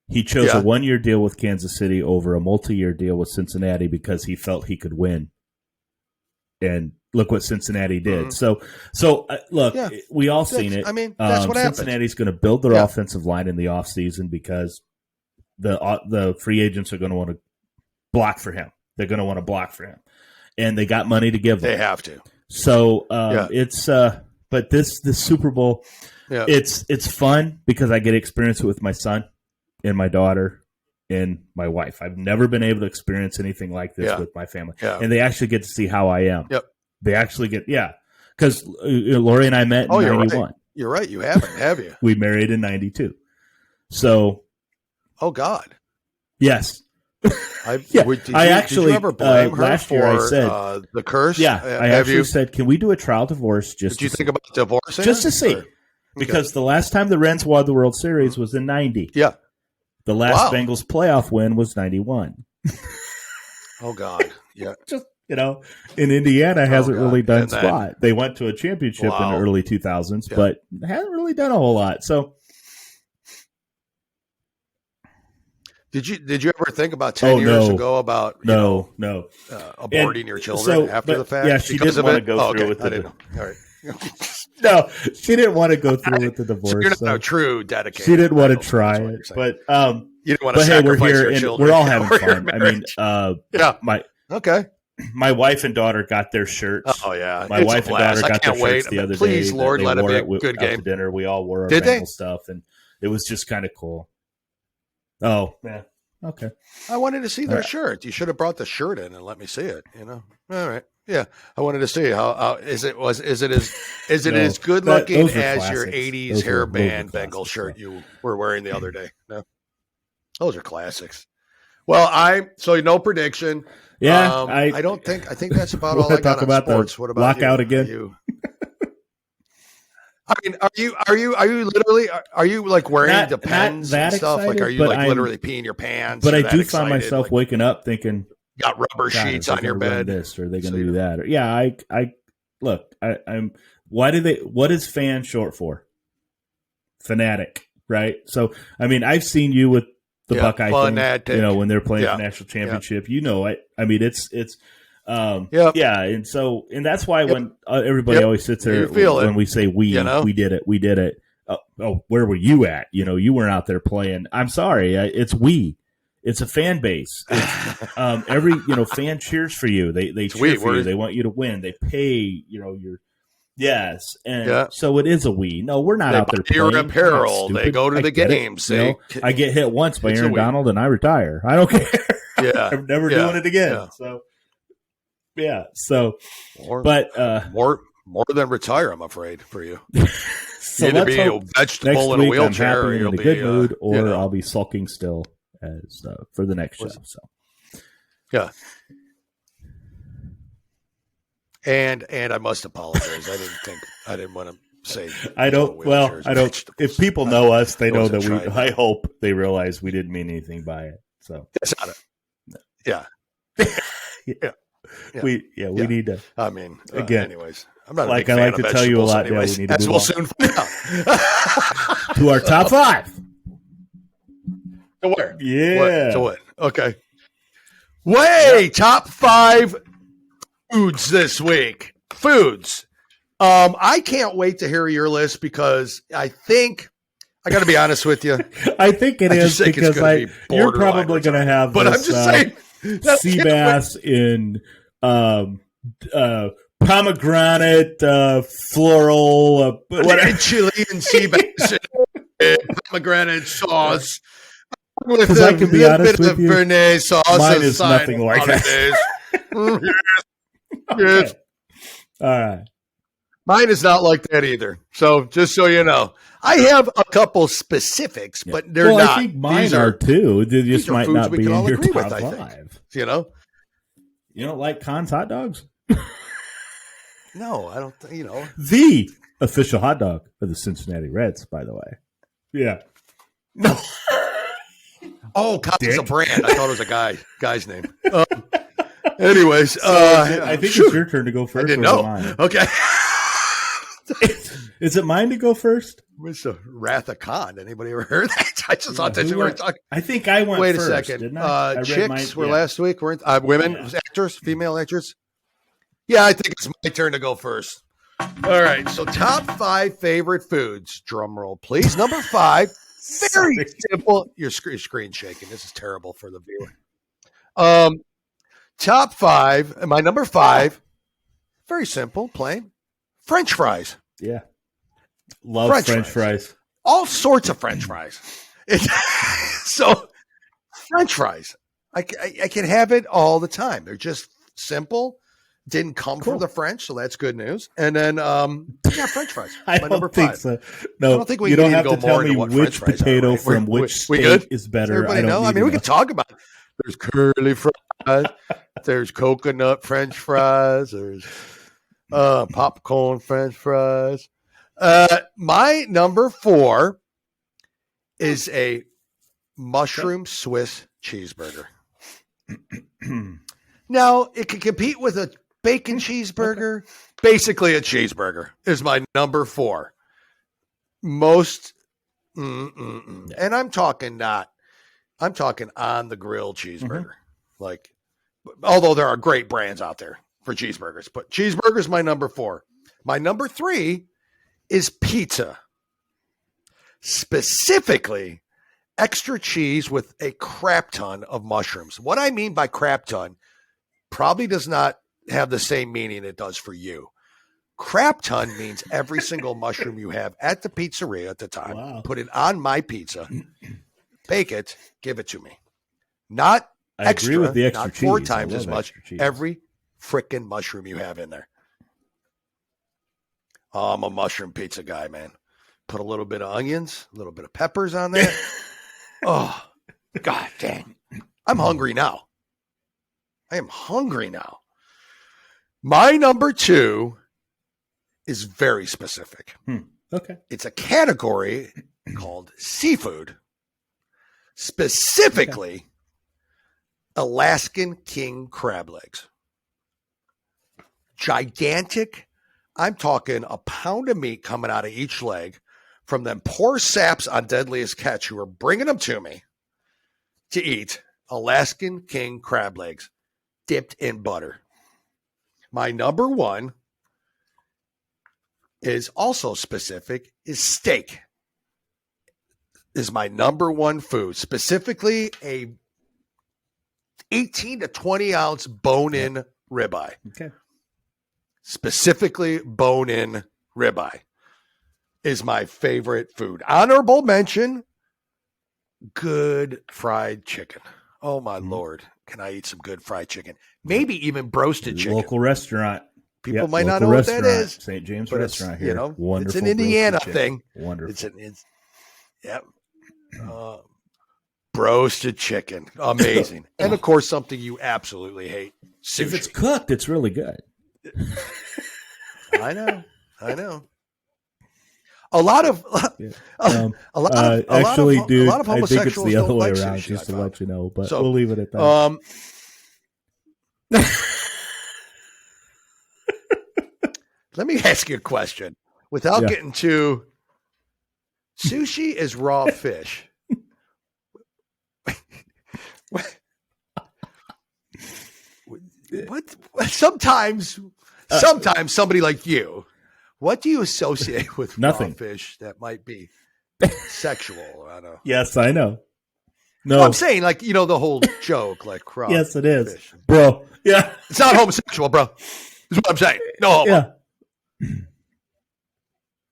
He chose a 1-year deal with Kansas City over a multi-year deal with Cincinnati because he felt he could win. And look what Cincinnati did. Mm-hmm. So look, we all seen it. I mean, that's what happens. Cincinnati's going to build their offensive line in the offseason because the free agents are going to want to block for him. They're going to want to block for him, and they got money to give them. They have to. So it's but this Super Bowl, it's fun because I get to experience it with my son and my daughter. And my wife. I've never been able to experience anything like this with my family. Yeah. And they actually get to see how I am. Yep. They actually get, because Lori and I met in 91. You're right. You haven't, have you? We married in 92. So. Oh, God. Yes. Did you ever blame her last year I said the curse? Yeah. I actually said, can we do a trial divorce Did you think about divorcing? Just to see. Because the last time the Reds won the World Series was in 90. Yeah. The last Bengals playoff win was 91. Oh, God. Yeah. Just, and Indiana hasn't really done squat. They went to a championship in the early 2000s, but haven't really done a whole lot. So, did you ever think about 10 years ago about aborting your children after the fact? Yeah, she didn't want to go through with it. All right. No, she didn't want to go through with the divorce. So you're not a true dedicated. She didn't want to try it, but you didn't want to sacrifice your children. We're all having fun. I mean, my wife and daughter got their shirts. Oh yeah, my wife and daughter got their shirts the other day. Please, Lord, let it be a good game. Dinner, we all wore our Bengals stuff, and it was just kind of cool. Oh yeah, okay. I wanted to see their shirt. You should have brought the shirt in and let me see it. All right. Yeah, I wanted to see how is it as good looking as your '80s hairband Bengal shirt you were wearing the other day? No, those are classics. Well, so no prediction. Yeah, I think that's about we'll all I got talk on about sports. the What about lockout you? again. I mean, are you literally, are you like wearing Not Depends that and stuff? excited, like, are you but like literally peeing your pants? But You're I that do excited, find myself like, waking up thinking, got rubber God, sheets are they on your gonna run bed. this, or are they going to So, do that? Or, yeah, I look. I'm. Why do they? What is fan short for? Fanatic, right? So, I mean, I've seen you with the yeah, Buckeye fanatic. thing. You know, when they're playing Yeah. for national championship, you know it. I mean, it's Yep. yeah, and that's why Yep. when everybody Yep. always sits there You feel when it. we say we did it. Oh, where were you at? You know, you weren't out there playing. I'm sorry, it's we. It's a fan base. It's, every fan cheers for you. They cheer for you. They want you to win. They pay your yes, and so it is a we. No, we're not out there playing. Your apparel. They go to the games. I get hit once by Aaron Donald and I retire. I don't care. Yeah, I'm never doing it again. Yeah. So more than retire, I'm afraid, for you. So either be a vegetable in a wheelchair, or you'll in a be good mood, or I'll be sulking still as for the next show. So yeah. And I must apologize. I didn't want to say. I don't. If people know us, they know that we. I hope they realize we didn't mean anything by it. So that's not it. Yeah. Yeah. We need to. I mean, again. Anyways, I'm not like I like to tell you a lot. Anyways. We need to we'll soon find out. To our top 5. To where? Yeah. To what? Okay. Top 5 foods this week. Foods. I can't wait to hear your list because I think I got to be honest with you. I think it is because you're probably going to have. But I'm just saying. Sea bass in pomegranate, floral, chili and sea bass and pomegranate sauce. Because I can be honest with you, Bernaise sauce. Mine is nothing like that. Yes. All right. Mine is not like that either. So just so you know, I have a couple specifics, but they're not. I think mine are too. They just might not be in your top 5. You know, you don't like Conn's hot dogs? No, I don't. The official hot dog of the Cincinnati Reds, by the way. Yeah. No. Oh, Conn's a brand. I thought it was a guy's name. Anyways, I think it's your turn to go first. I didn't know. Mine? Okay. Is it mine to go first? What's the Wrath of Khan? Anybody ever heard that? I just thought that you were talking. I think I went first. Wait a second. Didn't I? Chicks were last week, weren't women? Actors, female actors? Yeah, I think it's my turn to go first. All right. So top 5 favorite foods. Drum roll, please. Number 5. Very simple. Your screen shaking. This is terrible for the viewer. Top 5. My number 5. Very simple, plain. French fries. Yeah. Love French fries. All sorts of French fries. So French fries. I can have it all the time. They're just simple. Didn't come from the French, so that's good news. And then, French fries. I don't think so. No, I don't think you don't have to tell me which potato from which state is better. Everybody know? I mean, we can talk about it. There's curly fries. There's coconut French fries. There's popcorn French fries. My number 4 is a mushroom Swiss cheeseburger. Now, it can compete with a bacon cheeseburger. Basically, a cheeseburger is my number 4. Most, and I'm talking on the grill cheeseburger. Like, although there are great brands out there for cheeseburgers, but cheeseburger is my number 4. My number 3 is pizza. Specifically, extra cheese with a crap ton of mushrooms. What I mean by crap ton probably does not have the same meaning it does for you. Crap ton means every single mushroom you have at the pizzeria at the time. Wow. Put it on my pizza, bake it, give it to me. Not extra, agree with the extra not cheese. 4 times as much. Every frickin' mushroom you have in there. Oh, I'm a mushroom pizza guy, man. Put a little bit of onions, a little bit of peppers on there. Oh, God dang. I'm hungry now. I am hungry now. My number 2 is very specific. Okay. It's a category called seafood, specifically Alaskan king crab legs. Gigantic. I'm talking a pound of meat coming out of each leg from them poor saps on Deadliest Catch who are bringing them to me to eat. Alaskan king crab legs dipped in butter. My number 1 is also specific, is steak. Is my number 1 food, specifically a 18 to 20 ounce bone-in ribeye. Okay. Specifically bone-in ribeye is my favorite food. Honorable mention, good fried chicken. Oh my Lord. Can I eat some good fried chicken? Maybe even broasted chicken. Local restaurant. People might not know what that is. St. James but restaurant here. You know, wonderful. It's an Indiana thing. Wonderful. Yep. Broasted chicken. Amazing. And of course, something you absolutely hate. Sushi. If it's cooked, it's really good. I know. A lot of dude, a lot of I think it's the other way around, sushi, just to let you know. But so, we'll leave it at that. Let me ask you a question. Without getting too, sushi is raw fish. What? Sometimes somebody like you, what do you associate with nothing. Raw fish that might be sexual? I don't know. Yes, I know. No, well, I'm saying the whole joke, like raw. Yes, it is, fish. bro. Yeah, it's not homosexual, bro. Is what I'm saying. No homo. Yeah.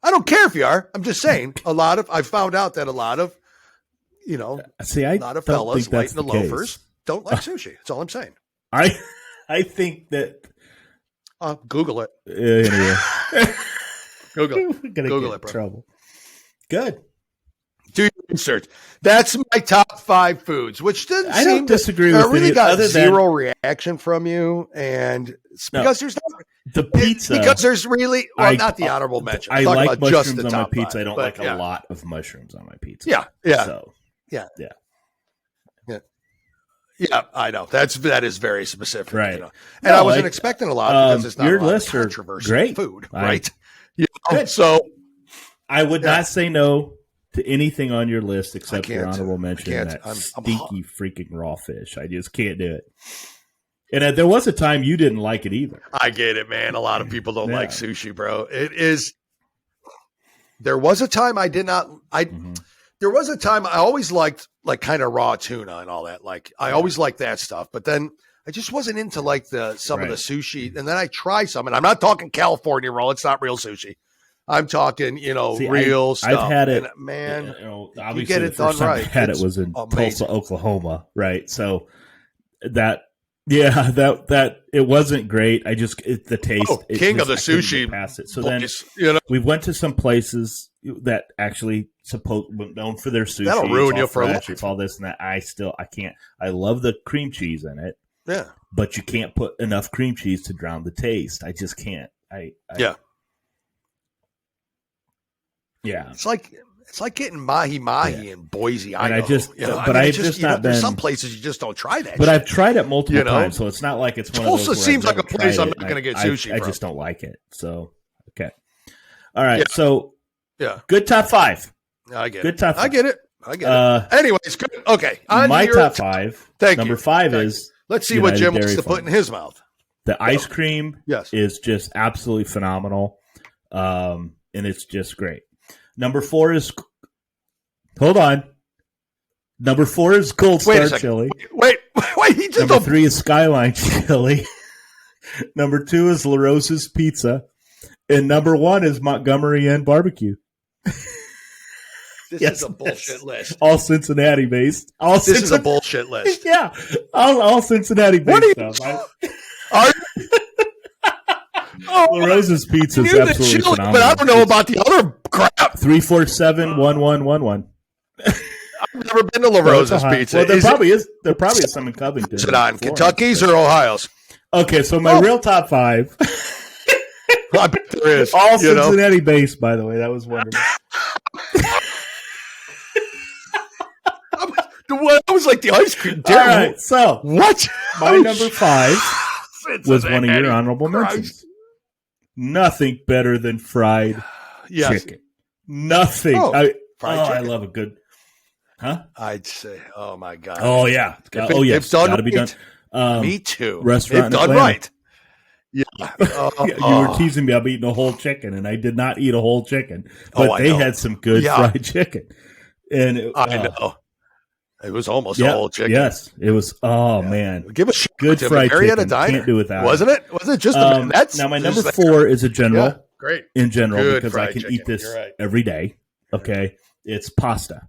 I don't care if you are. I'm just saying. I found out that a lot of, a lot of fellas lighting the loafers don't like sushi. That's all I'm saying. I think that. Google it. Anyway. Google it. We're gonna Google get it, bro. in trouble. Good. Do your research. That's my top 5 foods, which doesn't I seem don't disagree with really any got other zero reaction from you, and it's because there's not the pizza. Because there's really not the honorable mention. I like about mushrooms just the on top my pizza. 5, I don't like a lot of mushrooms on my pizza. Yeah. So yeah. Yeah, I know. That is very specific, right? And I wasn't expecting a lot because it's not your a lot lists of are controversial great food, right? Good. So I would not say no to anything on your list except your honorable mention. That I'm stinky freaking raw fish. I just can't do it. And there was a time you didn't like it either. I get it, man. A lot of people don't like sushi, bro. It is. There was a time I did not. There was a time I always liked kind of raw tuna and all that. Like I always liked that stuff, but then I just wasn't into some of the sushi. And then I tried some, and I'm not talking California roll. It's not real sushi. I'm talking, real stuff. I've had it, and, man. Obviously, you get the it first done time right. I had it was in amazing. Tulsa, Oklahoma, right? So that it wasn't great. I just the taste. King of the sushi. Past it. So then we went to some places that actually known for their sushi. That'll ruin you for life. It's all this and that. I can't. I love the cream cheese in it. Yeah, but you can't put enough cream cheese to drown the taste. I just can't. Yeah. It's like getting mahi in Boise, Idaho. And I just, but I've just not been. There's some places you just don't try that. But I've tried it multiple times, so it's not like it's one of those. Tulsa seems like a place I'm not going to get sushi from. I just don't like it. So okay, all right. Yeah. So good top 5. I get good top 5. I get it. Anyways, good. Okay, my top 5. Number 5 is. Let's see what Jim wants to put in his mouth. The ice cream, is just absolutely phenomenal, and it's just great. Number 4 is. Hold on. Number 4 is Gold Star chili. Wait. He just Number 3 is Skyline chili. Number 2 is La Rosa's Pizza, and number 1 is Montgomery Inn Barbecue. This is a bullshit list. All Cincinnati based. This is a bullshit list. Yeah, all Cincinnati based stuff. La Rosa's Pizza is absolutely phenomenal. But I don't know about the other crap. 347-1111. Never been to La No, it's Rosa's Ohio. Pizza. Well, there Is probably is. There probably is some in Covington. it on Florence, Kentucky's but- or Ohio's? Okay, so my real top 5. I bet there is. All you know? Cincinnati based, by the way. That was wonderful. I was like the ice cream. All right, so What? my number 5 was one of Cincinnati. your honorable Christ. mentions. Nothing better than fried Yes. chicken. Nothing. Oh, I fried chicken. love a good. Huh? I'd say, oh my god. Oh yeah. If Oh yeah. it's done Got to be done. right, me too. Restaurant If in done Atlanta. right. Yeah. You were teasing me about eating a whole chicken, and I did not eat a whole chicken. But I they know. had some good fried chicken, and I know. It was almost yeah, a whole chicken. Yes, it was. Oh man, Give a shot good to fried Marietta chicken. Diner. Can't do without. Wasn't it? Was it just that's now my number just 4 is a general. Yeah, great. In general, Good because I fried can chicken. eat this You're right. every day. Okay, it's pasta.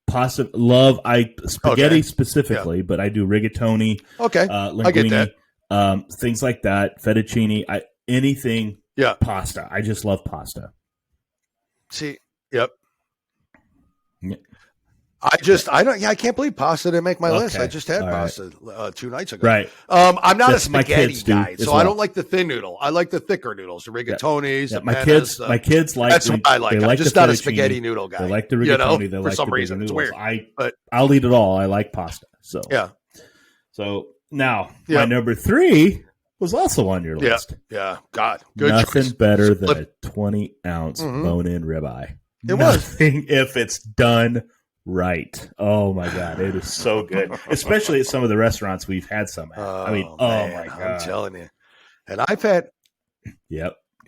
Pasta, love spaghetti specifically, but I do rigatoni. Okay, linguine, I get that. Things like that, fettuccine, anything. Yeah, pasta. I just love pasta. See, yep. Yeah. I can't believe pasta didn't make my list. Okay. I just had All right. pasta 2 nights ago. Right. I'm not That's a my spaghetti kids do guy, as so well. I don't like the thin noodle. I like the thicker noodles, the rigatonis. Yeah, the my pennas, kids like. that's what I like. They I'm like just the not a fettuccine. spaghetti noodle guy. They like the rigatoni. You know, they for like some the reason, it's noodles. weird. But I'll eat it all. I like pasta. So yeah. So now my number 3 was also on your list. Yeah. God, good Nothing choice. better than a 20-ounce bone-in ribeye. It Nothing if it's done right. Oh my god, it is so good. Especially at some of the restaurants we've had some at. Man, my god, I'm telling you. And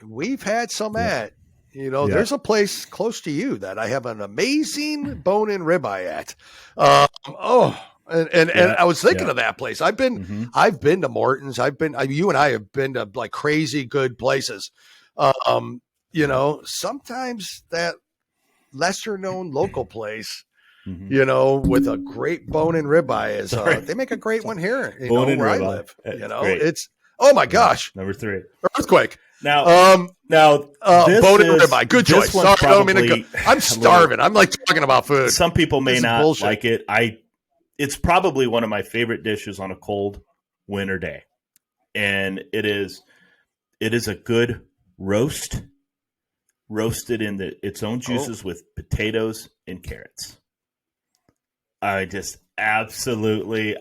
we've had some at. You know, there's a place close to you that I have an amazing bone-in ribeye at. And I was thinking of that place. I've been to Morton's. You and I have been to like crazy good places. You know, sometimes that lesser known local place, you know, with a great bone-in ribeye is they make a great one here. You know, where I live. You know, it's oh my gosh, number 3 earthquake. Now, bone-in ribeye, good choice. Sorry, I don't mean to go. I'm starving. I'm like talking about food. Some people may not bullshit. like it. It's probably one of my favorite dishes on a cold winter day, and it is a good roasted in its own juices with potatoes and carrots. I just absolutely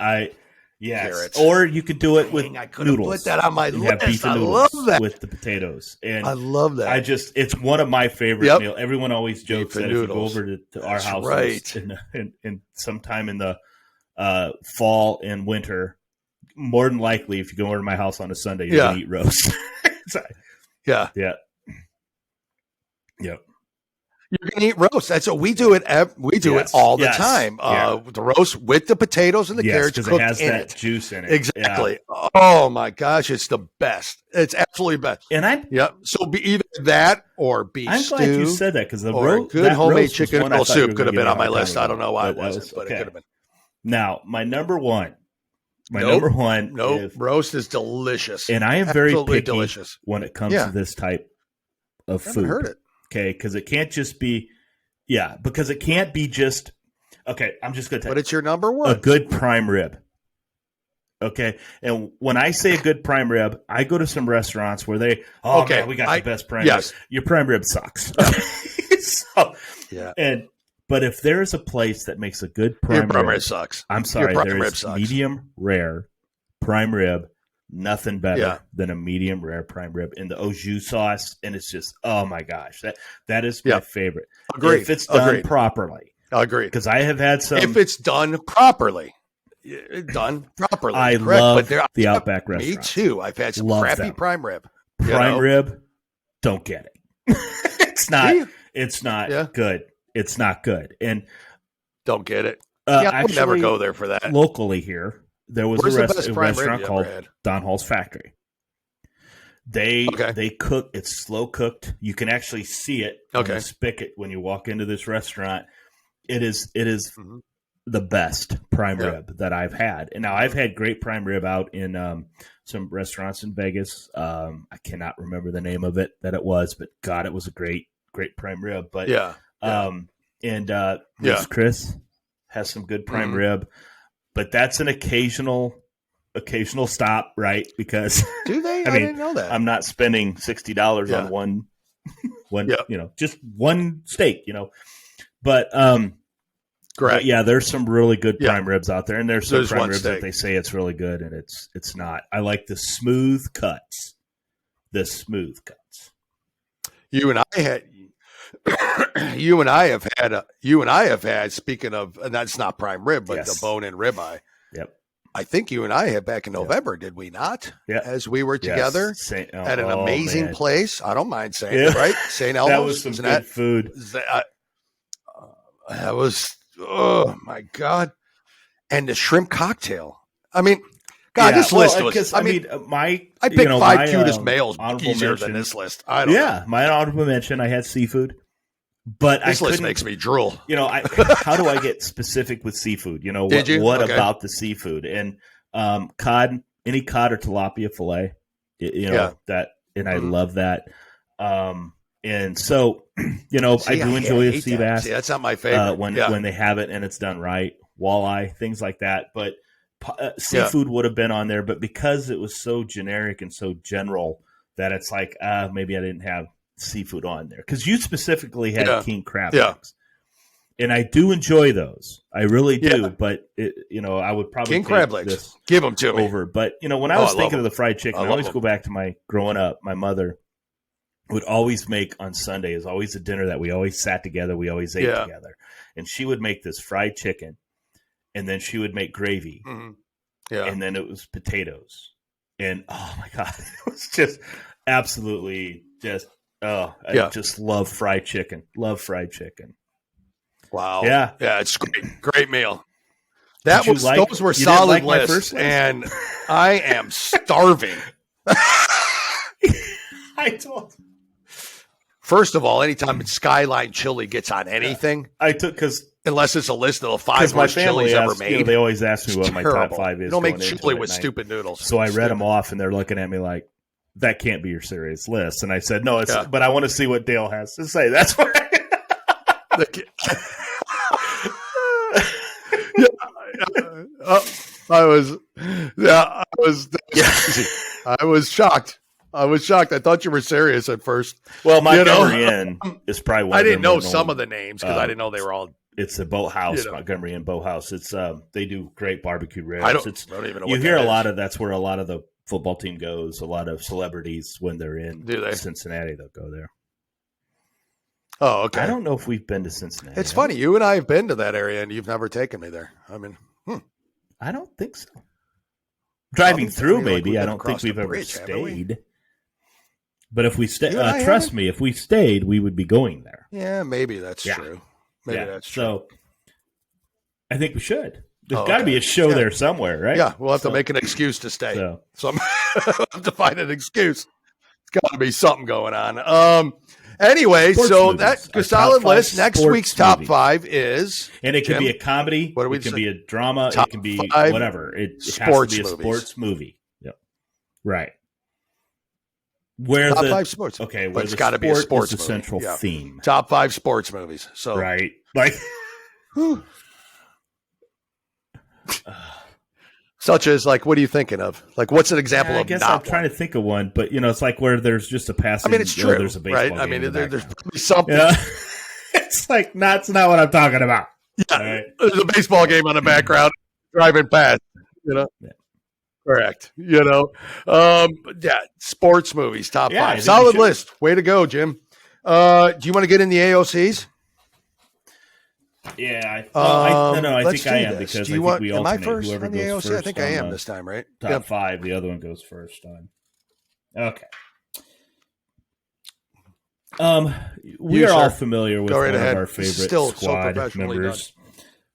yes. Carrots. Or you could do it with I could have noodles. put that on my You have list. beef and I noodles love that. with the potatoes, and I love that. it's one of my favorite meals. Everyone always jokes Beef and that if you go noodles. over to our house right. in sometime in the fall and winter, more than likely, if you go over to my house on a Sunday, you're gonna eat roast. Yeah. Yep. You're gonna eat roast. That's what we do. It all the time. The roast with the potatoes and the carrots because cooked it has in that it. juice in it. Exactly. Yeah. Oh my gosh, it's the best. It's absolutely best. And So be either that or beef I'm stew. glad you said that because good homemade chicken noodle soup could have been on my list. I don't know why it wasn't, but it could have been. Now, my number one. Roast is delicious, and I am very picky delicious when it comes to this type of food. I haven't heard it. Okay, because it can't just be, because it can't be just. Okay, I'm just going to tell you. But it's your number one. A good prime rib. Okay, and when I say a good prime rib, I go to some restaurants where man, we got the best prime rib. Your prime rib sucks. But if there is a place that makes a good prime rib sucks. I'm sorry, there is medium rare prime rib. Nothing better than a medium rare prime rib in the au jus sauce, and it's just oh my gosh, that is my favorite. Agreed. If it's done properly, agreed. Because I have had some. If it's done properly, I love the Outback restaurant. Me too. I've had some crappy prime rib. Prime rib, don't get it. It's not. It's not good. It's not good, and don't get it. I would never go there for that. Locally here, there was a restaurant called Don Hall's Factory. They cook. It's slow cooked. You can actually see it on the spigot when you walk into this restaurant. It is the best prime rib that I've had. And now I've had great prime rib out in some restaurants in Vegas. I cannot remember the name of it that it was, but God, it was a great prime rib. But And Moose Chris has some good prime rib, but that's an occasional stop, right? Because do they? I didn't know that. I'm not spending $60 on one, just one steak, But correct. But yeah, there's some really good prime ribs out there, and there's some prime ribs steak that they say it's really good, and it's not. I like the smooth cuts. You and I have had. Speaking of, and that's not prime rib, but the bone-in ribeye. Yep. I think you and I had back in November, did we not? Yeah. As we were together at an amazing place. I don't mind saying it, right? St. Elmo's. That was some good food. That was, oh my God. And the shrimp cocktail. I mean, God, this list was, I picked five cutest males easier than this list. I don't know. My honorable mention, I had seafood. But this list makes me drool. How do I get specific with seafood? What about the seafood? And cod, any cod or tilapia fillet, that, and I love that. And so, I do enjoy a sea bass. That's not my favorite. When they have it and it's done right, walleye, things like that. But seafood would have been on there, but because it was so generic and so general that it's like, maybe I didn't have seafood on there, because you specifically had king crab legs, and I do enjoy those. I really do, but I would probably king crab legs. Give them to me over. But when I was thinking of the fried chicken, I always go back to my growing up. My mother would always make on Sunday is always a dinner that we always sat together. We always ate together, and she would make this fried chicken, and then she would make gravy, and then it was potatoes, and oh my God, it was just absolutely just. Oh, I just love fried chicken. Love fried chicken. Wow. Yeah. Yeah, it's great. Great meal. Those were solid lists, and I am starving. I told you. First of all, anytime Skyline Chili gets on anything, unless it's a list of the 5 worst chilies ever made. They always ask me what my top 5 is. Don't make chili with stupid noodles. So I read them off, and they're looking at me like, that can't be your serious list. And I said, no, but I want to see what Dale has to say. That's why. I was shocked. I thought you were serious at first. Well, Montgomery Inn is probably one. I didn't know some of the names because I didn't know they were all. It's a boathouse, Montgomery Inn Boathouse. It's they do great barbecue ribs. I don't even know. You hear a lot of that's where a lot of the football team goes. A lot of celebrities when they're in Cincinnati, they'll go there. Oh, okay. I don't know if we've been to Cincinnati. It's funny. You and I have been to that area, and you've never taken me there. I mean, I don't think so. Driving through, maybe. I don't think we've ever stayed. But if we stay, trust me, if we stayed, we would be going there. Yeah, maybe that's true. Maybe that's true. So I think we should. There's got to be a show there somewhere, right? Yeah, we'll have to make an excuse to stay. So we'll have to find an excuse. It's got to be something going on. Anyway, sports so movies. That's a solid list. Next week's top 5 is, and it can be a comedy. What do we? It can be a drama. It can be whatever. It has to be a sports movie. Yep. Right. Where top 5 sports. Okay, but it's got to be a sports is the central theme. Top 5 sports movies. So right, like. Such as, like, what are you thinking of? Like, what's an example of? I guess I'm trying to think of one, but it's like where there's just a passing. I mean, it's true. There's a baseball right? game I mean, there's probably something. It's like that's not what I'm talking about. Yeah, right? There's a baseball game on the background, driving past. Yeah. Correct. Sports movies, top 5, solid list. Way to go, Jim. Do you want to get in the AOCs? Yeah, I think I am because I think we alternate. Am I first whoever on the goes AOC? first. I think I am this time, right? Top 5. The other one goes first. Okay. We are all familiar with one of our favorite squad members,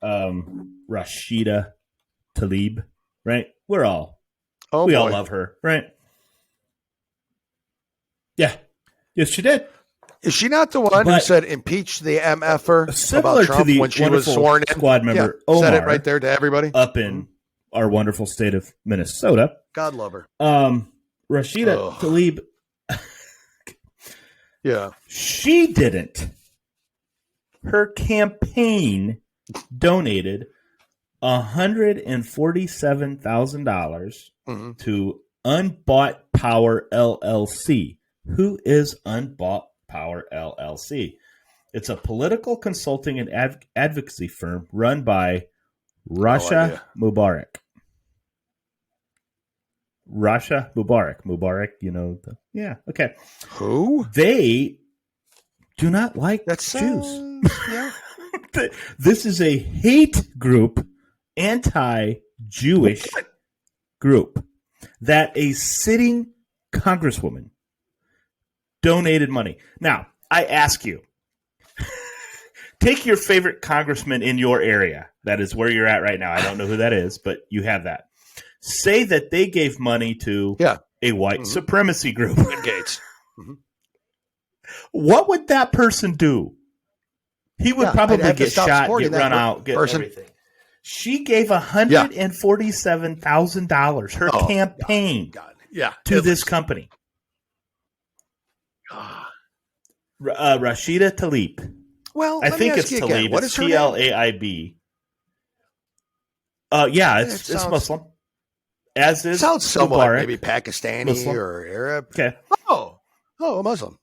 Rashida Tlaib, right? We all love her, right? Yeah. Yes, she did. Is she not the one who said impeach the MFer about Trump when she was sworn in? Squad member Omar, said it right there to everybody. Up in our wonderful state of Minnesota. God love her. Rashida Tlaib. Yeah. She didn't her campaign donated $147,000 to Unbought Power LLC. Who is Unbought Power LLC? It's a political consulting and advocacy firm run by Rasha Mubarak. Rasha Mubarak. Mubarak, yeah, okay. Who? They do not like Jews. Yeah. This is a hate group, anti-Jewish group that a sitting congresswoman donated money. Now, I ask you, take your favorite congressman in your area. That is where you're at right now. I don't know who that is, but you have that. Say that they gave money to a white supremacy group. Gates. What would that person do? He would probably get shot, get run out, get everything. She gave $147,000, her campaign, to this company. Rashida Tlaib. Well, I think it's Tlaib. What is it's Tlaib. It's Muslim. As is sounds somewhat Mubarak. Maybe Pakistani Muslim. or Arab. Okay. Oh, a Muslim.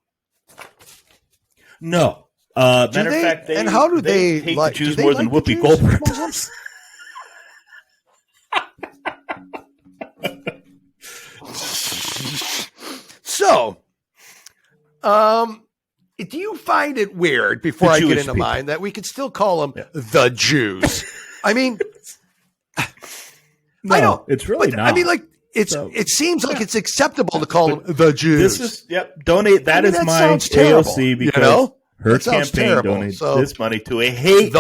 No. Matter of fact, how do they hate like the Jews more than Whoopi Goldberg does. So, do you find it weird, before I get into mine, that we could still call them the Jews? I mean, no, I know it's really not. I mean, like, it seems like it's acceptable to call them the Jews. This is donate. That is my AOC because her campaign donated this money to a hate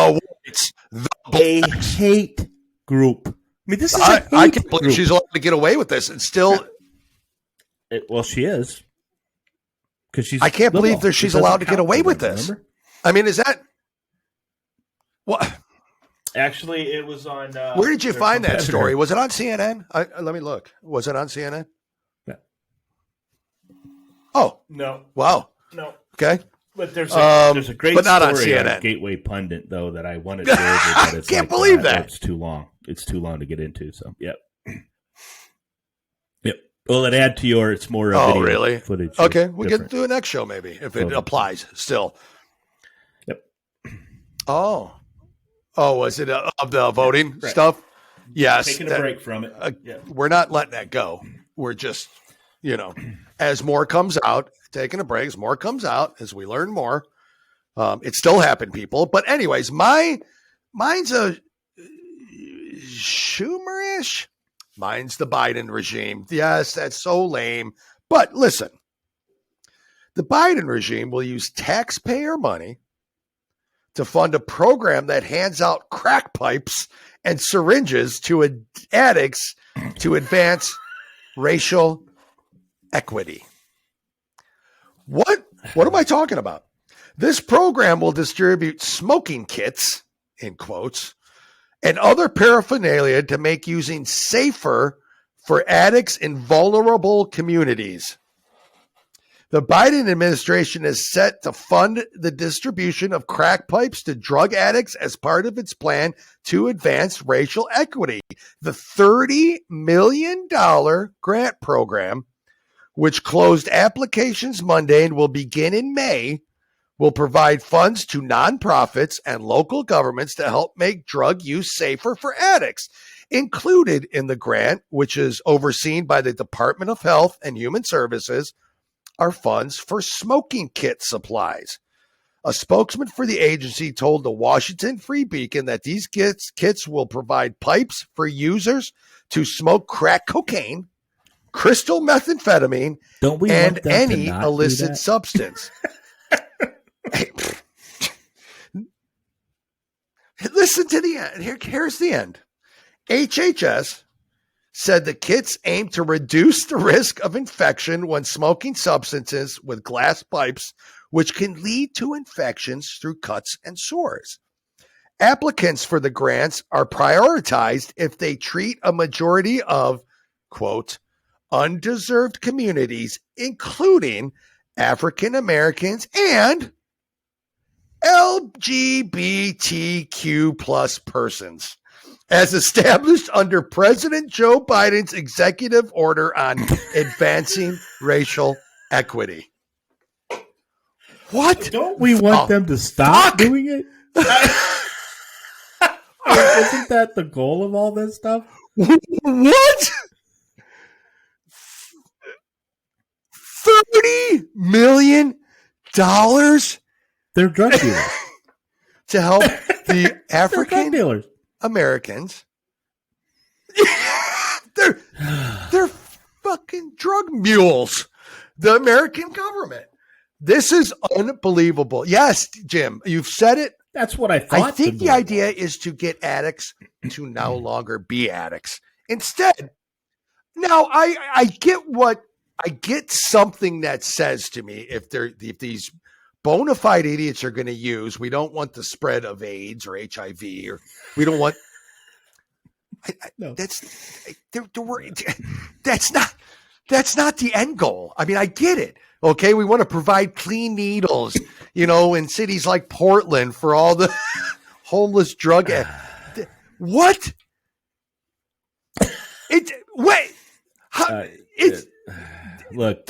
hate group. I mean, this is I can't believe she's allowed to get away with this and still. Well, she is. She's I can't believe that she's allowed to get away with this. Remember? I mean, is that what? Actually, it was on. Where did you find that story? Was it on CNN? Let me look. Was it on CNN? Yeah. Oh no! Wow. No. Okay. But there's a great but not story on CNN. On Gateway Pundit though that I wanted to. I can't believe that. It's too long. It's too long to get into. So yep. Well, it add to your. It's more video really? Footage. Okay, we get to the next show maybe if it applies still. Yep. Oh, was it of the voting stuff? Yes. Taking a break from it. We're not letting that go. We're just, as more comes out, taking a break. As more comes out, as we learn more, it still happened, people. But anyways, mine's a Schumerish. Mine's the Biden regime. Yes, that's so lame. But listen, the Biden regime will use taxpayer money to fund a program that hands out crack pipes and syringes to addicts to advance racial equity. What am I talking about? This program will distribute smoking kits, in quotes, and other paraphernalia to make using safer for addicts in vulnerable communities. The Biden administration is set to fund the distribution of crack pipes to drug addicts as part of its plan to advance racial equity. The $30 million grant program, which closed applications Monday and will begin in May, will provide funds to nonprofits and local governments to help make drug use safer for addicts. Included in the grant, which is overseen by the Department of Health and Human Services, are funds for smoking kit supplies. A spokesman for the agency told the Washington Free Beacon that these kits will provide pipes for users to smoke crack cocaine, crystal methamphetamine, and any illicit substance. Hey, listen to the end. Here's the end. HHS said the kits aim to reduce the risk of infection when smoking substances with glass pipes, which can lead to infections through cuts and sores. Applicants for the grants are prioritized if they treat a majority of, quote, undeserved communities, including African Americans and LGBTQ plus persons, as established under President Joe Biden's executive order on advancing racial equity. What? Don't we want them to stop doing it? Isn't that the goal of all this stuff? What? $30 million They're drug dealers. to help the They're drug African dealers. Americans. they're fucking drug mules. The American government. This is unbelievable. Yes, Jim, you've said it. That's what I thought. I think the idea is to get addicts to no longer be addicts. Instead, now I get something that says to me if these bona fide idiots are going to use, we don't want the spread of AIDS or HIV, or we don't want. No. That's not the end goal. I mean, I get it. Okay, we want to provide clean needles, in cities like Portland for all the homeless drug. What? Look,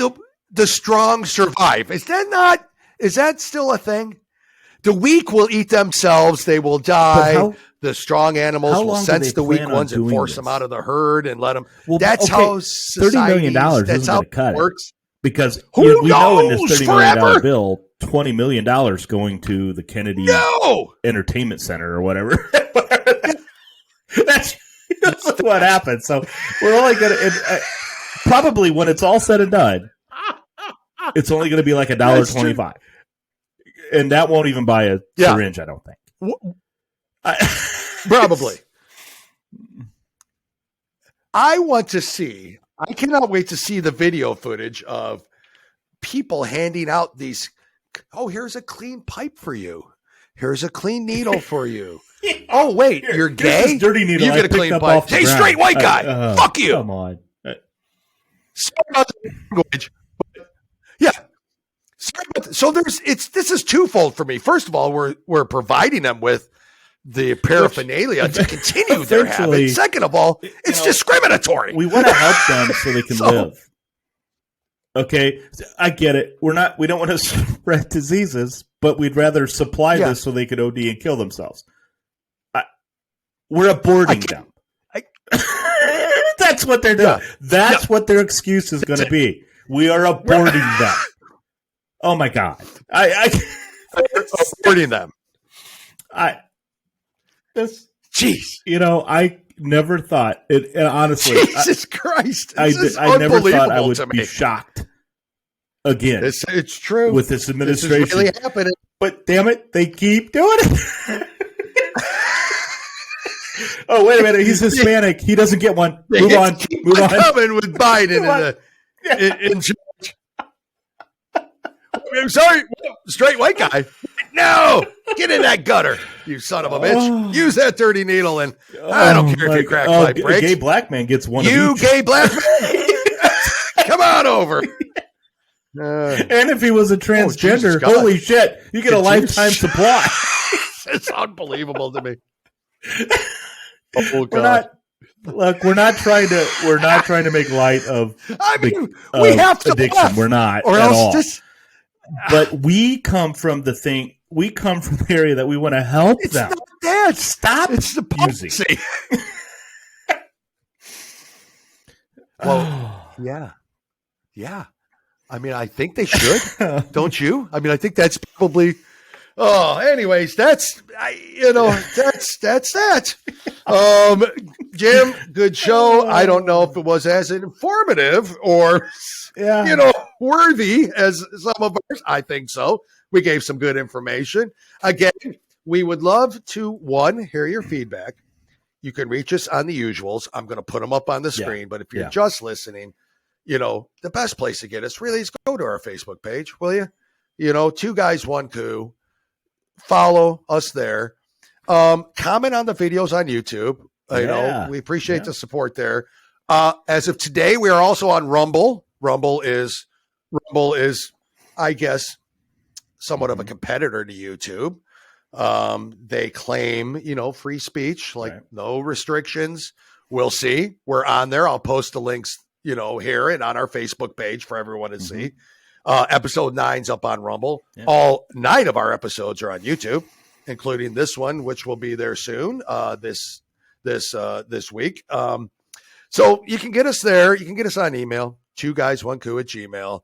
the strong survive. Is that still a thing? The weak will eat themselves. They will die. The strong animals will sense the weak ones and force them out of the herd and let them. Well, that's how society. $30 million that's isn't how going to cut it works. Because we know in this $30 million bill, $20 million going to the Kennedy Entertainment Center or whatever. That's what happens. So we're only going to probably when it's all said and done, it's only going to be like $1.25, and that won't even buy a syringe. I don't think. Probably. I want to see. I cannot wait to see the video footage of people handing out these. Oh, here's a clean pipe for you. Here's a clean needle for you. Oh, wait, you're gay? Dirty needle. You get a clean pipe. Hey, straight white guy. Fuck you. Come on. Sorry about the language. Yeah. So this is twofold for me. First of all, we're providing them with the paraphernalia to continue their habit. Second of all, it's discriminatory. We want to help them so they can live. Okay, I get it. We don't want to spread diseases, but we'd rather supply this so they could OD and kill themselves. We're aborting them. That's what they're doing. That's what their excuse is going to be. We are aborting them. Oh my God! Aborting them. Jeez. I never thought it. Honestly, Jesus Christ! I never thought I would be shocked again. It's true with this administration. This is really happening. But damn it, they keep doing it. Oh wait a minute, he's Hispanic. He doesn't get one. Move on. Coming with Biden in charge. I'm sorry, straight white guy. No, get in that gutter, you son of a bitch. Use that dirty needle, and I don't care if you crack pipe breaks. A gay black man gets one. You gay black man, come on over. And if he was a transgender, holy shit, you get a lifetime supply. It's unbelievable to me. Oh, God. We're not trying to make light of. We have to addiction. laugh, we're not or at else all. this. But we come from the area that we want to help them. It's not that. Stop. It's the policy. Well, yeah. I mean, I think they should. Don't you? I mean, I think that's probably. Oh, anyways, that's that. Jim, good show. I don't know if it was as informative or, worthy as some of ours. I think so. We gave some good information. Again, we would love to, hear your feedback. You can reach us on the usuals. I'm going to put them up on the screen, but if you're just listening, the best place to get us really is go to our Facebook page, will you? Two Guys, One Coup. Follow us there. Comment on the videos on YouTube. We appreciate the support there. As of today, we are also on Rumble. Rumble is, I guess, somewhat of a competitor to YouTube. They claim, free speech, like no restrictions. We'll see. We're on there. I'll post the links, here and on our Facebook page for everyone to see. Episode 9's up on Rumble. Yeah. All 9 of our episodes are on YouTube, including this one, which will be there soon. This week. So you can get us there. You can get us on email, 2guys1coup@gmail.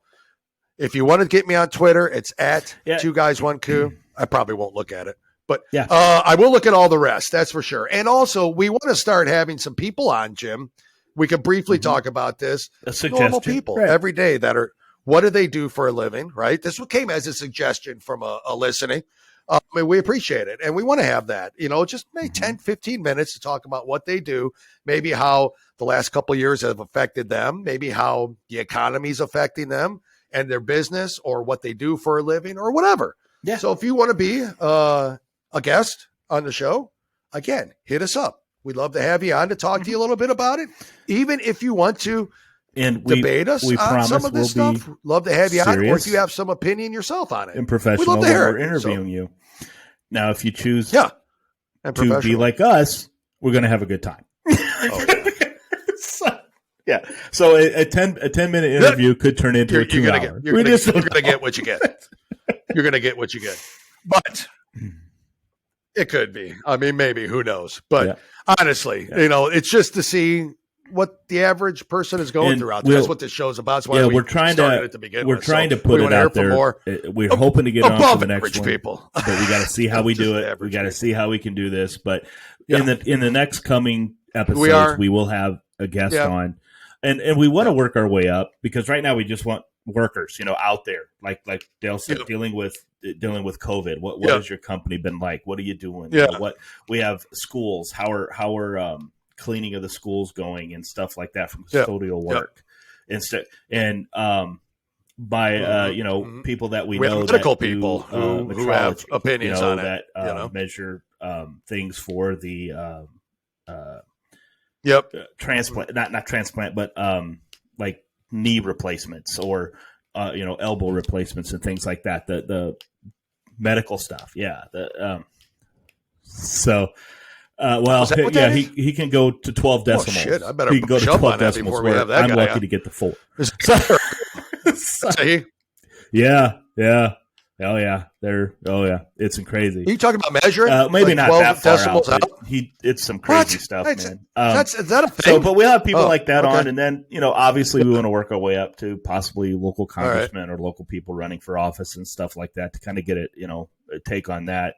If you want to get me on Twitter, it's at 2guys1coup. I probably won't look at it, but I will look at all the rest. That's for sure. And also, we want to start having some people on, Jim. We can briefly talk about this. Normal people every day that are, what do they do for a living, right? This came as a suggestion from a listening. And we appreciate it. And we want to have that, just maybe 10, 15 minutes to talk about what they do, maybe how the last couple of years have affected them, maybe how the economy is affecting them and their business or what they do for a living or whatever. Yeah. So if you want to be a guest on the show, again, hit us up. We'd love to have you on to talk to you a little bit about it. Even if you want to debate us on some of this stuff, love to have you on. Or if you have some opinion yourself on it. And professional, we'd love to hear we're interviewing you. Now, if you choose to be like us, we're going to have a good time. So a 10-minute interview could turn into a 2 hour. You're going to get what you get. You're going to get what you get. But it could be. I mean, maybe. Who knows? But honestly, it's just to see what the average person is going through out there. That's what this show's about. That's why we're trying to trying to put it out there. We're hoping to get on to the next one. People. But we got to see how we do it. We got to see how we can do this. But in the next coming episodes, we will have a guest on. And we want to work our way up because right now we just want workers, out there, like Dale said, dealing with COVID. What has your company been like? What are you doing? What we have schools. How are cleaning of the schools going and stuff like that from custodial work instead. And by people that we know, medical people who have opinions on it, that measure things for the transplant, not transplant, but like knee replacements or elbow replacements and things like that. The medical stuff, he can go to 12 decimals. Oh, shit, I better he can go to 12 decimals. Before we have that I'm guy lucky to get the 4. It's crazy. Are you talking about measuring? Maybe like not that far out, but it's some crazy stuff, man. Is that a thing? But we'll have people like that on, and then obviously we want to work our way up to possibly local congressmen or local people running for office and stuff like that to kind of get it, a take on that,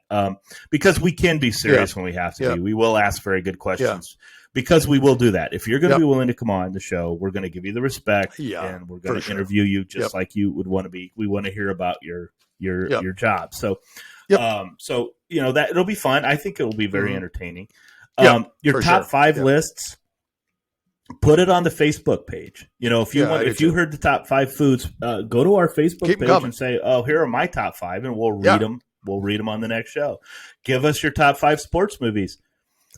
because we can be serious when we have to be. We will ask very good questions. Because we will do that. If you're going to be willing to come on the show, we're going to give you the respect, and we're going to interview you just like you would want to be. We want to hear about your job. So, that it'll be fun. I think it'll be very entertaining. Your top 5 lists, put it on the Facebook page. If you heard the top 5 foods, go to our Facebook page and say, "Oh, here are my top 5," and we'll read them. We'll read them on the next show. Give us your top 5 sports movies.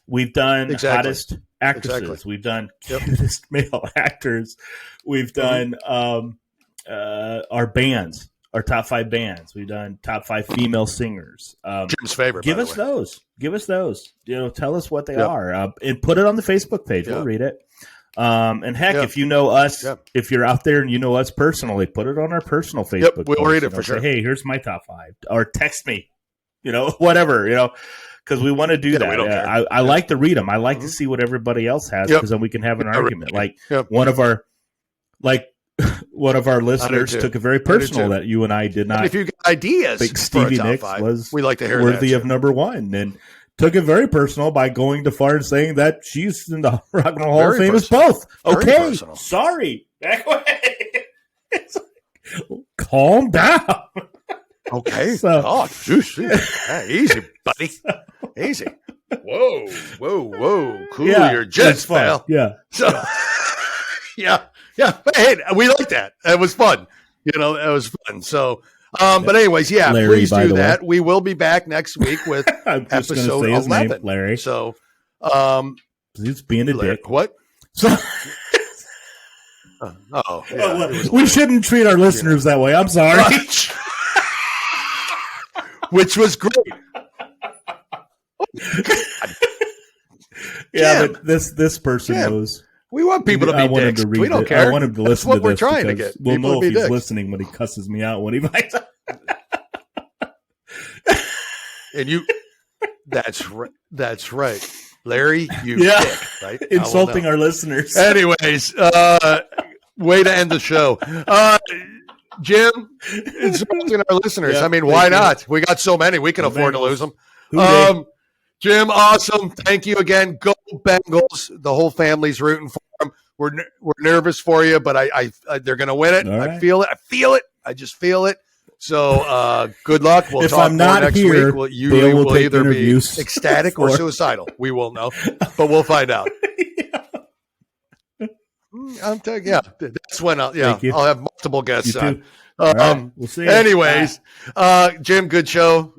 We've done hottest actresses. We've done cutest male actors. We've done our bands, our top 5 bands. We've done top 5 female singers. Jim's favorite. Give us those. Give us those. Tell us what they are, and put it on the Facebook page. We'll read it. And heck, if you know us, if you're out there and you know us personally, put it on our personal Facebook. We'll read it for sure. Hey, here's my top 5, or text me. Whatever. Because we want to do that. I like to read them. I like to see what everybody else has because then we can have an argument. Like one of our listeners took it very personal that you and I did not. And if you got ideas, think Stevie Nicks was we like to hear worthy of number 1, and took it very personal by going to far and saying that she's in the Rock and Roll Hall of Fame as both. Okay, sorry, back away. Calm down. Okay. Easy, buddy. Easy. Whoa. Cool your jets, pal. Yeah. So, yeah. Hey, we like that. It was fun. It was fun. So, but anyways, Larry, please do that. We will be back next week with episode 11. Name, Larry. So, he's being a dick. What? So. We shouldn't treat our listeners that way. I'm sorry. which was great. Yeah, Jim. but this person Jim. knows. We want people to I be want him dicks. to read We don't it. care. I want him to That's listen what to we're this trying to because get. we'll People know to be if he's dicks. listening when he cusses me out when he buys. And you, that's right. Larry, you Yeah. dick, right? Insulting our listeners. Anyways, way to end the show. Jim, insulting our listeners. Yeah, I mean, thank why you. not? We got so many. We can Go afford to Bengals. lose them. Who dey? Jim, awesome. Thank you again. Go Bengals. The whole family's rooting for them. We're nervous for you, but I they're going to win it. All I right. feel it. I just feel it. So good luck. We'll If talk I'm more not next here, week. Bill will We'll take either be interviews ecstatic or for- suicidal. We won't know, but we'll find out. I'm taking, yeah. That's when I'll have multiple guests You on. too. All right. We'll see you. Anyways, Jim, good show.